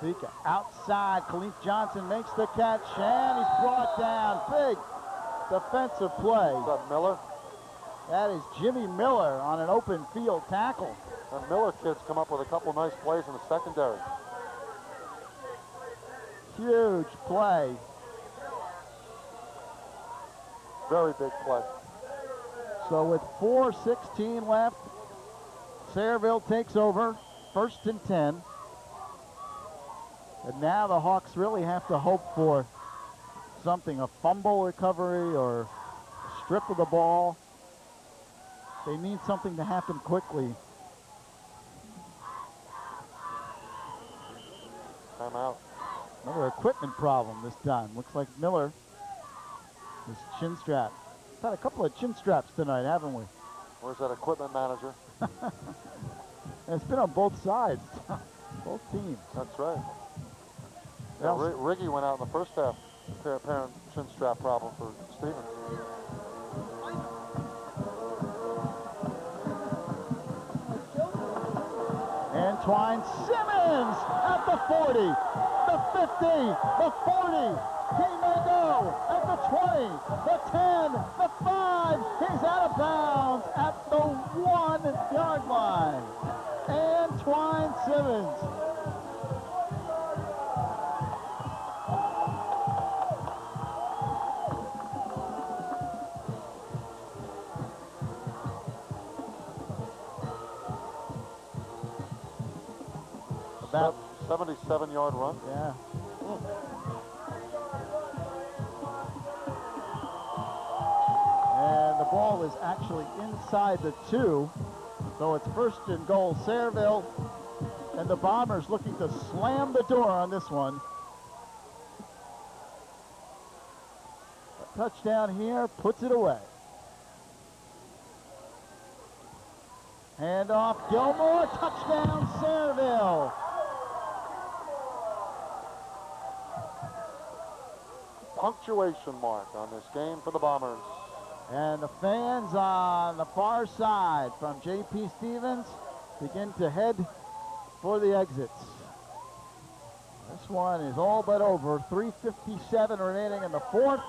Sika outside. Khalif Johnson makes the catch, and he's brought down. Big defensive play. Is that Miller? That is Jimmy Miller on an open field tackle. The Miller kids come up with a couple nice plays in the secondary. Huge play. Very big play. So with 4:16 left, Sayreville takes over, first and 10. And now the Hawks really have to hope for something, a fumble recovery or a strip of the ball. They need something to happen quickly. Timeout. Another equipment problem this time. Looks like Miller, his chin strap. We've had a couple of chin straps tonight, haven't we? Where's that equipment manager? And it's been on both sides, both teams. That's right. Yeah, Riggy went out in the first half. Apparent chin strap problem for Stevens. Antoine Simmons at the 40, the 50, the 40. He may go at the 20, the 10, the 5. He's out of bounds at the 1-yard line. Antoine Simmons. About 77-yard run. Yeah. And the ball is actually inside the 2. So it's first and goal, Sayreville. And the Bombers looking to slam the door on this one. A touchdown here puts it away. Handoff, Gilmore, touchdown, Sayreville. Punctuation mark on this game for the Bombers. And the fans on the far side from J.P. Stevens begin to head for the exits. This one is all but over. 3:57 remaining in the 4th.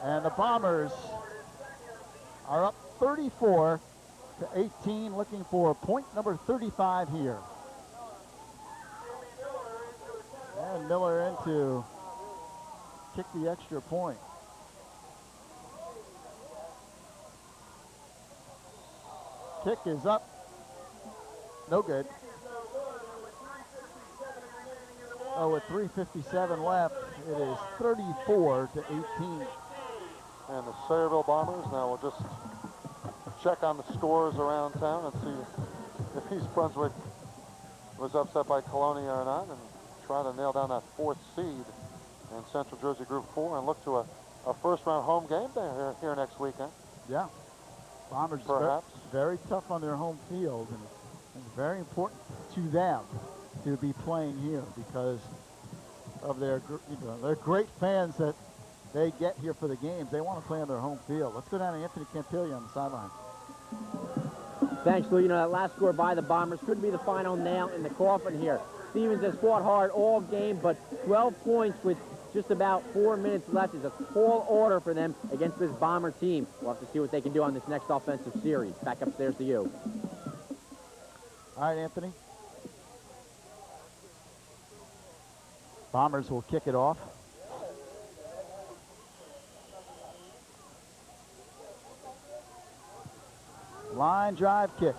And the Bombers are up 34-18, looking for point number 35 here. And Miller in to kick the extra point. Kick is up. No good. Oh, with 3:57 left, it is 34-18. And the Sayreville Bombers now will just check on the scores around town and see if East Brunswick was upset by Colonia or not, and try to nail down that 4th seed in Central Jersey Group 4 and look to a first-round home game here next weekend. Yeah. Bombers perhaps very tough on their home field, and it's very important to them to be playing here because of their great fans that they get here for the games. They want to play on their home field. Let's go down to Anthony Campilia on the sideline. Thanks, Lou. You know, that last score by the Bombers could be the final nail in the coffin here. Stevens has fought hard all game, but 12 points with just about 4 minutes left is a tall order for them against this Bomber team. We'll have to see what they can do on this next offensive series. Back upstairs to you. All right, Anthony. Bombers will kick it off. Line drive kick.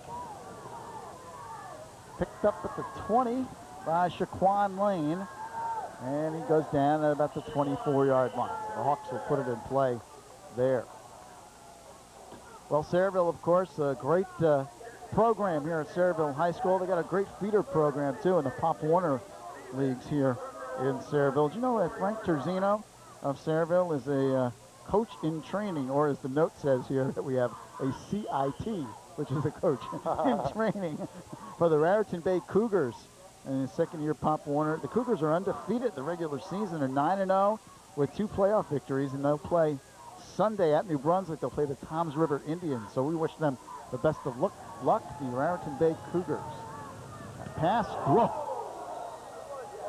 Picked up at the 20 by Shaquan Lane. And he goes down at about the 24-yard line. The Hawks will put it in play there. Well, Sayreville, of course, a great program here at Sayreville High School. They got a great feeder program, too, in the Pop Warner leagues here in Sayreville. Do you know that Frank Terzino of Sayreville is a coach in training, or as the note says here, that we have a CIT, which is a coach in training for the Raritan Bay Cougars. In his second year, Pop Warner. The Cougars are undefeated the regular season. They're 9-0 with 2 playoff victories, and they'll play Sunday at New Brunswick. They'll play the Toms River Indians. So we wish them the best of luck, the Raritan Bay Cougars. Pass, whoa,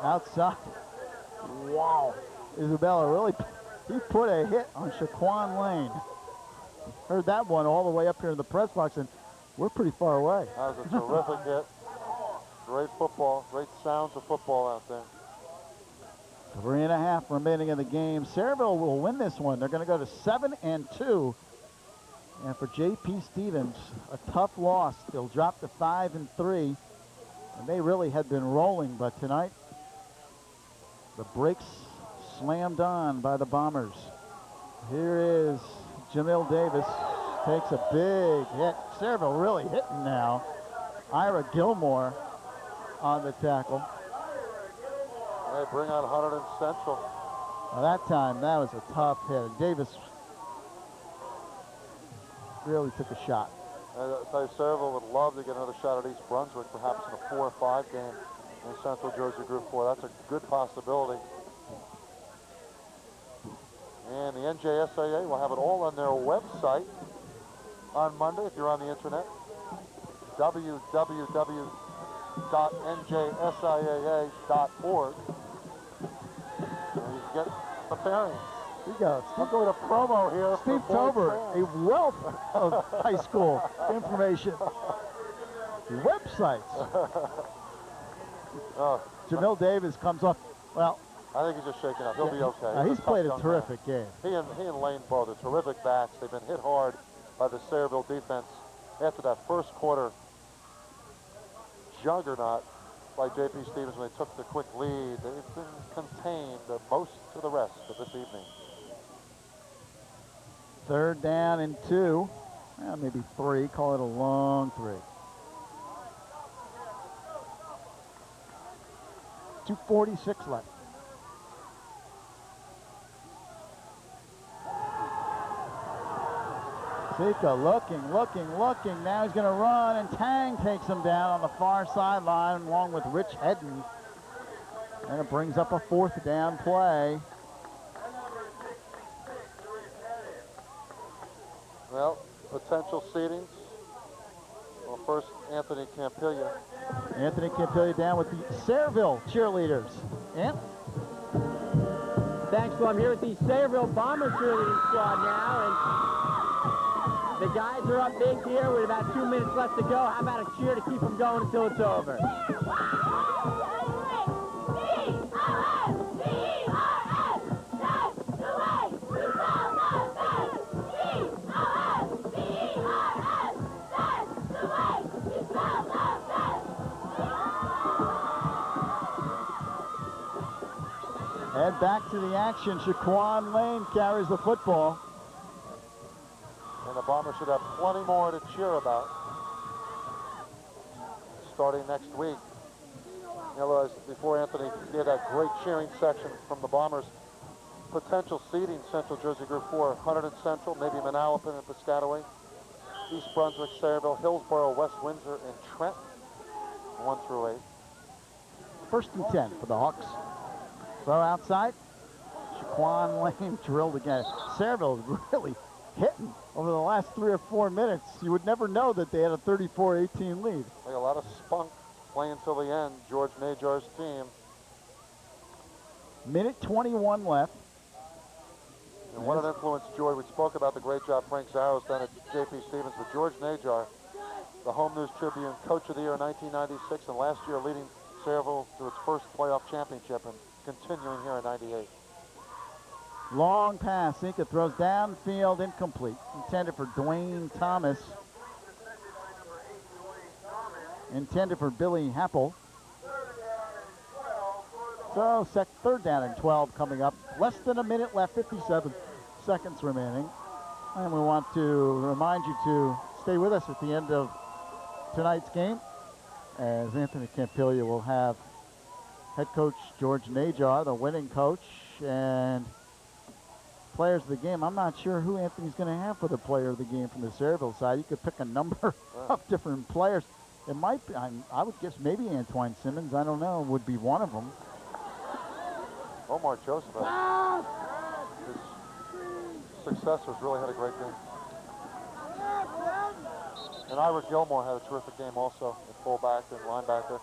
outside. Wow, Isabella really, he put a hit on Shaquan Lane. Heard that one all the way up here in the press box, and we're pretty far away. That was a terrific hit. Great football, great sounds of football out there. 3.5 remaining in the game. Sayreville will win this one. They're going to go to 7-2. And for J.P. Stevens, a tough loss. They'll drop to 5-3. And they really had been rolling, but tonight, the brakes slammed on by the Bombers. Here is Jamil Davis. Takes a big hit. Sayreville really hitting now. Ira Gilmore on the tackle. They bring out Hunter and Central. Now that time, that was a tough hit. And Davis really took a shot. I tell you, Sayreville would love to get another shot at East Brunswick, perhaps in a 4 or 5 game in Central Jersey Group 4. That's a good possibility. And the NJSAA will have it all on their website on Monday if you're on the internet. www.njsiaa.org. And you can get the pairings. Here you go. I'm going to promo here. Steve Tober, a wealth of high school information. Websites. Jamil Davis comes off. Well, I think he's just shaking up. He'll be okay. He's played a terrific game. He and Lane both are terrific backs. They've been hit hard by the Sayreville defense after that first quarter juggernaut by J.P. Stevens when they took the quick lead. They've been contained most to the rest of this evening. 3rd down and 2. Well, maybe 3. Call it a long 3. 2:46 left. Sika looking. Now he's going to run, and Tang takes him down on the far sideline along with Rich Hedden. And it brings up a 4th down play. Well, potential seedings. Well, first, Anthony Campiglia. Anthony Campiglia down with the Sayreville cheerleaders. Ant? Thanks, Phil. I'm here with the Sayreville Bomber cheerleading squad now, and the guys are up big here with about 2 minutes left to go. How about a cheer to keep them going until it's over? Head back to the action. Shaquan Lane carries the football. And the Bombers should have plenty more to cheer about starting next week. You know, as before Anthony gave that great cheering section from the Bombers, potential seeding: Central Jersey Group 4, Hunterdon Central, maybe Manalapan and Piscataway, East Brunswick, Sayreville, Hillsborough, West Windsor, and Trenton, 1 through 8. 1st and 10 for the Hawks. Throw outside. Shaquan Lane drilled again. Sayreville is really hitting over the last 3 or 4 minutes. You would never know that they had a 34-18 lead. Like a lot of spunk playing till the end. George Najar's team. Minute 21 left. And what an influence, George. We spoke about the great job Frank Zaro's done at J.P. Stevens, but George Najar, the Home News Tribune Coach of the Year in 1996, and last year leading Sayreville to its first playoff championship, and continuing here in 98. Long pass. Inca throws downfield, incomplete. Intended for Dwayne Thomas. Intended for Billy Happel. So 3rd down and 12 coming up. Less than a minute left, 57 seconds remaining. And we want to remind you to stay with us at the end of tonight's game, as Anthony Campiglia will have head coach George Najar, the winning coach, and players of the game. I'm not sure who Anthony's going to have for the player of the game from the Sayreville side. You could pick a number of different players. It might be, I would guess maybe Antoine Simmons, I don't know, would be one of them. Omar Joseph, his successors really had a great game. And Ira Gilmore had a terrific game also at fullback and linebacker.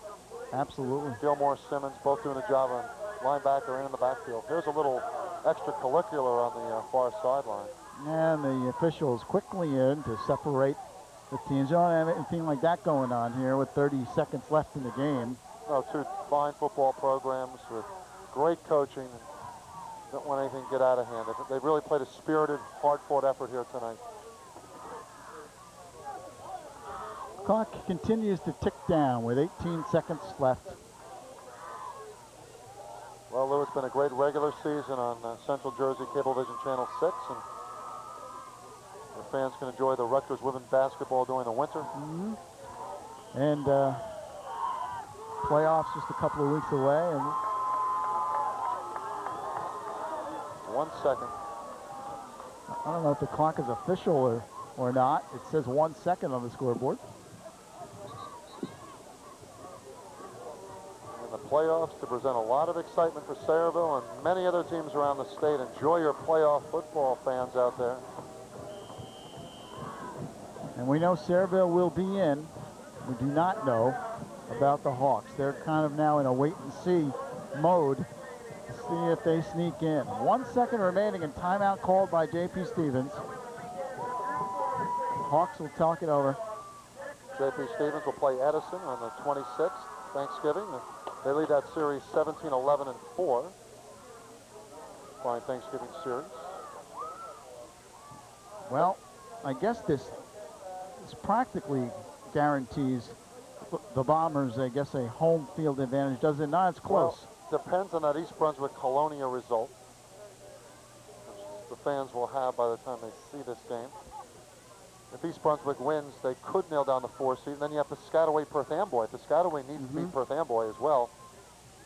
Absolutely. Gilmore, Simmons, both doing a job on linebacker and in the backfield. Here's a little extracurricular on the far sideline. And the officials quickly in to separate the teams. You don't have anything like that going on here with 30 seconds left in the game. No, 2 fine football programs with great coaching and don't want anything to get out of hand. They've really played a spirited, hard-fought effort here tonight. Clock continues to tick down with 18 seconds left. Well, Lou, it's been a great regular season on Central Jersey Cablevision Channel 6, and the fans can enjoy the Rutgers women basketball during the winter. And playoffs just a couple of weeks away. And 1 second. I don't know if the clock is official or not. It says 1 second on the scoreboard. In the playoffs to present a lot of excitement for Sayreville and many other teams around the state. Enjoy your playoff football, fans out there. And we know Sayreville will be in. We do not know about the Hawks. They're kind of now in a wait-and-see mode to see if they sneak in. 1 second remaining and timeout called by J.P. Stevens. Hawks will talk it over. J.P. Stevens will play Edison on the 26th, Thanksgiving. They lead that series 17-11-4. Fine Thanksgiving series. Well, I guess this practically guarantees the Bombers, I guess, a home field advantage, does it not? It's close. Well, depends on that East Brunswick-Colonia result, which the fans will have by the time they see this game. If East Brunswick wins, they could nail down the 4 seed. And then you have Piscataway-Perth Amboy. Piscataway needs to beat Perth Amboy as well.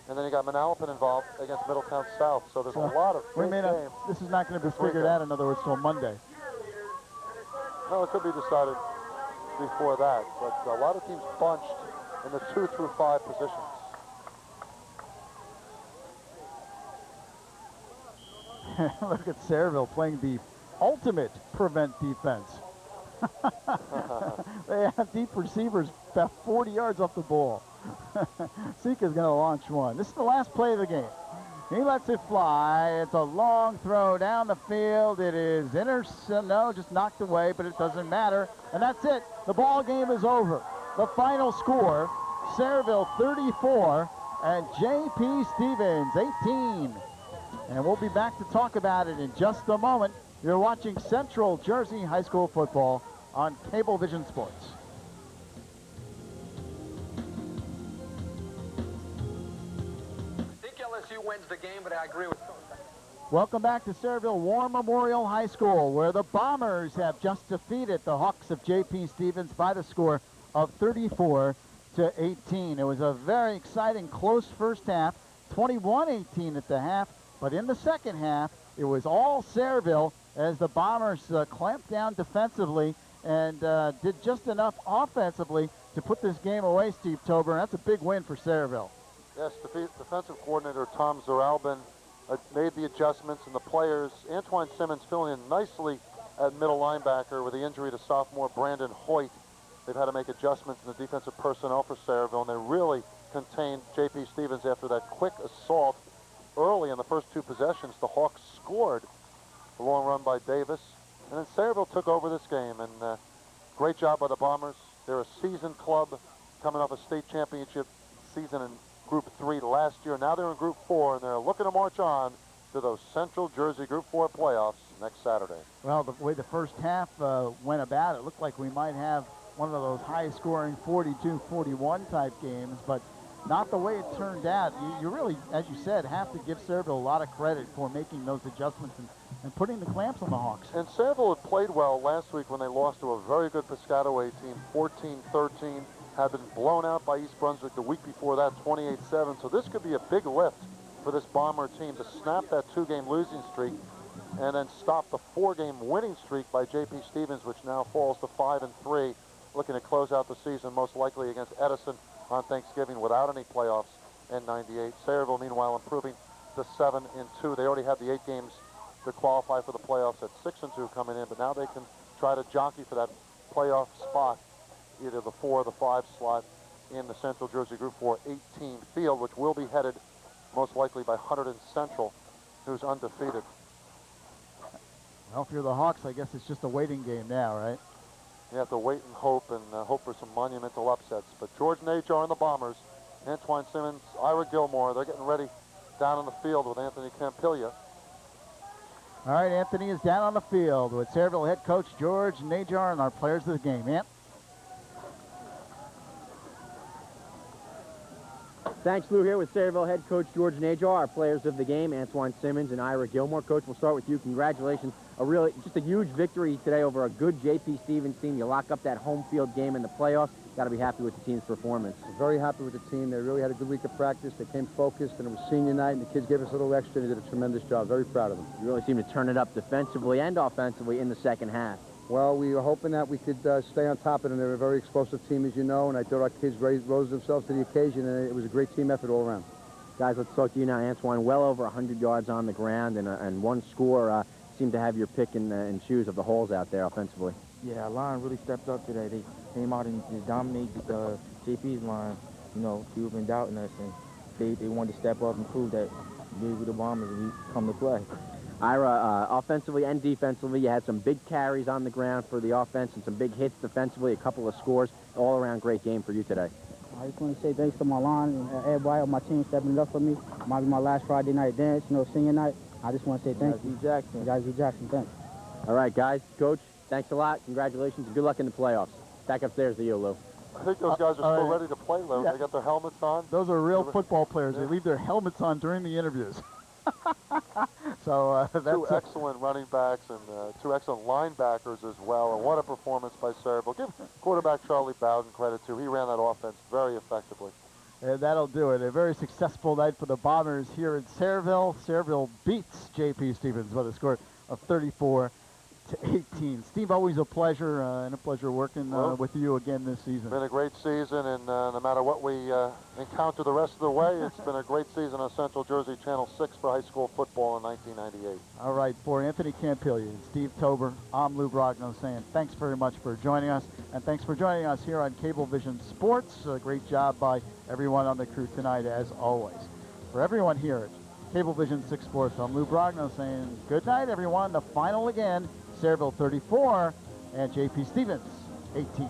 And then you got Manalapan involved against Middletown South. So there's a lot of big games. This is not going to be figured out, in other words, till Monday. No, it could be decided before that. But a lot of teams bunched in the 2 through 5 positions. Look at Sayreville playing the ultimate prevent defense. They have deep receivers about 40 yards off the ball. Sika's going to launch one. This is the last play of the game. He lets it fly. It's a long throw down the field. It is no, just knocked away, but it doesn't matter. And that's it. The ball game is over. The final score, Sayreville 34 and J.P. Stevens 18. And we'll be back to talk about it in just a moment. You're watching Central Jersey High School football on Cablevision Sports. I think LSU wins the game, but I agree with Coach. Welcome back to Sayreville War Memorial High School, where the Bombers have just defeated the Hawks of J.P. Stevens by the score of 34-18. It was a very exciting, close first half, 21-18 at the half, but in the second half, it was all Sayreville as the Bombers clamped down defensively and did just enough offensively to put this game away, Steve Tober. That's a big win for Sayreville. Yes, defensive coordinator Tom Zaralbin made the adjustments, and the players, Antoine Simmons filling in nicely at middle linebacker with the injury to sophomore Brandon Hoyt. They've had to make adjustments in the defensive personnel for Sayreville, and they really contained J.P. Stevens after that quick assault early in the first 2 possessions. The Hawks scored a long run by Davis, and then Sayreville took over this game, and great job by the Bombers. They're a seasoned club coming off a state championship season in Group 3 last year. Now they're in Group 4, and they're looking to march on to those Central Jersey Group 4 playoffs next Saturday. Well, the way the first half went about, it looked like we might have one of those high-scoring 42-41 type games, but not the way it turned out. You really, as you said, have to give Sayreville a lot of credit for making those adjustments and putting the clamps on the Hawks. And Sayreville had played well last week when they lost to a very good Piscataway team, 14-13, had been blown out by East Brunswick the week before that, 28-7. So this could be a big lift for this Bomber team to snap that 2-game losing streak and then stop the 4-game winning streak by J.P. Stevens, which now falls to 5-3, looking to close out the season most likely against Edison on Thanksgiving without any playoffs in '98. Sayreville, meanwhile, improving to 7-2. They already had the 8 games to qualify for the playoffs at 6-2 coming in, but now they can try to jockey for that playoff spot, either the 4 or the 5 slot in the Central Jersey Group 4 18 field, which will be headed most likely by Hunterdon Central, who's undefeated. Well, if you're the Hawks, I guess it's just a waiting game now, right? You have to wait and hope for some monumental upsets. But George Najar and the Bombers, Antoine Simmons, Ira Gilmore, they're getting ready down on the field with Anthony Campiglia. All right, Anthony is down on the field with Sayreville head coach George Najar and our players of the game. Ant? Thanks, Lou, here with Sayreville head coach George Najar, our players of the game, Antoine Simmons and Ira Gilmore. Coach, we'll start with you. Congratulations. Just a huge victory today over a good J.P. Stevens team. You lock up that home field game in the playoffs. Got to be happy with the team's performance. Very happy with the team. They really had a good week of practice. They came focused, and it was senior night, and the kids gave us a little extra. They did a tremendous job. Very proud of them. You really seem to turn it up defensively and offensively in the second half. Well, we were hoping that we could stay on top of them. They're a very explosive team, as you know, and I thought our kids rose themselves to the occasion, and it was a great team effort all around. Guys, let's talk to you now, Antoine. Well over 100 yards on the ground and one score. Seemed to have your pick and choose of the holes out there offensively. Yeah, our line really stepped up today. They came out and just dominated JP's line. You know, people have been doubting us, and they wanted to step up and prove that we were the Bombers and we come to play. Ira, offensively and defensively, you had some big carries on the ground for the offense and some big hits defensively, a couple of scores. All-around great game for you today. I just want to say thanks to my line and everybody on my team stepping up for me. Might be my last Friday night dance, senior night. I just want to say thank you. Guys, Jackson, thanks. All right, guys, Coach, thanks a lot. Congratulations and good luck in the playoffs. Back upstairs to you, Lou. I think those guys are still ready to play, Lou. Yeah. They got their helmets on. Those are real football players. They leave their helmets on during the interviews. So that's two excellent running backs and two excellent linebackers as well. And what a performance by Sayreville. Give quarterback Charlie Bowden credit, too. He ran that offense very effectively. And that'll do it. A very successful night for the Bombers here in Sayreville. Sayreville beats J.P. Stevens by the score of 34-18. Steve, always a pleasure and a pleasure working with you again this season. Been a great season, and no matter what we encounter the rest of the way, it's been a great season on Central Jersey Channel 6 for high school football in 1998. All right, for Anthony Campiglia and Steve Tober, I'm Lou Brogno saying thanks very much for joining us, and thanks for joining us here on Cablevision Sports. A great job by everyone on the crew tonight, as always. For everyone here at Cablevision 6 Sports, I'm Lou Brogno saying good night, everyone. The final again, Sayreville 34 and J.P. Stevens 18.